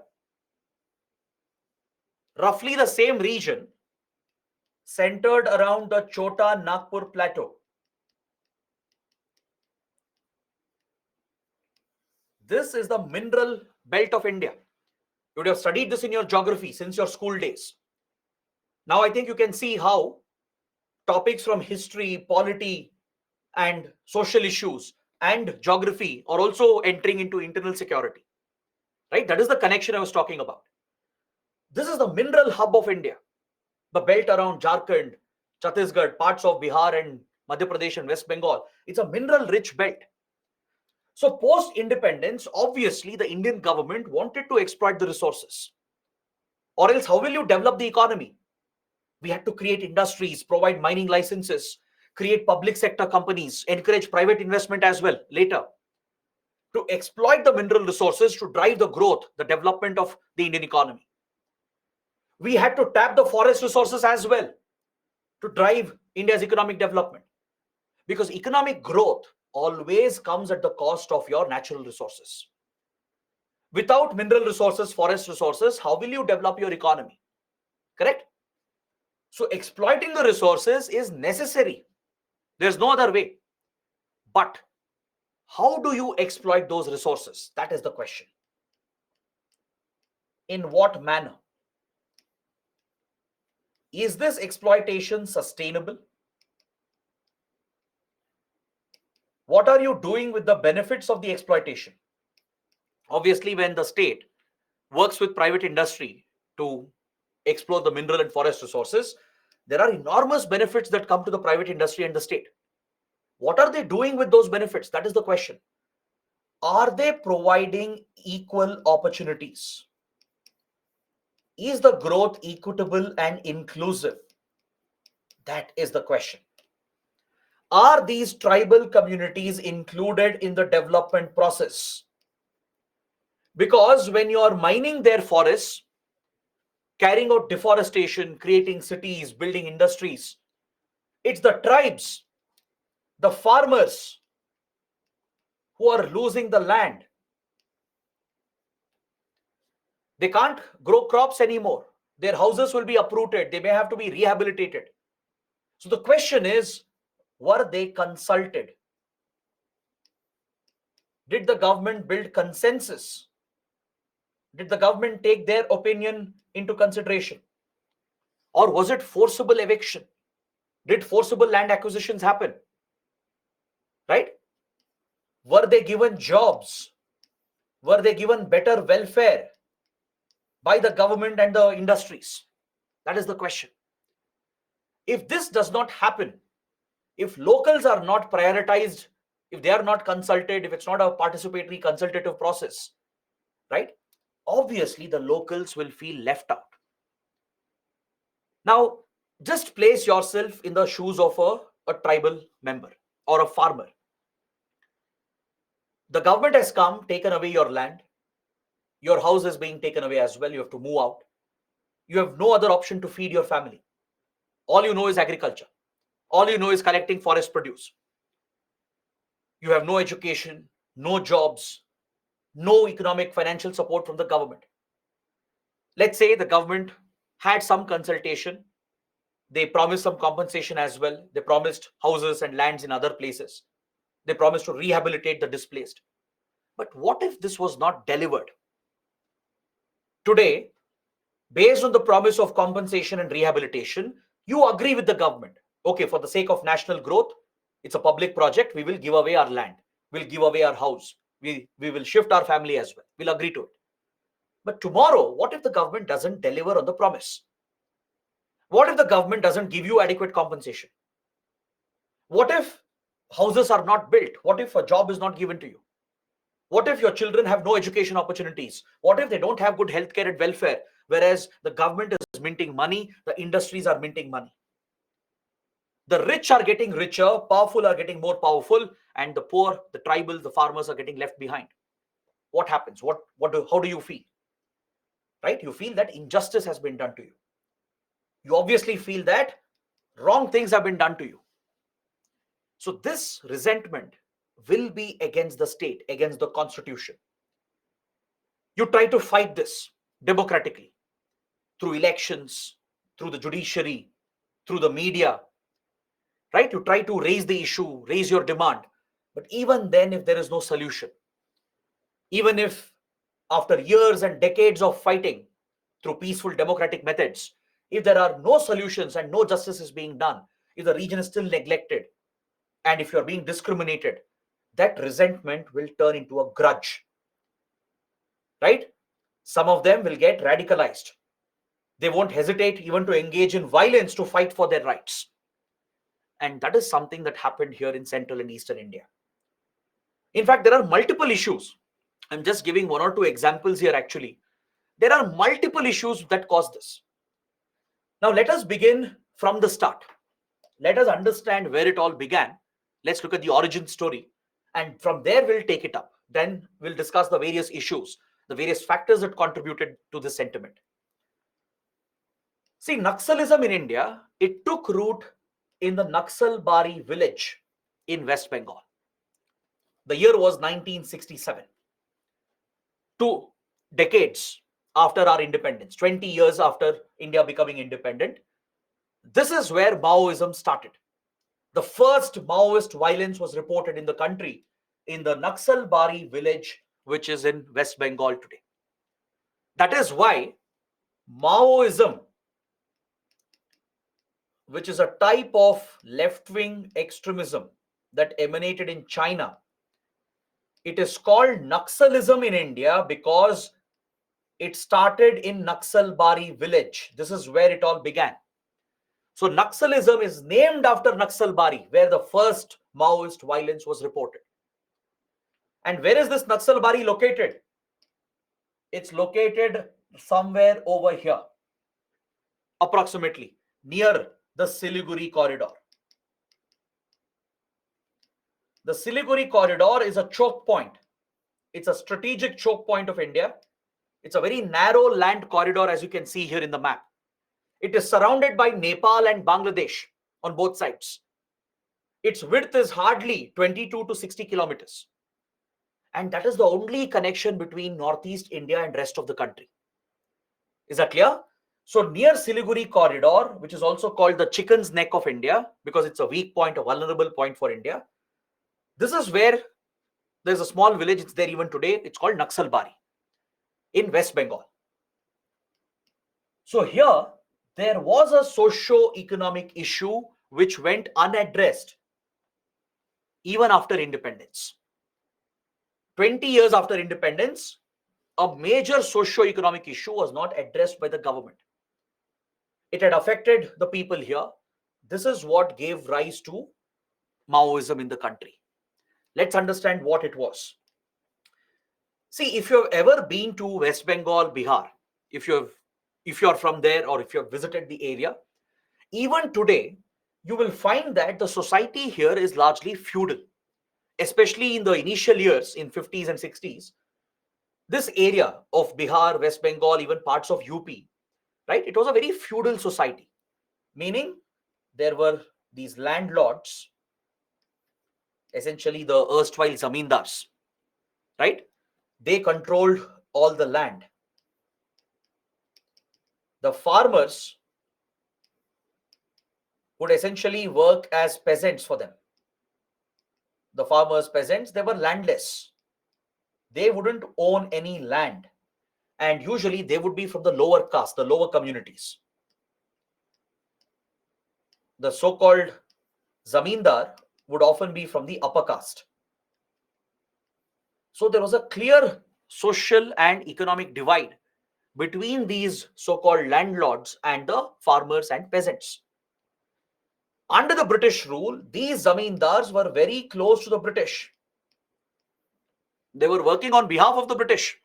Roughly the same region centered around the Chota Nagpur plateau. This is the mineral belt of India. You would have studied this in your geography since your school days. Now I think you can see how topics from history, polity, and social issues and geography are also entering into internal security, right? That is the connection I was talking about. This is the mineral hub of India, the belt around Jharkhand, Chhattisgarh, parts of Bihar and Madhya Pradesh and West Bengal. It's a mineral rich belt. So post independence, obviously the Indian government wanted to exploit the resources, or else how will you develop the economy? We had to create industries, provide mining licenses, create public sector companies, encourage private investment as well later, to exploit the mineral resources to drive the growth, the development of the Indian economy. We had to tap the forest resources as well to drive India's economic development, because economic growth always comes at the cost of your natural resources. Without mineral resources, forest resources, how will you develop your economy? Correct? So exploiting the resources is necessary. There's no other way. But how do you exploit those resources? That is the question. In what manner? Is this exploitation sustainable? What are you doing with the benefits of the exploitation? Obviously, when the state works with private industry to explore the mineral and forest resources, there are enormous benefits that come to the private industry and the state. What are they doing with those benefits? That is the question. Are they providing equal opportunities? Is the growth equitable and inclusive? That is the question. Are these tribal communities included in the development process? Because when you are mining their forests, carrying out deforestation, creating cities, building industries, it's the tribes, the farmers who are losing the land. They can't grow crops anymore. Their houses will be uprooted. They may have to be rehabilitated. So the question is, were they consulted? Did the government build consensus? Did the government take their opinion into consideration? Or was it forcible eviction? Did forcible land acquisitions happen? Right? Were they given jobs? Were they given better welfare by the government and the industries? That is the question. If this does not happen, if locals are not prioritized, if they are not consulted, if it's not a participatory consultative process, right? Obviously, the locals will feel left out. Now, just place yourself in the shoes of a tribal member or a farmer. The government has come, taken away your land. Your house is being taken away as well. You have to move out. You have no other option to feed your family. All you know is agriculture. All you know is collecting forest produce. You have no education, no jobs, no economic financial support from the government. Let's say the government had some consultation. They promised some compensation as well. They promised houses and lands in other places. They promised to rehabilitate the displaced. But what if this was not delivered? Today, based on the promise of compensation and rehabilitation, you agree with the government. Okay, for the sake of national growth, it's a public project. We will give away our land. We'll give away our house. We will shift our family as well. We'll agree to it. But tomorrow, what if the government doesn't deliver on the promise? What if the government doesn't give you adequate compensation? What if houses are not built? What if a job is not given to you? What if your children have no education opportunities? What if they don't have good healthcare and welfare? Whereas the government is minting money, the industries are minting money. The rich are getting richer, powerful are getting more powerful, and the poor, the tribal, the farmers are getting left behind. What happens? How do you feel? Right? You feel that injustice has been done to you. You obviously feel that wrong things have been done to you. So this resentment will be against the state, against the constitution. You try to fight this democratically through elections, through the judiciary, through the media, right? You try to raise the issue, raise your demand. But even then, if there is no solution, even if after years and decades of fighting through peaceful democratic methods, if there are no solutions and no justice is being done, if the region is still neglected, and if you're being discriminated, that resentment will turn into a grudge, right? Some of them will get radicalized. They won't hesitate even to engage in violence to fight for their rights. And that is something that happened here in central and eastern India. In fact, there are multiple issues. I'm just giving one or two examples here actually. There are multiple issues that cause this. Now, let us begin from the start. Let us understand where it all began. Let's look at the origin story. And from there, we'll take it up. Then we'll discuss the various issues, the various factors that contributed to this sentiment. See, Naxalism in India, it took root in the Naxalbari village in West Bengal. The year was 1967. To decades after our independence, 20 years after India becoming independent. This is where Maoism started. The first Maoist violence was reported in the country in the Naxalbari village, which is in West Bengal today. That is why Maoism, which is a type of left wing extremism that emanated in China, it is called Naxalism in India because it started in Naxalbari village. This is where it all began. So Naxalism is named after Naxalbari, where the first Maoist violence was reported. And where is this Naxalbari located? It's located somewhere over here, approximately near the Siliguri corridor. The Siliguri corridor is a choke point. It's a strategic choke point of India. It's a very narrow land corridor, as you can see here in the map. It is surrounded by Nepal and Bangladesh on both sides. Its width is hardly 22 to 60 kilometers. And that is the only connection between Northeast India and rest of the country. Is that clear? So near Siliguri corridor, which is also called the chicken's neck of India, because it's a weak point, a vulnerable point for India, this is where there's a small village, it's there even today, it's called Naxalbari in West Bengal. So here, there was a socio-economic issue which went unaddressed even after independence. 20 years after independence, a major socio-economic issue was not addressed by the government. It had affected the people here. This is what gave rise to Maoism in the country. Let's understand what it was. See, if you've ever been to West Bengal, Bihar, if you're from there or if you've visited the area, even today, you will find that the society here is largely feudal, especially in the initial years in 50s and 60s. This area of Bihar, West Bengal, even parts of UP, right? It was a very feudal society, meaning there were these landlords, essentially the erstwhile zamindars, right? They controlled all the land. The farmers would essentially work as peasants for them. The farmers, peasants, they were landless. They wouldn't own any land. And usually they would be from the lower caste, the lower communities. The so-called zamindar would often be from the upper caste. So there was a clear social and economic divide between these so-called landlords and the farmers and peasants. Under the British rule, these zamindars were very close to the British. They were working on behalf of the British.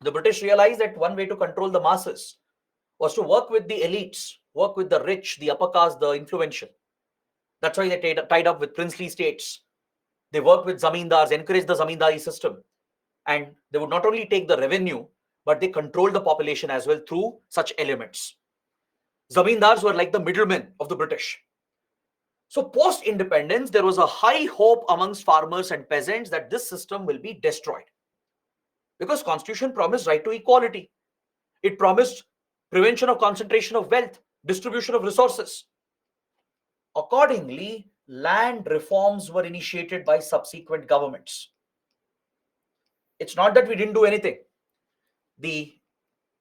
The British realized that one way to control the masses was to work with the elites, work with the rich, the upper caste, the influential. That's why they tied up with princely states. They worked with zamindars, encouraged the zamindari system. And they would not only take the revenue, but they controlled the population as well through such elements. Zamindars were like the middlemen of the British. So post-independence, there was a high hope amongst farmers and peasants that this system will be destroyed. Because Constitution promised right to equality. It promised prevention of concentration of wealth, distribution of resources. Accordingly, land reforms were initiated by subsequent governments. It's not that we didn't do anything. The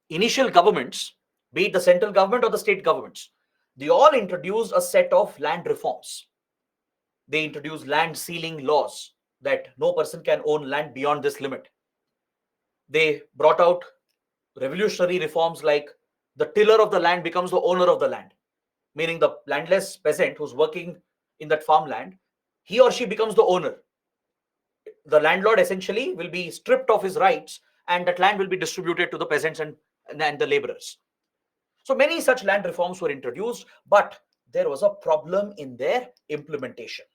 initial governments, be it the central government or the state governments, they all introduced a set of land reforms. They introduced land ceiling laws that no person can own land beyond this limit. They brought out revolutionary reforms like the tiller of the land becomes the owner of the land, meaning the landless peasant who's working in that farmland, he or she becomes the owner. The landlord essentially will be stripped of his rights and that land will be distributed to the peasants and the laborers. So many such land reforms were introduced, but there was a problem in their implementation.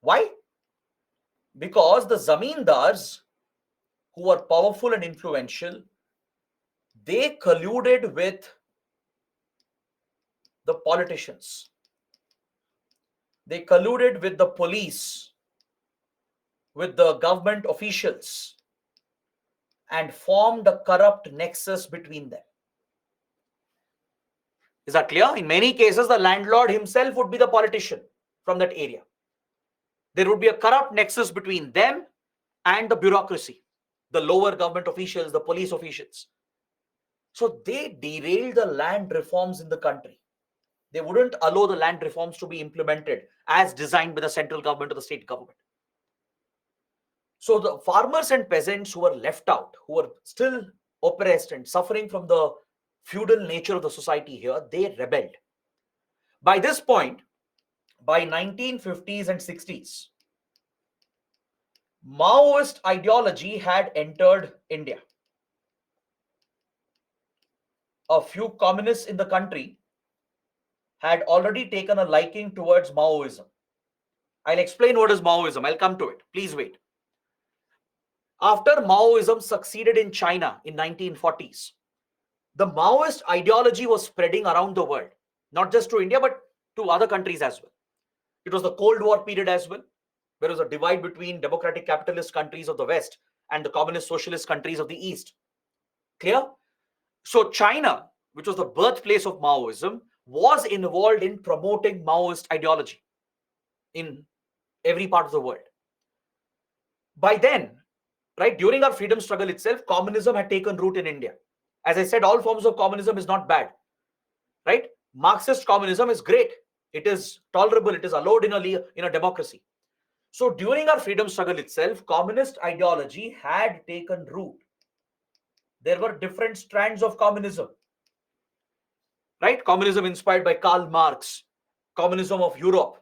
Why? Because the zamindars, who were powerful and influential, they colluded with the politicians. They colluded with the police with the government officials and formed a corrupt nexus between them. Is that clear? In many cases, the landlord himself would be the politician from that area. There would be a corrupt nexus between them and the bureaucracy, the lower government officials, the police officials. So they derailed the land reforms in the country. They wouldn't allow the land reforms to be implemented as designed by the central government or the state government. So the farmers and peasants who were left out, who were still oppressed and suffering from the feudal nature of the society here, they rebelled. By this point, by 1950s and 60s, Maoist ideology had entered India. A few communists in the country had already taken a liking towards Maoism. I'll explain what is Maoism. I'll come to it. Please wait. After Maoism succeeded in China in 1940s, the Maoist ideology was spreading around the world, not just to India, but to other countries as well. It was the Cold War period as well. There was a divide between democratic capitalist countries of the West and the communist socialist countries of the East. Clear? So China, which was the birthplace of Maoism, was involved in promoting Maoist ideology in every part of the world. By then, right, during our freedom struggle itself, communism had taken root in India. As I said, all forms of communism is not bad, right? Marxist communism is great. It is tolerable. It is allowed in a democracy. So during our freedom struggle itself, communist ideology had taken root. There were different strands of communism, right? Communism inspired by Karl Marx, communism of Europe,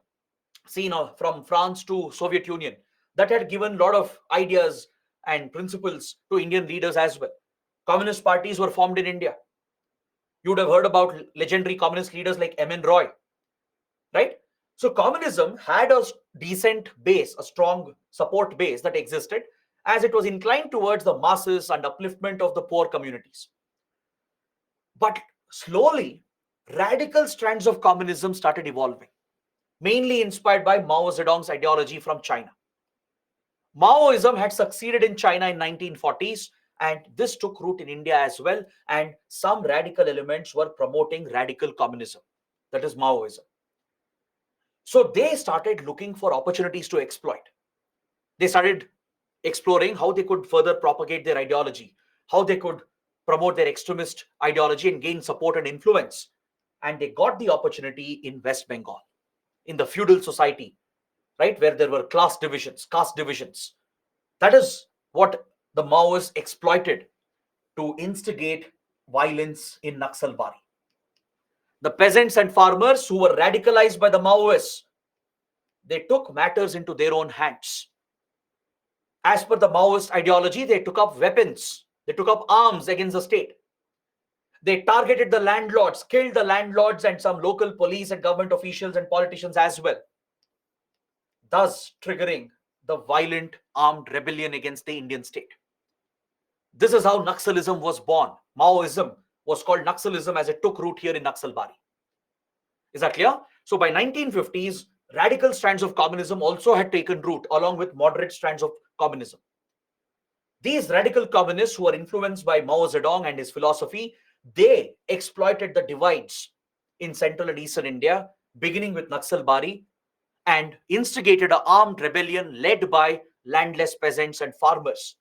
seen from France to Soviet Union, that had given a lot of ideas and principles to Indian leaders as well. Communist parties were formed in India. You would have heard about legendary communist leaders like M.N. Roy, right? So communism had a decent base, a strong support base that existed, as it was inclined towards the masses and upliftment of the poor communities. But slowly, radical strands of communism started evolving, mainly inspired by Mao Zedong's ideology from China. Maoism had succeeded in China in 1940s, and this took root in India as well, and some radical elements were promoting radical communism, that is Maoism. So they started looking for opportunities to exploit. They started exploring how they could further propagate their ideology, how they could promote their extremist ideology and gain support and influence. And they got the opportunity in West Bengal, in the feudal society, right, where there were class divisions, caste divisions. That is what the Maoists exploited to instigate violence in Naxalbari. The peasants and farmers who were radicalized by the Maoists, they took matters into their own hands. As per the Maoist ideology, they took up weapons, they took up arms against the state. They targeted the landlords, killed the landlords and some local police and government officials and politicians as well, thus triggering the violent armed rebellion against the Indian state. This is how Naxalism was born. Maoism was called Naxalism as it took root here in Naxalbari. Is that clear? So by 1950s, radical strands of communism also had taken root along with moderate strands of communism. These radical communists who were influenced by Mao Zedong and his philosophy, they exploited the divides in central and eastern India, beginning with Naxalbari, and instigated an armed rebellion led by landless peasants and farmers,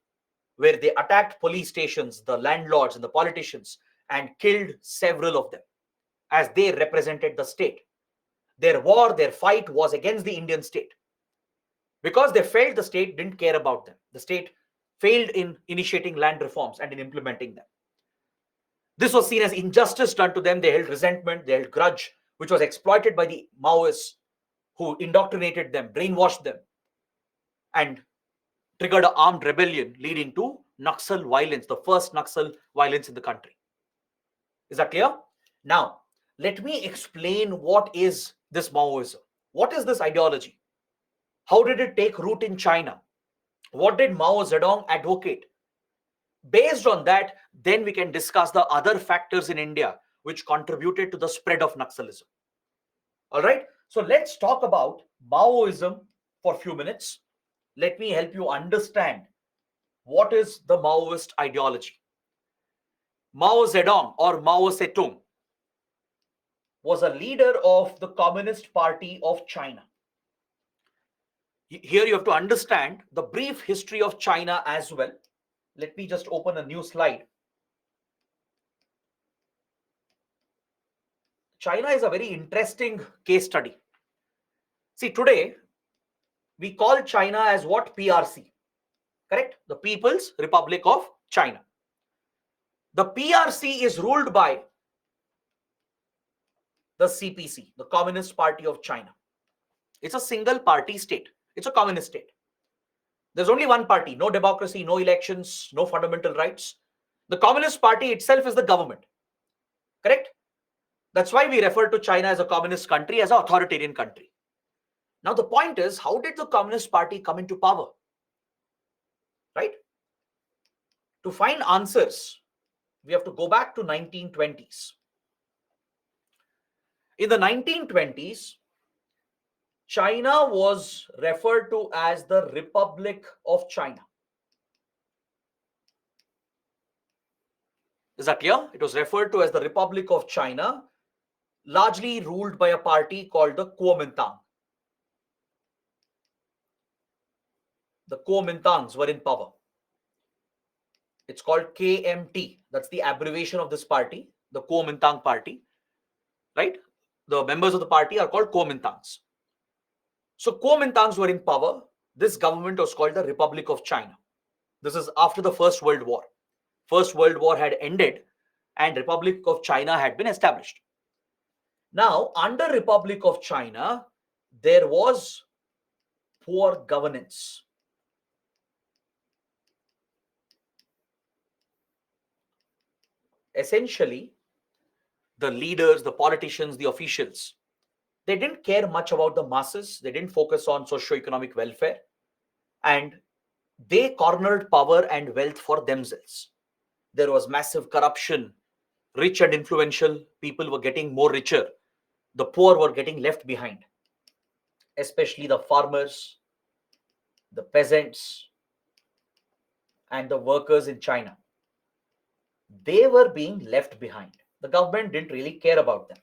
where they attacked police stations, the landlords and the politicians, and killed several of them as they represented the state. Their war, their fight was against the Indian state because they felt the state didn't care about them. The state failed in initiating land reforms and in implementing them. This was seen as injustice done to them. They held resentment, they held grudge, which was exploited by the Maoists who indoctrinated them, brainwashed them, and triggered an armed rebellion leading to Naxal violence, the first Naxal violence in the country. Is that clear? Now, let me explain what is this Maoism. What is this ideology? How did it take root in China? What did Mao Zedong advocate? Based on that, then we can discuss the other factors in India which contributed to the spread of Naxalism. All right, so let's talk about Maoism for a few minutes. let me help you understand what is the Maoist ideology. Mao Zedong or Mao Zedong was a leader of the Communist Party of China. Here you have to understand the brief history of China as well. Let me just open a new slide. China is a very interesting case study. See, today we call China as what? PRC, correct? The People's Republic of China. The PRC is ruled by the CPC, the Communist Party of China. It's a single party state. It's a communist state. There's only one party, no democracy, no elections, no fundamental rights. The Communist Party itself is the government, correct? That's why we refer to China as a communist country, as an authoritarian country. Now, the point is, how did the Communist Party come into power? Right? To find answers, we have to go back to 1920s. In the 1920s, China was referred to as the Republic of China. Is that clear? It was referred to as the Republic of China, largely ruled by a party called the Kuomintangs. The Kuomintangs were in power. It's called KMT. That's the abbreviation of this party, the Kuomintang party, right? The members of the party are called Kuomintangs. So Kuomintangs were in power. This government was called the Republic of China. This is after the First World War. First World War had ended and Republic of China had been established. Now, under Republic of China, there was poor governance. Essentially, the leaders, the politicians, the officials, they didn't care much about the masses. They didn't focus on socio-economic welfare. And they cornered power and wealth for themselves. There was massive corruption. Rich and influential people were getting more richer. The poor were getting left behind, especially the farmers, the peasants, and the workers in China. They were being left behind. The government didn't really care about them.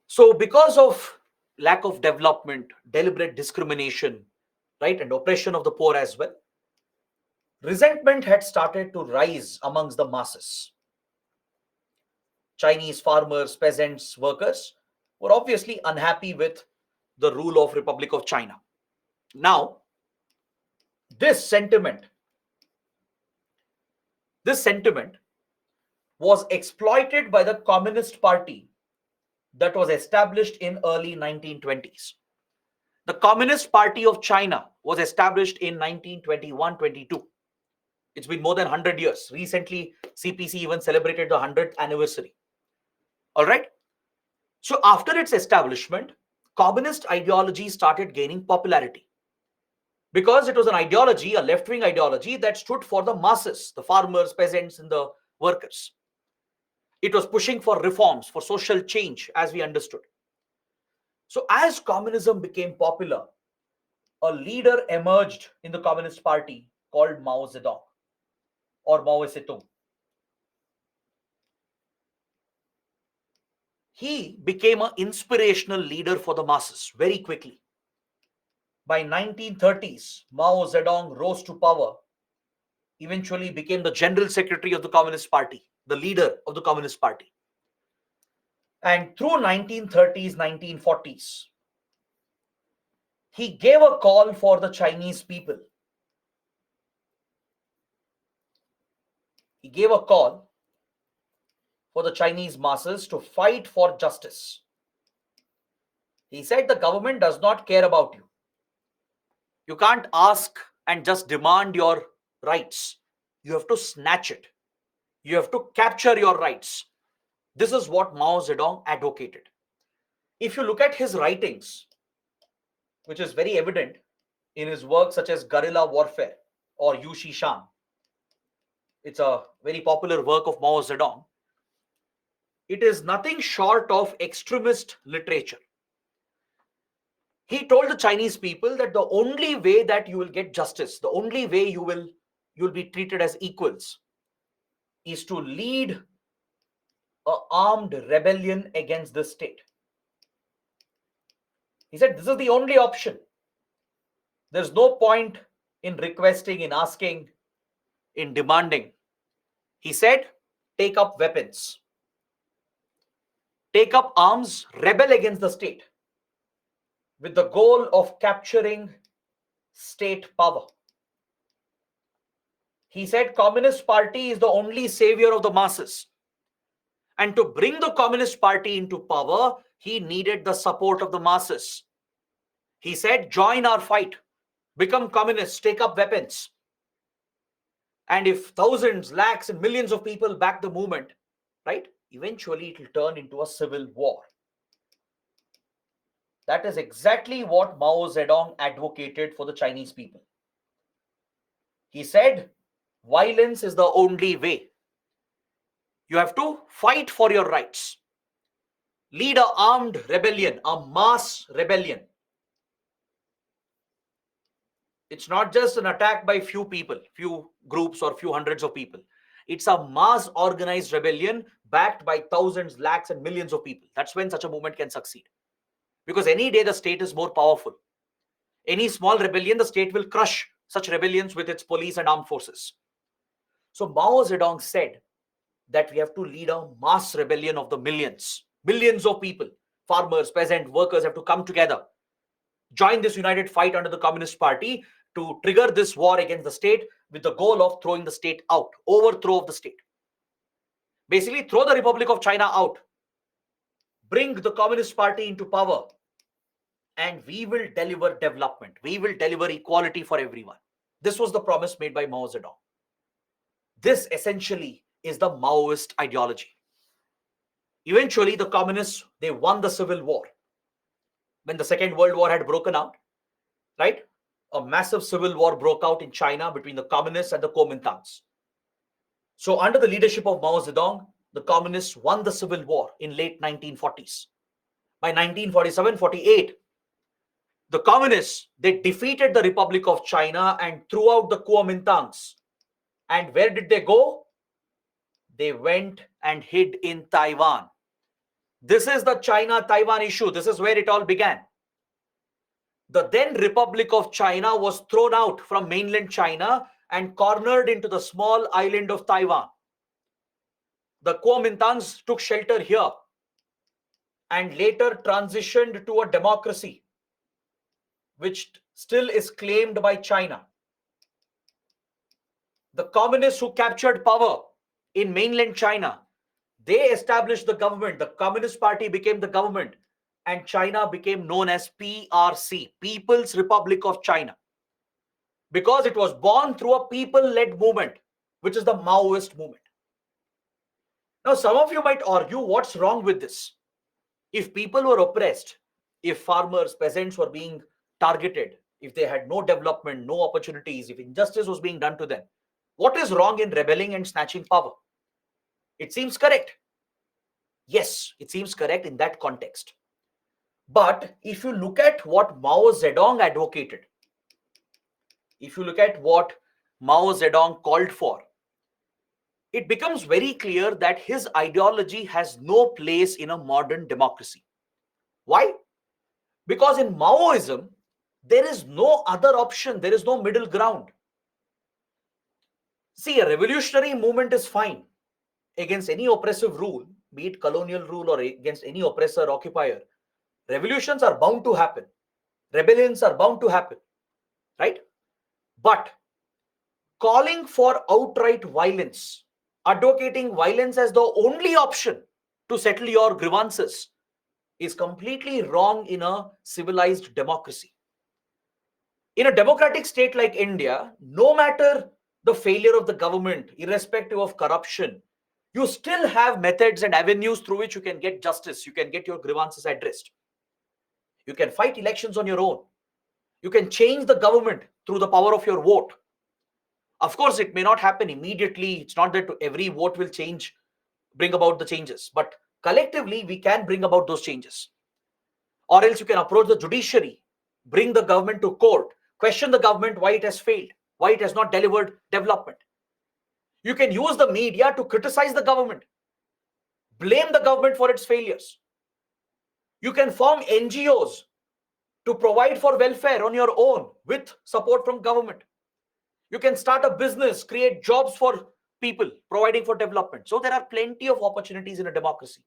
So because of lack of development, deliberate discrimination, right, and oppression of the poor as well, resentment had started to rise amongst the masses. Chinese farmers, peasants, workers were obviously unhappy with the rule of Republic of China. Now, this sentiment was exploited by the Communist Party that was established in early 1920s. The Communist Party of China was established in 1921-22. It's been more than 100 years. Recently, CPC even celebrated the 100th anniversary. All right. So after its establishment, communist ideology started gaining popularity because it was an ideology, a left-wing ideology that stood for the masses, the farmers, peasants, and the workers. It was pushing for reforms, for social change, as we understood. So as communism became popular, a leader emerged in the Communist Party called Mao Zedong or Mao Zedong. He became an inspirational leader for the masses very quickly. By 1930s, Mao Zedong rose to power, eventually became the general secretary of the Communist Party, the leader of the Communist Party. And through 1930s, 1940s, he gave a call for the Chinese people. He gave a call for the Chinese masses to fight for justice. He said the government does not care about you. You can't ask and just demand your rights. You have to snatch it. You have to capture your rights. This is what Mao Zedong advocated. If you look at his writings, which is very evident in his work such as Guerrilla Warfare or Yu Shan, it's a very popular work of Mao Zedong. It is nothing short of extremist literature. He told the Chinese people that the only way that you will get justice, the only way you'll be treated as equals, is to lead a armed rebellion against the state. He said this is the only option. There's no point in requesting, in asking, in demanding. He said, take up weapons, take up arms, rebel against the state with the goal of capturing state power. He said Communist Party is the only savior of the masses. And to bring the Communist Party into power, he needed the support of the masses. He said, join our fight, become communists, take up weapons. And if thousands, lakhs, and millions of people back the movement, right, eventually it will turn into a civil war. That is exactly what Mao Zedong advocated for the Chinese people. He said, violence is the only way. You have to fight for your rights. Lead an armed rebellion, a mass rebellion. It's not just an attack by few people, few groups or few hundreds of people. It's a mass organized rebellion backed by thousands, lakhs, and millions of people. That's when such a movement can succeed. Because any day the state is more powerful. Any small rebellion, the state will crush such rebellions with its police and armed forces. So Mao Zedong said that we have to lead a mass rebellion of the millions. Millions of people, farmers, peasants, workers have to come together, join this united fight under the Communist Party to trigger this war against the state with the goal of throwing the state out, overthrow of the state. Basically, throw the Republic of China out, bring the Communist Party into power, and we will deliver development. We will deliver equality for everyone. This was the promise made by Mao Zedong. This essentially is the Maoist ideology. Eventually, the communists, they won the civil war. When the Second World War had broken out, right? A massive civil war broke out in China between the communists and the Kuomintangs. So under the leadership of Mao Zedong, the communists won the civil war in late 1940s. By 1947-48, the communists, they defeated the Republic of China and threw out the Kuomintangs. And where did they go? They went and hid in Taiwan. This is the China-Taiwan issue. This is where it all began. The then Republic of China was thrown out from mainland China and cornered into the small island of Taiwan. The Kuomintangs took shelter here and later transitioned to a democracy, which still is claimed by China. The communists who captured power in mainland China, they established the government. The Communist Party became the government, and China became known as PRC, People's Republic of China, because it was born through a people-led movement, which is the Maoist movement. Now, some of you might argue, what's wrong with this? If people were oppressed, if farmers, peasants were being targeted, if they had no development, no opportunities, if injustice was being done to them, what is wrong in rebelling and snatching power? It seems correct. Yes, it seems correct in that context. But if you look at what Mao Zedong advocated, if you look at what Mao Zedong called for, it becomes very clear that his ideology has no place in a modern democracy. Why? Because in Maoism, there is no other option. There is no middle ground. See, a revolutionary movement is fine against any oppressive rule, be it colonial rule or against any oppressor, occupier. Revolutions are bound to happen. Rebellions are bound to happen, right? But calling for outright violence, advocating violence as the only option to settle your grievances is completely wrong in a civilized democracy. In a democratic state like India, no matter the failure of the government, irrespective of corruption, you still have methods and avenues through which you can get justice, you can get your grievances addressed. You can fight elections on your own. You can change the government through the power of your vote. Of course, it may not happen immediately. It's not that every vote will change, bring about the changes, but collectively we can bring about those changes. Or else you can approach the judiciary bring the government to court, question the government why it has failed, why it has not delivered development. You can use the media to criticize the government, blame the government for its failures. You can form NGOs to provide for welfare on your own with support from government. You can start a business, create jobs for people, providing for development. So there are plenty of opportunities in a democracy.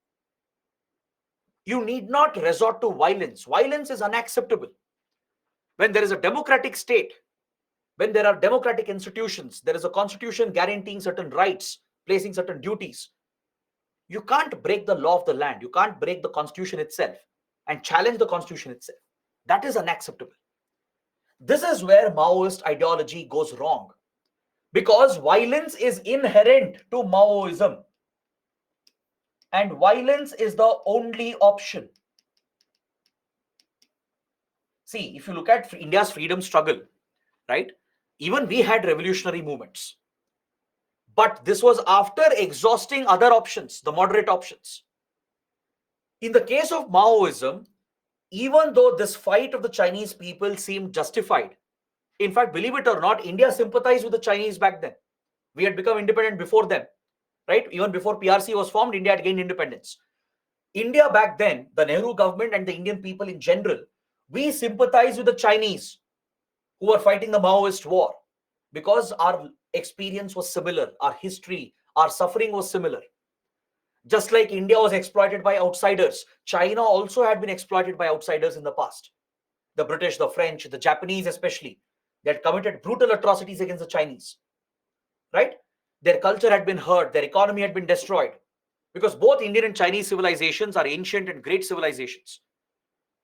You need not resort to violence. Violence is unacceptable. When there is a democratic state, when there are democratic institutions, there is a constitution guaranteeing certain rights, placing certain duties. You can't break the law of the land. You can't break the constitution itself and challenge the constitution itself. That is unacceptable. This is where Maoist ideology goes wrong, because violence is inherent to Maoism, and violence is the only option. See, if you look at India's freedom struggle, right, even we had revolutionary movements, but this was after exhausting other options, the moderate options. In the case of Maoism, even though this fight of the Chinese people seemed justified, in fact, believe it or not, India sympathized with the Chinese back then. We had become independent before them, right? Even before PRC was formed, India had gained independence. India back then, the Nehru government and the Indian people in general, we sympathized with the Chinese who were fighting the Maoist war because our experience was similar, our history, our suffering was similar. Just like India was exploited by outsiders, China also had been exploited by outsiders in the past. The British, the French, the Japanese especially, they had committed brutal atrocities against the Chinese, right? Their culture had been hurt, their economy had been destroyed, because both Indian and Chinese civilizations are ancient and great civilizations.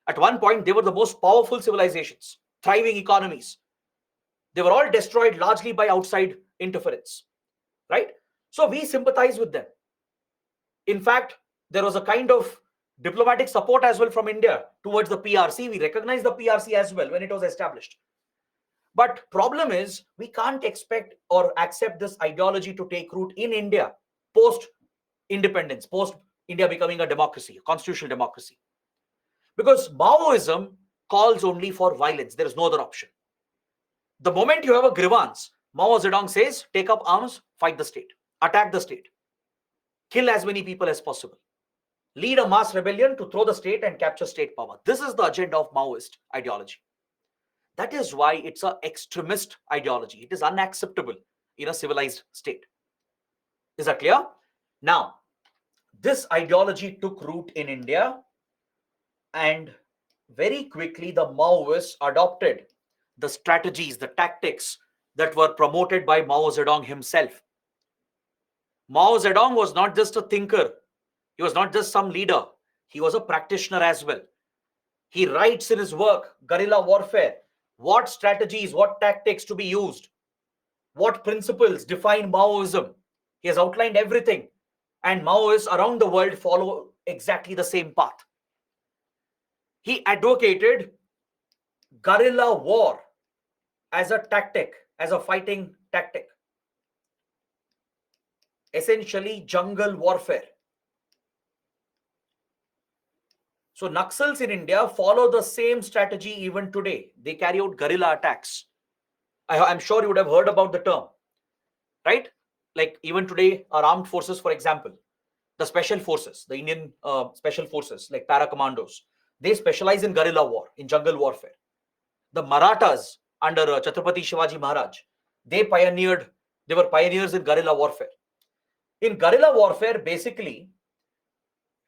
At one point, they were the most powerful civilizations, thriving economies. They were all destroyed largely by outside interference, right? So we sympathize with them. In fact, there was a kind of diplomatic support as well from India towards the PRC. We recognize the PRC as well when it was established. But problem is, we can't expect or accept this ideology to take root in India post independence, post India becoming a democracy, a constitutional democracy. Because Maoism calls only for violence. There is no other option. The moment you have a grievance, Mao Zedong says, take up arms, fight the state, attack the state, kill as many people as possible, lead a mass rebellion to throw the state and capture state power. This is the agenda of Maoist ideology. That is why it's an extremist ideology. It is unacceptable in a civilized state. Is that clear? Now, this ideology took root in India, and very quickly the Maoists adopted the strategies, the tactics that were promoted by Mao Zedong himself. Mao Zedong was not just a thinker. He was not just some leader. He was a practitioner as well. He writes in his work, Guerrilla Warfare, what strategies, what tactics to be used, what principles define Maoism. He has outlined everything. And Maoists around the world follow exactly the same path. He advocated guerrilla war as a tactic, as a fighting tactic. Essentially, jungle warfare. So Naxals in India follow the same strategy even today. They carry out guerrilla attacks. I'm sure you would have heard about the term, right? Like even today, our armed forces, for example, the special forces, the Indian special forces, like para commandos, they specialize in guerrilla war, in jungle warfare. The Marathas under Chhatrapati Shivaji Maharaj, they were pioneers in guerrilla warfare. In guerrilla warfare, basically,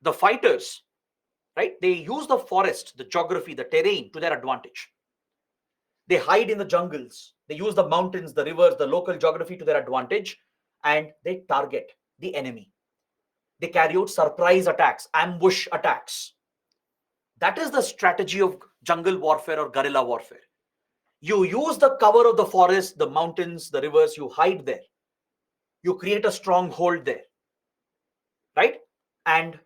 the fighters, right, they use the forest, the geography, the terrain to their advantage. They hide in the jungles. They use the mountains, the rivers, the local geography to their advantage, and they target the enemy. They carry out surprise attacks, ambush attacks. That is the strategy of jungle warfare or guerrilla warfare. You use the cover of the forest, the mountains, the rivers, you hide there. You create a stronghold there, right? And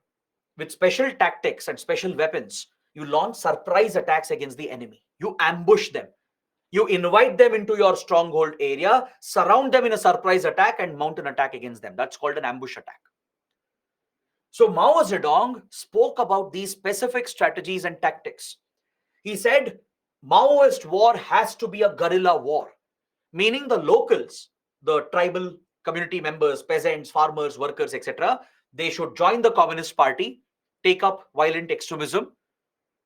with special tactics and special weapons, you launch surprise attacks against the enemy. You ambush them. You invite them into your stronghold area, surround them in a surprise attack, and mount an attack against them. That's called an ambush attack. So Mao Zedong spoke about these specific strategies and tactics. He said, Maoist war has to be a guerrilla war, meaning the locals, the tribal community members, peasants, farmers, workers, etc., they should join the Communist Party, take up violent extremism,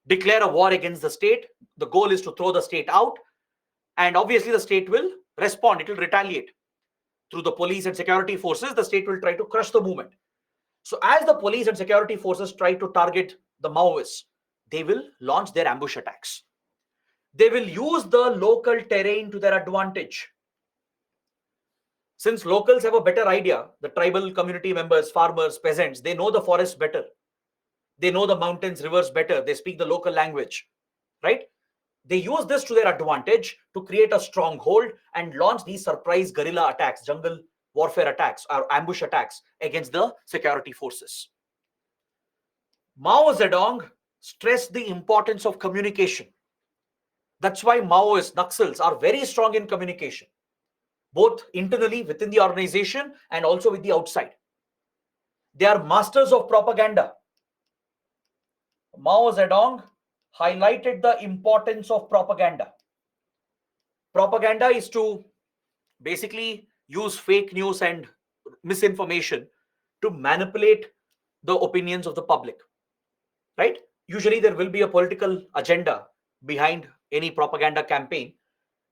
declare a war against the state. The goal is to throw the state out, and obviously the state will respond, it will retaliate. Through the police and security forces, the state will try to crush the movement. So, as the police and security forces try to target the Maoists, they will launch their ambush attacks. They will use the local terrain to their advantage. Since locals have a better idea, the tribal community members, farmers, peasants, they know the forest better. They know the mountains, rivers better. They speak the local language, right? They use this to their advantage to create a stronghold and launch these surprise guerrilla attacks, jungle warfare attacks, or ambush attacks against the security forces. Mao Zedong stressed the importance of communication. That's why Maoist Naxals are very strong in communication, both internally within the organization and also with the outside. They are masters of propaganda. Mao Zedong highlighted the importance of propaganda. Propaganda is to basically use fake news and misinformation to manipulate the opinions of the public, right? Usually there will be a political agenda behind any propaganda campaign,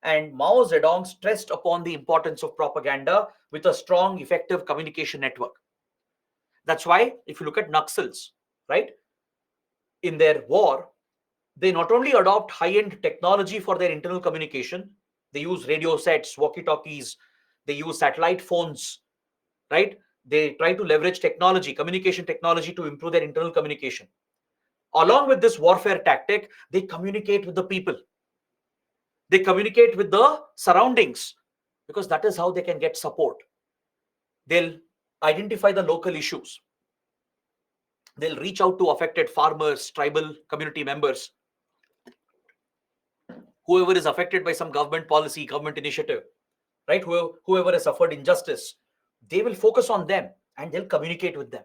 and Mao Zedong stressed upon the importance of propaganda with a strong, effective communication network. That's why, if you look at Naxals, right, in their war, they not only adopt high-end technology for their internal communication, they use radio sets, walkie-talkies, they use satellite phones, right? They try to leverage technology, communication technology, to improve their internal communication. Along with this warfare tactic, they communicate with the people. They communicate with the surroundings, because that is how they can get support. They'll identify the local issues. They'll reach out to affected farmers, tribal community members, whoever is affected by some government policy, government initiative, right? Whoever has suffered injustice, they will focus on them and they'll communicate with them.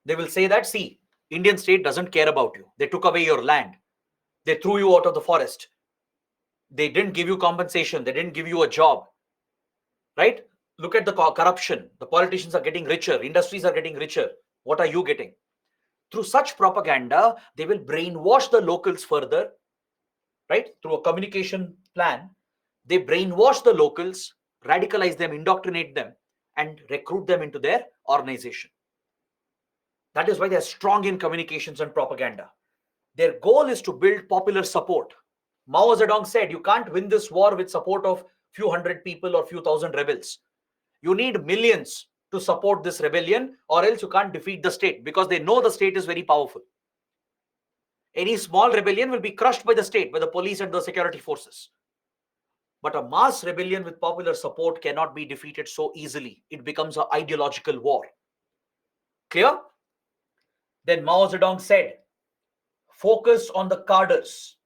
They will say that, see, Indian state doesn't care about you. They took away your land. They threw you out of the forest. They didn't give you compensation. They didn't give you a job, right? Look at the corruption. The politicians are getting richer. Industries are getting richer. What are you getting? Through such propaganda, they will brainwash the locals further, right? Through a communication plan, they brainwash the locals, radicalize them, indoctrinate them, and recruit them into their organization. That is why they are strong in communications and propaganda. Their goal is to build popular support. Mao Zedong said, you can't win this war with support of few hundred people or few thousand rebels. You need millions to support this rebellion, or else you can't defeat the state, because they know the state is very powerful. Any small rebellion will be crushed by the state, by the police and the security forces. But a mass rebellion with popular support cannot be defeated so easily. It becomes an ideological war. Clear? Then Mao Zedong said, focus on the cadres,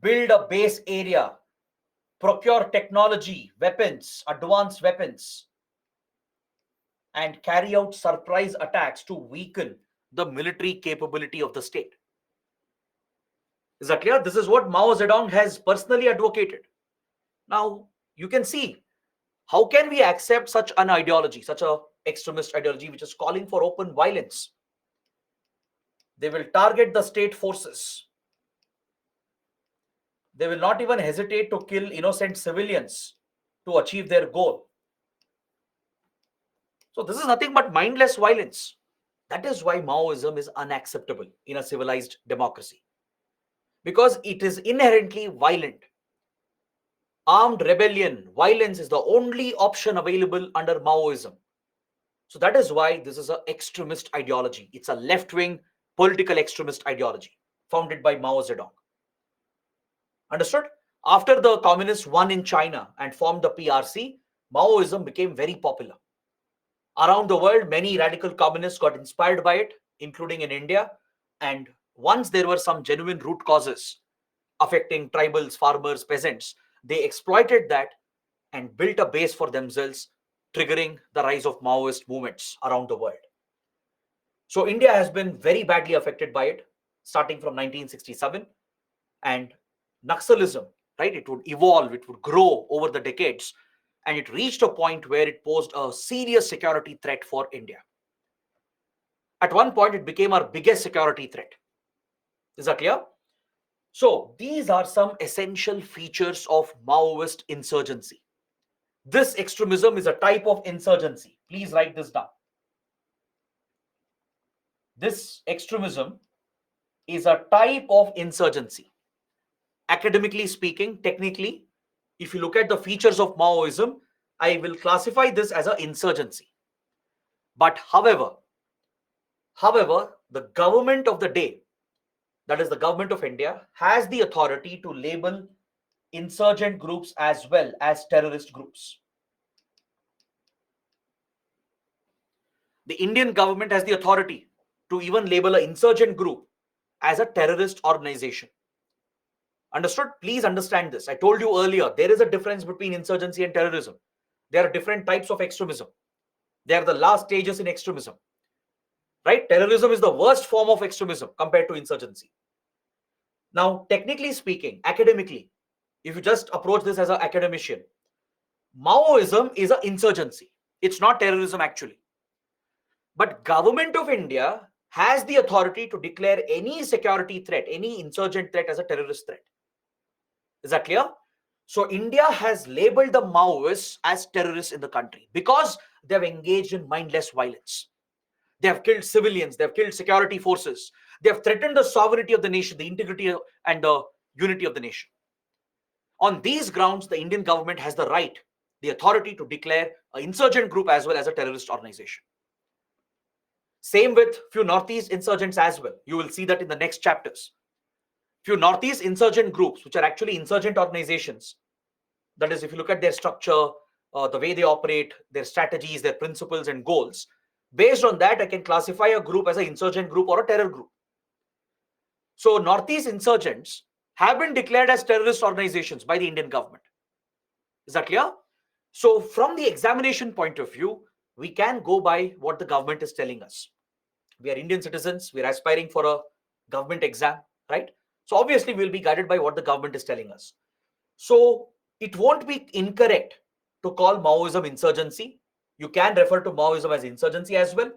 build a base area, procure technology, weapons, advanced weapons, and carry out surprise attacks to weaken the military capability of the state. Is that clear? This is what Mao Zedong has personally advocated. Now, you can see, how can we accept such an ideology, such an extremist ideology, which is calling for open violence? They will target the state forces. They will not even hesitate to kill innocent civilians to achieve their goal. So this is nothing but mindless violence. That is why Maoism is unacceptable in a civilized democracy, because it is inherently violent. Armed rebellion, violence is the only option available under Maoism. So that is why this is an extremist ideology. It's a left-wing political extremist ideology founded by Mao Zedong. Understood? After the communists won in China and formed the PRC, Maoism became very popular. Around the world, many radical communists got inspired by it, including in India. And once there were some genuine root causes affecting tribals, farmers, peasants, they exploited that and built a base for themselves, triggering the rise of Maoist movements around the world. So India has been very badly affected by it, starting from 1967. And Naxalism, right? It would evolve, it would grow over the decades, and it reached a point where it posed a serious security threat for India. At one point, it became our biggest security threat. Is that clear? So, these are some essential features of Maoist insurgency. This extremism is a type of insurgency. Please write this down. This extremism is a type of insurgency. Academically speaking, technically, if you look at the features of Maoism, I will classify this as an insurgency. But however, the government of the day, that is the government of India, has the authority to label insurgent groups as well as terrorist groups. The Indian government has the authority to even label an insurgent group as a terrorist organization. Understood? Please understand this. I told you earlier, there is a difference between insurgency and terrorism. There are different types of extremism. They are the last stages in extremism. Right? Terrorism is the worst form of extremism compared to insurgency. Now, technically speaking, academically, if you just approach this as an academician, Maoism is an insurgency. It's not terrorism actually. But government of India has the authority to declare any security threat, any insurgent threat as a terrorist threat. Is that clear? So India has labeled the Maoists as terrorists in the country because they have engaged in mindless violence. They have killed civilians, they have killed security forces, they have threatened the sovereignty of the nation, the integrity and the unity of the nation. On these grounds, the Indian government has the right, the authority to declare an insurgent group as well as a terrorist organization. Same with few Northeast insurgents as well. You will see that in the next chapters. Few Northeast insurgent groups, which are actually insurgent organizations, that is, if you look at their structure, the way they operate, their strategies, their principles and goals, based on that, I can classify a group as an insurgent group or a terror group. So Northeast insurgents have been declared as terrorist organizations by the Indian government. Is that clear? So from the examination point of view, we can go by what the government is telling us. We are Indian citizens. We are aspiring for a government exam, right? So obviously, we'll be guided by what the government is telling us. So it won't be incorrect to call Maoism insurgency. You can refer to Maoism as insurgency as well,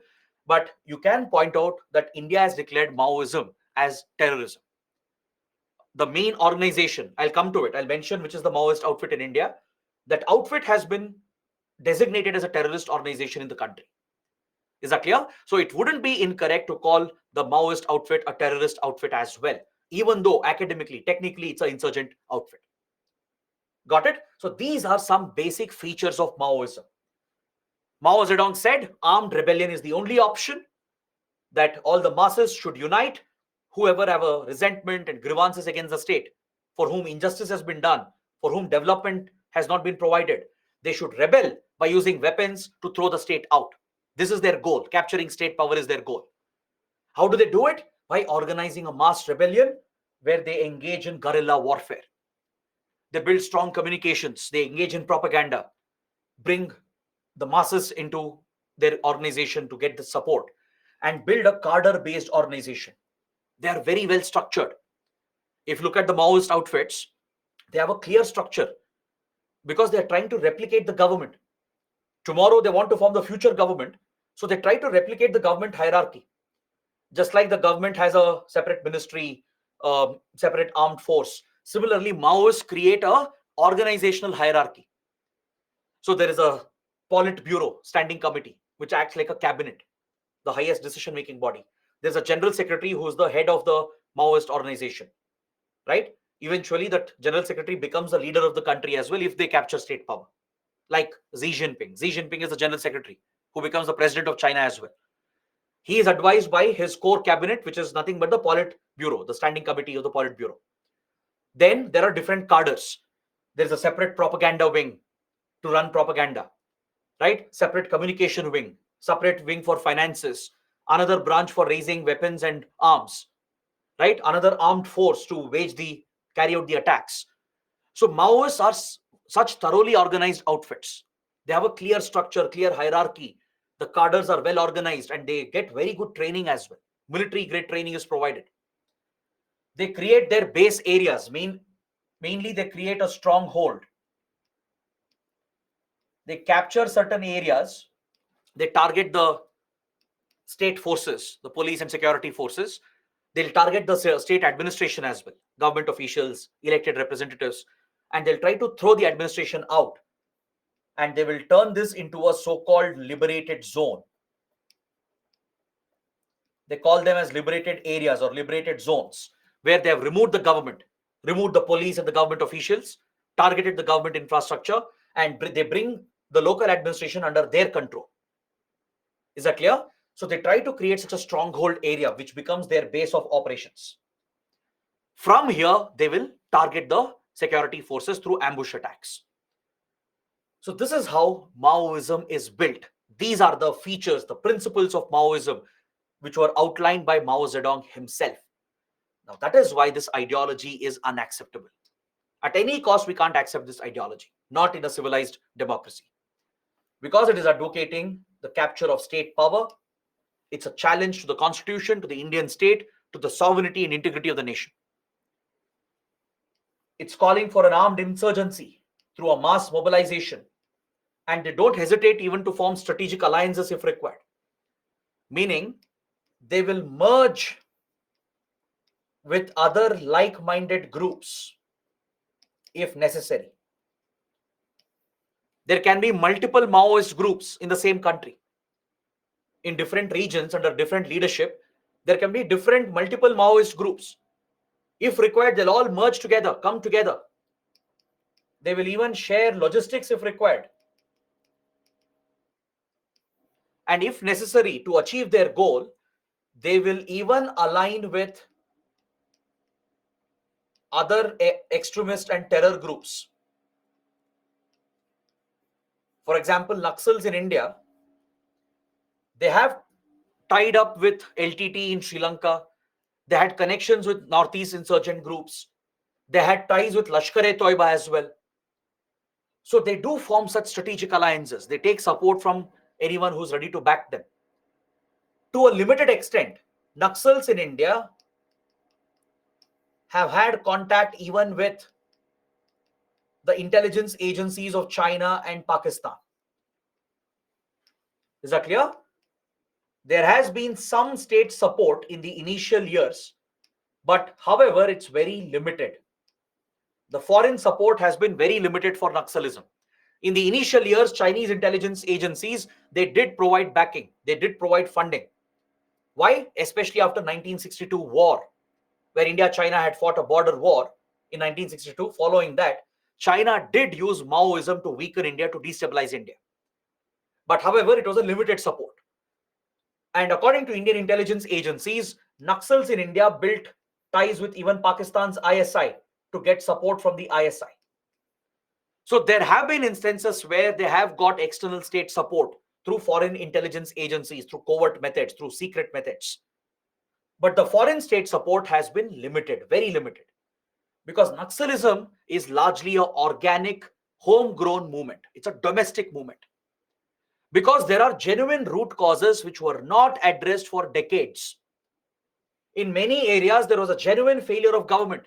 but you can point out that India has declared Maoism as terrorism. The main organization, I'll come to it, I'll mention which is the Maoist outfit in India. That outfit has been designated as a terrorist organization in the country. Is that clear? So it wouldn't be incorrect to call the Maoist outfit a terrorist outfit as well, even though academically, technically, it's an insurgent outfit. Got it? So these are some basic features of Maoism. Mao Zedong said armed rebellion is the only option, that all the masses should unite, whoever have a resentment and grievances against the state, for whom injustice has been done, for whom development has not been provided, they should rebel by using weapons to throw the state out. This is their goal. Capturing state power is their goal. How do they do it? By organizing a mass rebellion where they engage in guerrilla warfare. They build strong communications. They engage in propaganda, bring the masses into their organization to get the support, and build a cadre-based organization. They are very well structured. If you look at the Maoist outfits, they have a clear structure because they are trying to replicate the government. Tomorrow they want to form the future government, so they try to replicate the government hierarchy. Just like the government has a separate ministry, separate armed force, similarly Maoists create a organizational hierarchy. So there is a Politburo standing committee which acts like a cabinet, the highest decision-making body. There's a general secretary who is the head of the Maoist organization, right? Eventually that general secretary becomes the leader of the country as well if they capture state power. Like Xi Jinping. Xi Jinping is the general secretary who becomes the president of China as well. He is advised by his core cabinet, which is nothing but the Politburo, the standing committee of the Politburo. Then there are different cadres. There's a separate propaganda wing to run propaganda, right? Separate communication wing, separate wing for finances, another branch for raising weapons and arms, right? Another armed force to carry out the attacks. So Maoists are such thoroughly organized outfits. They have a clear structure, clear hierarchy. The cadres are well organized and they get very good training as well. Military grade training is provided. They create their base areas, Mainly, they create a stronghold. They capture certain areas. They target the state forces, the police and security forces. They'll target the state administration as well, government officials, elected representatives, and they'll try to throw the administration out. And they will turn this into a so-called liberated zone. They call them as liberated areas or liberated zones, where they have removed the government, removed the police and the government officials, targeted the government infrastructure, and they bring the local administration under their control. Is that clear? So they try to create such a stronghold area which becomes their base of operations. From here, they will target the security forces through ambush attacks. So this is how Maoism is built. These are the features, the principles of Maoism, which were outlined by Mao Zedong himself. Now, that is why this ideology is unacceptable. At any cost, we can't accept this ideology, not in a civilized democracy, because it is advocating the capture of state power. It's a challenge to the constitution, to the Indian state, to the sovereignty and integrity of the nation. It's calling for an armed insurgency through a mass mobilization, and they don't hesitate even to form strategic alliances if required, meaning they will merge with other like-minded groups if necessary. There can be multiple Maoist groups in the same country. In different regions under different leadership, there can be different multiple Maoist groups. If required, they'll all merge together, come together. They will even share logistics if required. And if necessary, to achieve their goal, they will even align with other extremist and terror groups. For example, Naxals in India, they have tied up with LTT in Sri Lanka. They had connections with Northeast insurgent groups. They had ties with Lashkar-e-Toiba as well. So they do form such strategic alliances. They take support from anyone who's ready to back them. To a limited extent, Naxals in India have had contact even with the intelligence agencies of China and Pakistan. Is that clear? There has been some state support in the initial years, but however, it's very limited. The foreign support has been very limited for Naxalism. In the initial years, Chinese intelligence agencies, they did provide backing. They did provide funding. Why? Especially after 1962 war, where India-China had fought a border war in 1962. Following that, China did use Maoism to weaken India, to destabilize India. But however, it was a limited support. And according to Indian intelligence agencies, Naxals in India built ties with even Pakistan's ISI to get support from the ISI. So there have been instances where they have got external state support through foreign intelligence agencies, through covert methods, through secret methods. But the foreign state support has been limited, very limited, because Naxalism is largely an organic, homegrown movement. It's a domestic movement. Because there are genuine root causes which were not addressed for decades. In many areas, there was a genuine failure of government,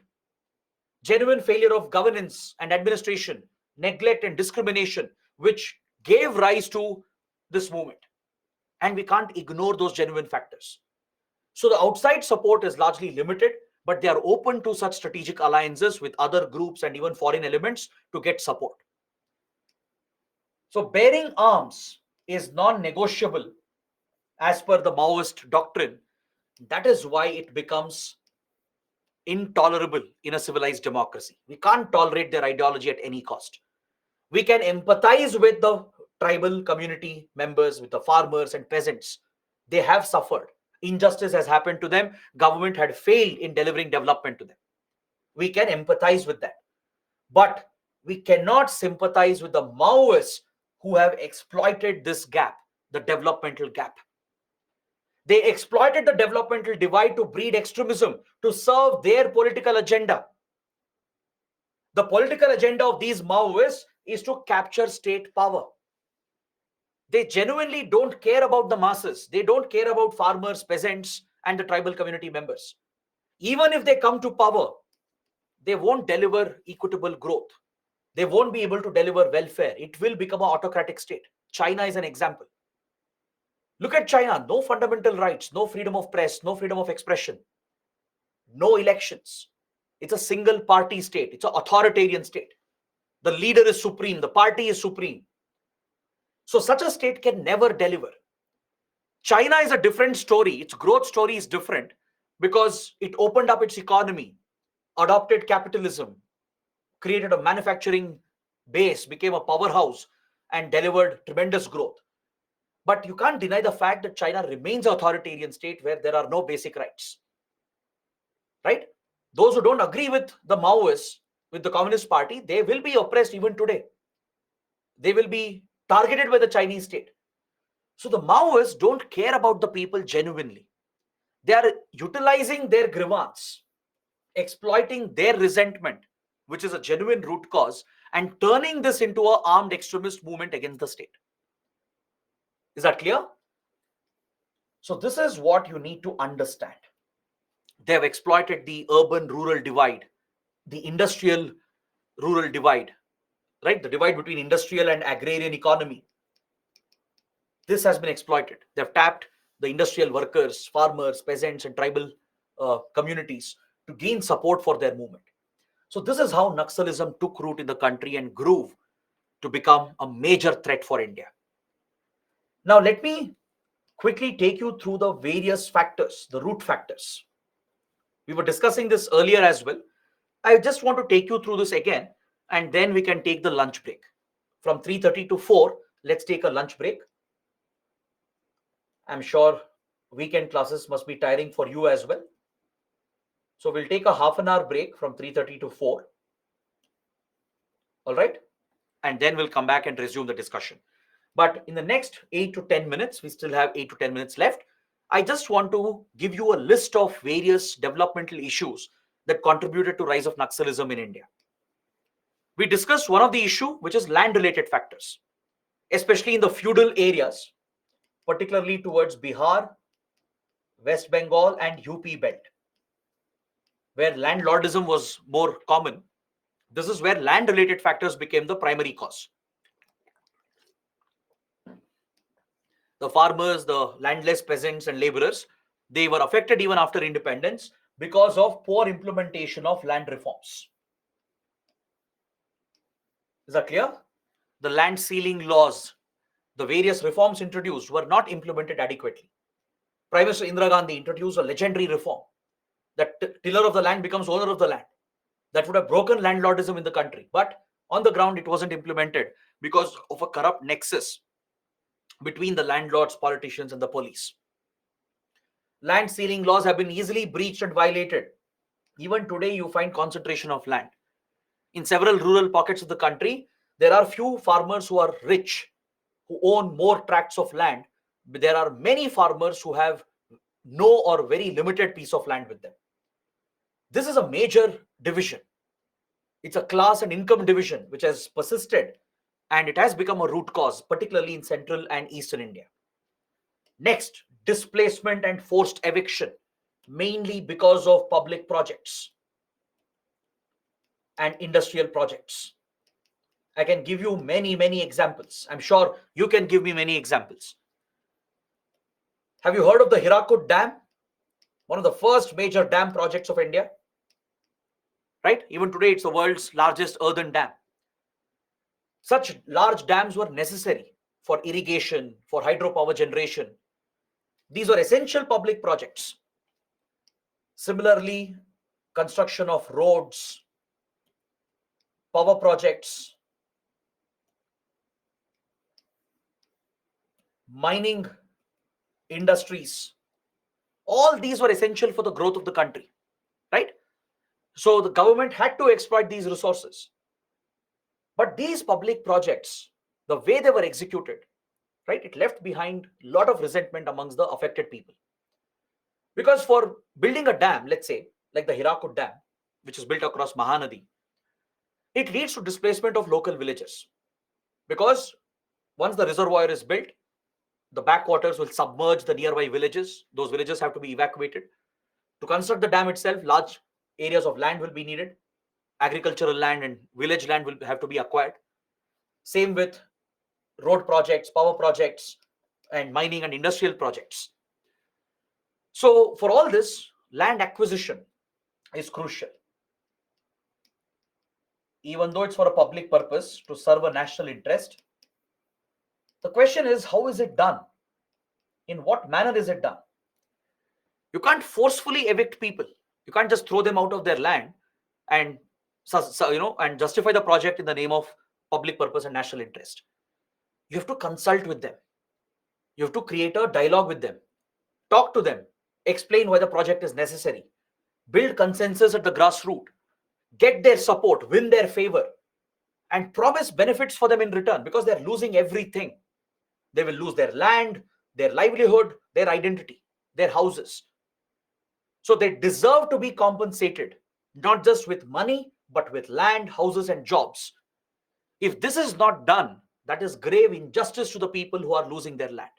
genuine failure of governance and administration, neglect and discrimination, which gave rise to this movement. And we can't ignore those genuine factors. So the outside support is largely limited, but they are open to such strategic alliances with other groups and even foreign elements to get support. So bearing arms is non-negotiable as per the Maoist doctrine. That is why it becomes intolerable in a civilized democracy. We can't tolerate their ideology at any cost. We can empathize with the tribal community members, with the farmers and peasants. They have suffered. Injustice has happened to them. Government had failed in delivering development to them. We can empathize with that. But we cannot sympathize with the Maoists who have exploited this gap, the developmental gap. They exploited the developmental divide to breed extremism, to serve their political agenda. The political agenda of these Maoists is to capture state power. They genuinely don't care about the masses. They don't care about farmers, peasants, and the tribal community members. Even if they come to power, they won't deliver equitable growth. They won't be able to deliver welfare. It will become an autocratic state. China is an example. Look at China. No fundamental rights, no freedom of press, no freedom of expression, no elections. It's a single party state. It's an authoritarian state. The leader is supreme. The party is supreme. So such a state can never deliver. China is a different story. Its growth story is different because it opened up its economy, adopted capitalism, created a manufacturing base, became a powerhouse, and delivered tremendous growth. But you can't deny the fact that China remains an authoritarian state where there are no basic rights. Right? Those who don't agree with the Maoists, with the Communist Party, they will be oppressed even today. They will be targeted by the Chinese state. So the Maoists don't care about the people genuinely. They are utilizing their grievance, exploiting their resentment, which is a genuine root cause, and turning this into an armed extremist movement against the state. Is that clear? So this is what you need to understand. They have exploited the urban-rural divide, the industrial-rural divide, right? The divide between industrial and agrarian economy. This has been exploited. They've tapped the industrial workers, farmers, peasants, and tribal communities to gain support for their movement. So this is how Naxalism took root in the country and grew to become a major threat for India. Now let me quickly take you through the various factors, the root factors. We were discussing this earlier as well. I just want to take you through this again, and then we can take the lunch break. From 3:30 to 4, let's take a lunch break. I'm sure weekend classes must be tiring for you as well. So we'll take a half an hour break from 3:30 to 4. All right. And then we'll come back and resume the discussion. But in the next 8 to 10 minutes, we still have 8 to 10 minutes left. I just want to give you a list of various developmental issues that contributed to rise of Naxalism in India. We discussed one of the issue, which is land-related factors, especially in the feudal areas, particularly towards Bihar, West Bengal, and UP belt, where landlordism was more common. This is where land-related factors became the primary cause. The farmers, the landless peasants and laborers, they were affected even after independence because of poor implementation of land reforms. Is that clear? The land ceiling laws, the various reforms introduced were not implemented adequately. Prime Minister Indira Gandhi introduced a legendary reform that tiller of the land becomes owner of the land. That would have broken landlordism in the country. But on the ground, it wasn't implemented because of a corrupt nexus between the landlords, politicians, and the police. Land ceiling laws have been easily breached and violated. Even today, you find concentration of land. In several rural pockets of the country, there are few farmers who are rich, who own more tracts of land. But there are many farmers who have no or very limited piece of land with them. This is a major division. It's a class and income division which has persisted, and it has become a root cause, particularly in central and eastern India. Next, displacement and forced eviction, mainly because of public projects and industrial projects. I can give you many examples. I'm sure you can give me many examples. Have you heard of the Hirakud Dam? One of the first major dam projects of India. Right? Even today, it's the world's largest earthen dam. Such large dams were necessary for irrigation, for hydropower generation. These were essential public projects. Similarly, construction of roads, power projects, mining industries, all these were essential for the growth of the country, right? So the government had to exploit these resources. But these public projects, the way they were executed, right, it left behind a lot of resentment amongst the affected people. Because for building a dam, let's say, like the Hirakud Dam, which is built across Mahanadi, it leads to displacement of local villages. Because once the reservoir is built, the backwaters will submerge the nearby villages. Those villages have to be evacuated. To construct the dam itself, large areas of land will be needed. agricultural land and village land will have to be acquired. Same with road projects, power projects, and mining and industrial projects. So, for all this, land acquisition is crucial. Even though it's for a public purpose to serve a national interest, the question is, how is it done? In what manner is it done? You can't forcefully evict people. You can't just throw them out of their land and and justify the project in the name of public purpose and national interest. You have to consult with them. You have to create a dialogue with them, talk to them, explain why the project is necessary, build consensus at the grassroots, get their support, win their favor, and promise benefits for them in return, because they're losing everything. They will lose their land, their livelihood, their identity, their houses. So they deserve to be compensated, not just with money, but with land, houses, and jobs. If this is not done, that is grave injustice to the people who are losing their land.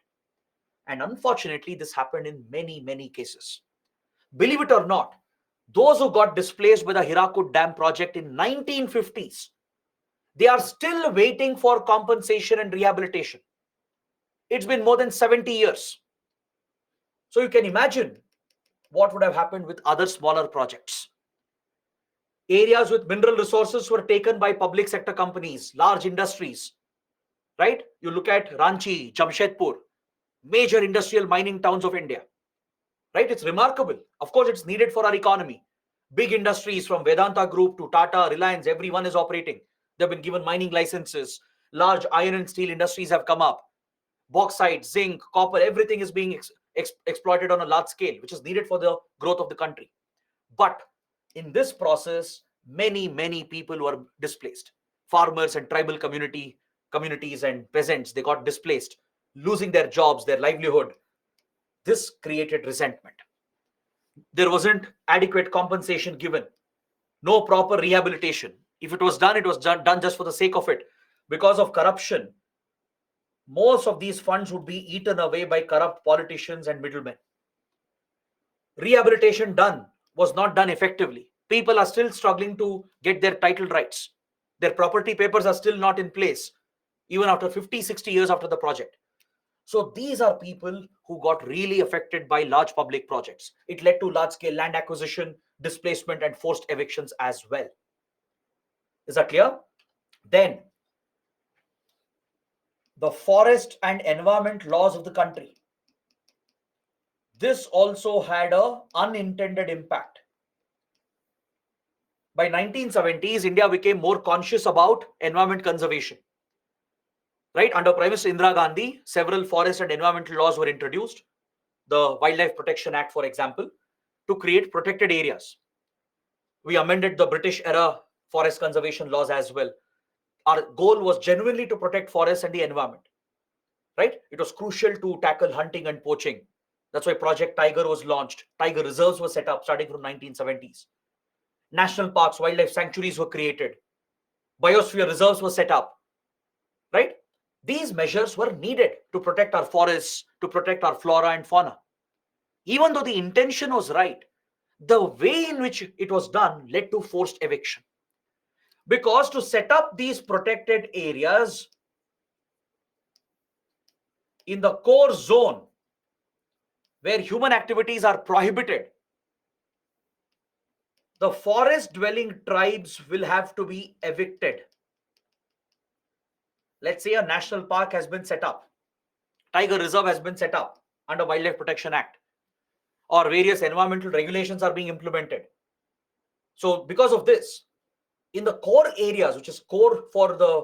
And unfortunately, this happened in many, many cases. Believe it or not, those who got displaced by the Hirakud Dam project in 1950s, they are still waiting for compensation and rehabilitation. It's been more than 70 years. So you can imagine what would have happened with other smaller projects. Areas with mineral resources were taken by public sector companies, large industries, right? You look at Ranchi, Jamshedpur, major industrial mining towns of India, right? It's remarkable. Of course, it's needed for our economy. Big industries from Vedanta Group to Tata, Reliance, everyone is operating. They've been given mining licenses. Large iron and steel industries have come up. Bauxite, zinc, copper, everything is being exploited on a large scale, which is needed for the growth of the country. But in this process, many, many people were displaced. Farmers and tribal communities and peasants, they got displaced, losing their jobs, their livelihood. This created resentment. There wasn't adequate compensation given, no proper rehabilitation. If it was done, it was done just for the sake of it. Because of corruption, most of these funds would be eaten away by corrupt politicians and middlemen. Rehabilitation done was not done effectively. People are still struggling to get their title rights. Their property papers are still not in place, even after 50, 60 years after the project. So these are people who got really affected by large public projects. It led to large-scale land acquisition, displacement, and forced evictions as well. Is that clear? Then, the forest and environment laws of the country. This also had an unintended impact. By 1970s, India became more conscious about environment conservation. Right? Under Prime Minister Indira Gandhi, several forest and environmental laws were introduced. The Wildlife Protection Act, for example, to create protected areas. We amended the British era forest conservation laws as well. Our goal was genuinely to protect forests and the environment. Right? It was crucial to tackle hunting and poaching. That's why Project Tiger was launched. Tiger reserves were set up starting from 1970s. National parks, wildlife sanctuaries were created. Biosphere reserves were set up. Right? These measures were needed to protect our forests, to protect our flora and fauna. Even though the intention was right, the way in which it was done led to forced eviction. Because to set up these protected areas in the core zone where human activities are prohibited, the forest dwelling tribes will have to be evicted. Let's say a national park has been set up, tiger reserve has been set up under Wildlife Protection Act, or various environmental regulations are being implemented. So because of this, in the core areas, which is core for the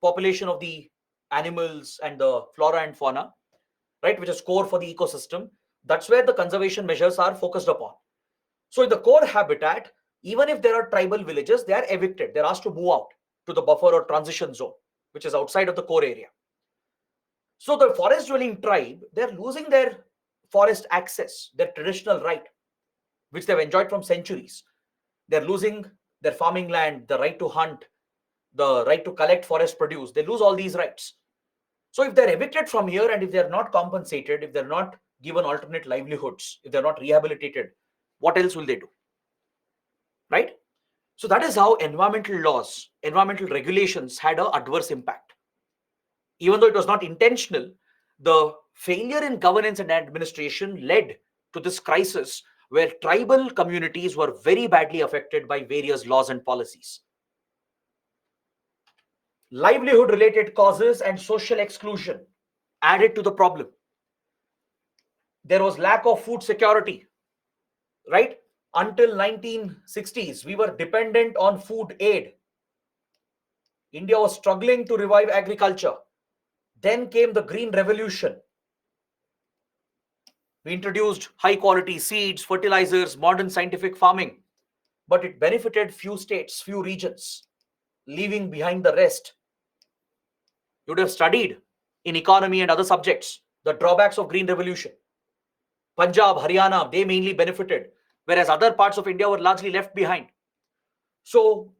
population of the animals and the flora and fauna, right, which is core for the ecosystem, that's where the conservation measures are focused upon. So in the core habitat, even if there are tribal villages, they are evicted. They're asked to move out to the buffer or transition zone, which is outside of the core area. So the forest dwelling tribe, they're losing their forest access, their traditional right, which they've enjoyed from centuries. They're losing their farming land, the right to hunt, the right to collect forest produce. They lose all these rights. So if they're evicted from here and if they're not compensated, if they're not given alternate livelihoods, if they're not rehabilitated, what else will they do? Right? So that is how environmental laws, environmental regulations had an adverse impact. Even though it was not intentional, the failure in governance and administration led to this crisis where tribal communities were very badly affected by various laws and policies. Livelihood related causes and social exclusion added to the problem. There was lack of food security, right? Until 1960s, we were dependent on food aid. India was struggling to revive agriculture. Then came the Green Revolution. We introduced high quality seeds, fertilizers, modern scientific farming, but it benefited few states, few regions, leaving behind the rest. You would have studied in economy and other subjects the drawbacks of Green Revolution. Punjab, Haryana, they mainly benefited, whereas other parts of India were largely left behind. So,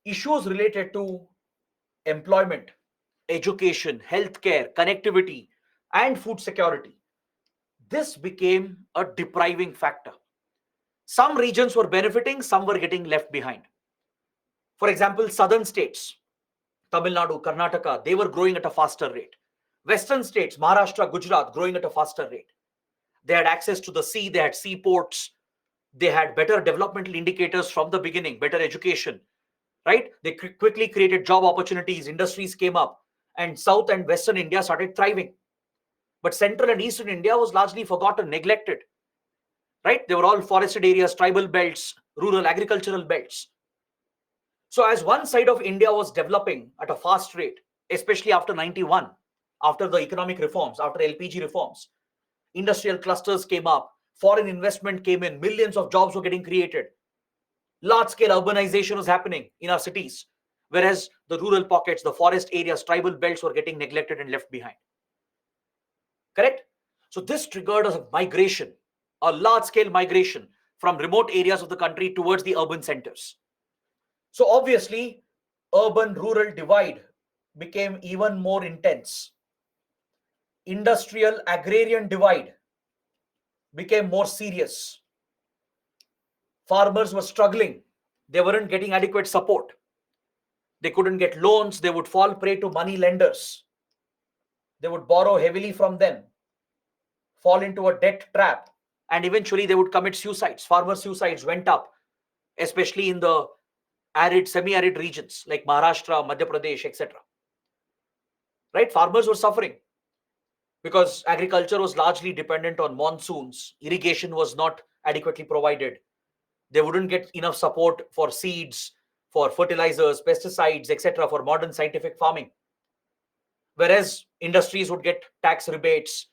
issues related to employment, education, healthcare, connectivity, and food security, this became a depriving factor. Some regions were benefiting, some were getting left behind. For example, southern states, Tamil Nadu, Karnataka, they were growing at a faster rate. Western states, Maharashtra, Gujarat, growing at a faster rate. They had access to the sea, they had seaports, they had better developmental indicators from the beginning, better education, right? They quickly created job opportunities, industries came up, and South and Western India started thriving. But Central and Eastern India was largely forgotten, neglected, right? They were all forested areas, tribal belts, rural agricultural belts. So, as one side of India was developing at a fast rate, especially after 91, after the economic reforms, after LPG reforms, industrial clusters came up, foreign investment came in, millions of jobs were getting created, large scale urbanization was happening in our cities, whereas the rural pockets, the forest areas, tribal belts were getting neglected and left behind. Correct? So, this triggered a migration, a large scale migration from remote areas of the country towards the urban centers. So obviously, urban-rural divide became even more intense. Industrial-agrarian divide became more serious. Farmers were struggling. They weren't getting adequate support. They couldn't get loans. They would fall prey to money lenders. They would borrow heavily from them, fall into a debt trap, and eventually they would commit suicides. Farmer suicides went up, especially in the arid, semi-arid regions like Maharashtra, Madhya Pradesh, etc. Right? Farmers were suffering because agriculture was largely dependent on monsoons. Irrigation was not adequately provided. They wouldn't get enough support for seeds, for fertilizers, pesticides, etc., for modern scientific farming. Whereas industries would get tax rebates,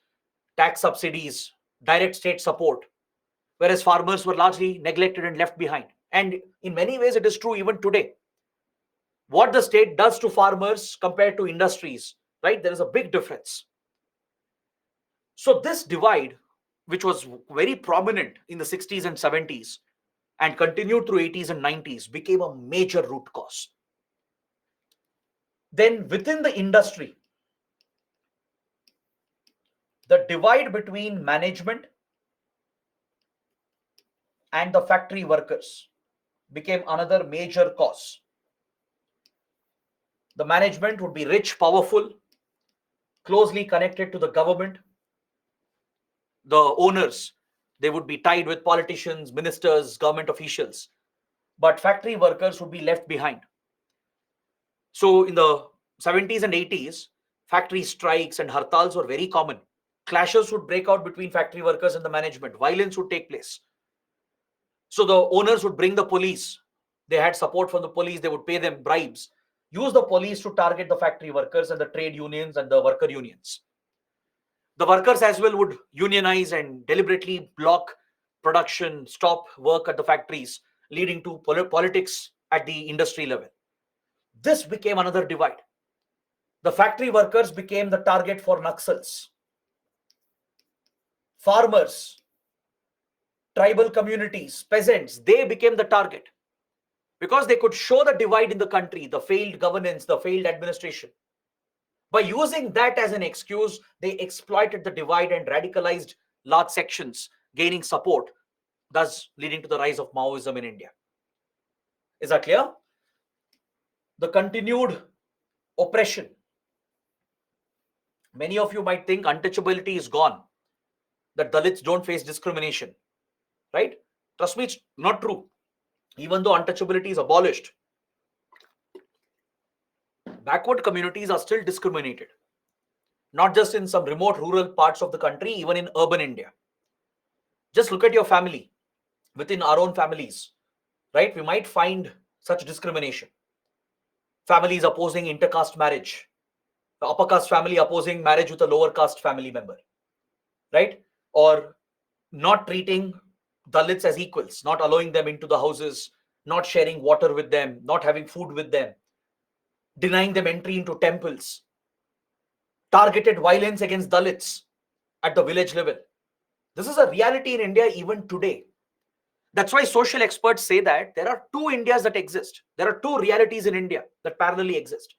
tax subsidies, direct state support, whereas farmers were largely neglected and left behind. And in many ways, it is true even today. What the state does to farmers compared to industries, right? There is a big difference. So this divide, which was very prominent in the 60s and 70s and continued through 80s and 90s, became a major root cause. Then within the industry, the divide between management and the factory workers became another major cause. The management would be rich, powerful, closely connected to the government. The owners, they would be tied with politicians, ministers, government officials. But factory workers would be left behind. So in the 70s and 80s, factory strikes and hartals were very common. Clashes would break out between factory workers and the management. Violence would take place. So the owners would bring the police. They had support from the police. They would pay them bribes. Use the police to target the factory workers and the trade unions and the worker unions. The workers as well would unionize and deliberately block production, stop work at the factories, leading to politics at the industry level. This became another divide. The factory workers became the target for Naxals. Farmers, tribal communities, peasants, they became the target because they could show the divide in the country, the failed governance, the failed administration. By using that as an excuse, they exploited the divide and radicalized large sections, gaining support, thus leading to the rise of Maoism in India. Is that clear? The continued oppression. Many of you might think untouchability is gone, that Dalits don't face discrimination, right? Trust me, it's not true. Even though untouchability is abolished, backward communities are still discriminated, not just in some remote rural parts of the country, even in urban India. Just look at your family, within our own families, right? We might find such discrimination. Families opposing intercaste marriage, the upper caste family opposing marriage with a lower caste family member, right? Or not treating Dalits as equals, not allowing them into the houses, not sharing water with them, not having food with them, denying them entry into temples, targeted violence against Dalits at the village level. This is a reality in India even today. That's why social experts say that there are two Indias that exist. There are two realities in India that parallelly exist.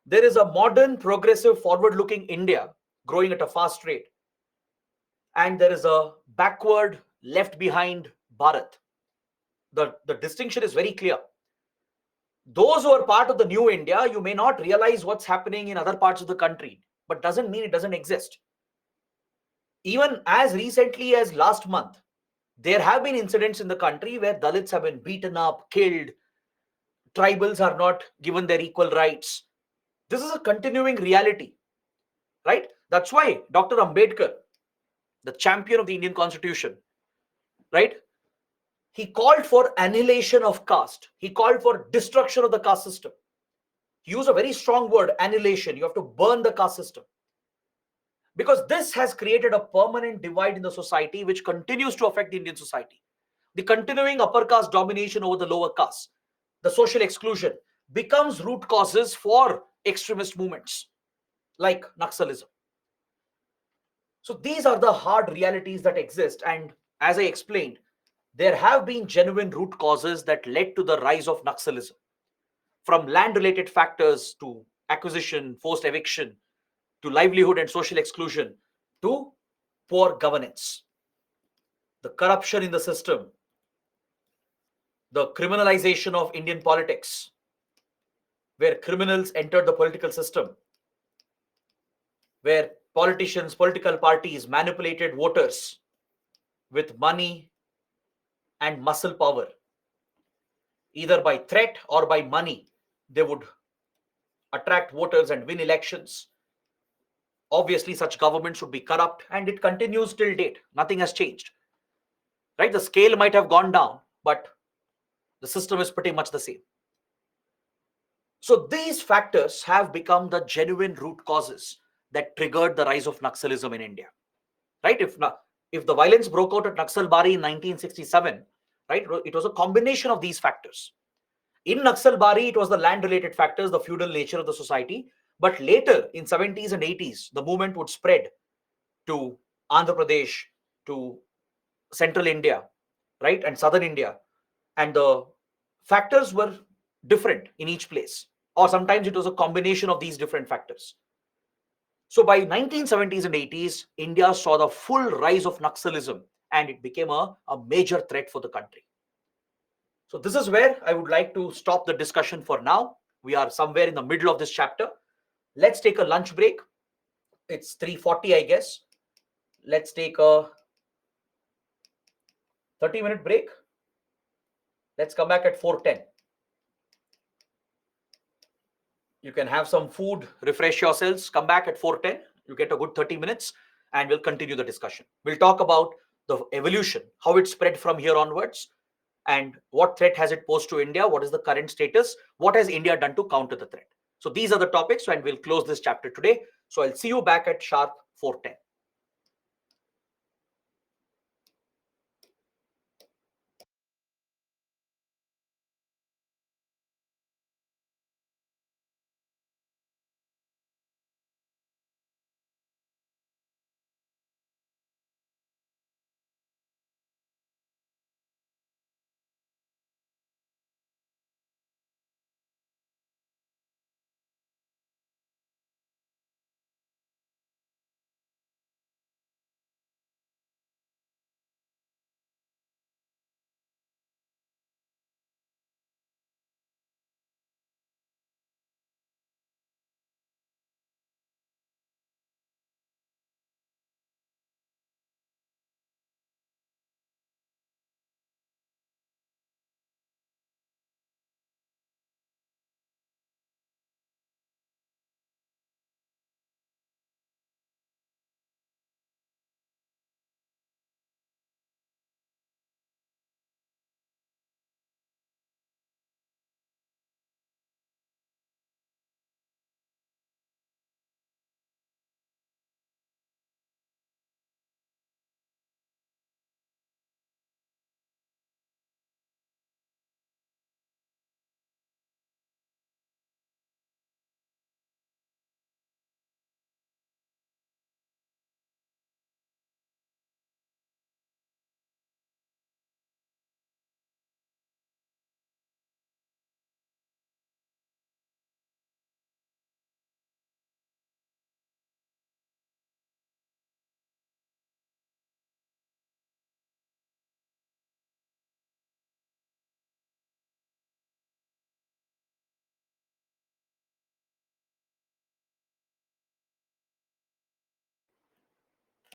There is a modern, progressive, forward-looking India growing at a fast rate, and there is a backward, left-behind Bharat. The distinction is very clear. Those who are part of the new India, you may not realize what's happening in other parts of the country, but doesn't mean it doesn't exist. Even as recently as last month, there have been incidents in the country where Dalits have been beaten up, killed, tribals are not given their equal rights. This is a continuing reality, right? That's why Dr. Ambedkar, the champion of the Indian Constitution, right? He called for annihilation of caste. He called for destruction of the caste system. He used a very strong word, annihilation. You have to burn the caste system. Because this has created a permanent divide in the society which continues to affect the Indian society. The continuing upper caste domination over the lower caste, the social exclusion, becomes root causes for extremist movements like Naxalism. So these are the hard realities that exist. And as I explained, there have been genuine root causes that led to the rise of Naxalism, from land-related factors to acquisition, forced eviction, to livelihood and social exclusion, to poor governance, the corruption in the system, the criminalization of Indian politics, where criminals entered the political system, where politicians, political parties manipulated voters with money and muscle power. Either by threat or by money, they would attract voters and win elections. Obviously, such governments should be corrupt, and it continues till date. Nothing has changed, right? The scale might have gone down, but the system is pretty much the same. So these factors have become the genuine root causes that triggered the rise of Naxalism in India, right? If the violence broke out at Naxalbari in 1967, right, it was a combination of these factors. In Naxalbari, it was the land-related factors, the feudal nature of the society. But later, in 70s and 80s, the movement would spread to Andhra Pradesh, to central India, right, and southern India. And the factors were different in each place. Or sometimes it was a combination of these different factors. So by 1970s and 80s, India saw the full rise of Naxalism, and it became a major threat for the country. So this is where I would like to stop the discussion for now. We are somewhere in the middle of this chapter. Let's take a lunch break. It's 3:40, I guess. Let's take a 30-minute break. Let's come back at 4:10. You can have some food, refresh yourselves, come back at 4:10. You get a good 30 minutes and we'll continue the discussion. We'll talk about the evolution, how it spread from here onwards, and what threat has it posed to India, what is the current status, what has India done to counter the threat. So these are the topics, and we'll close this chapter today. So I'll see you back at sharp 4:10.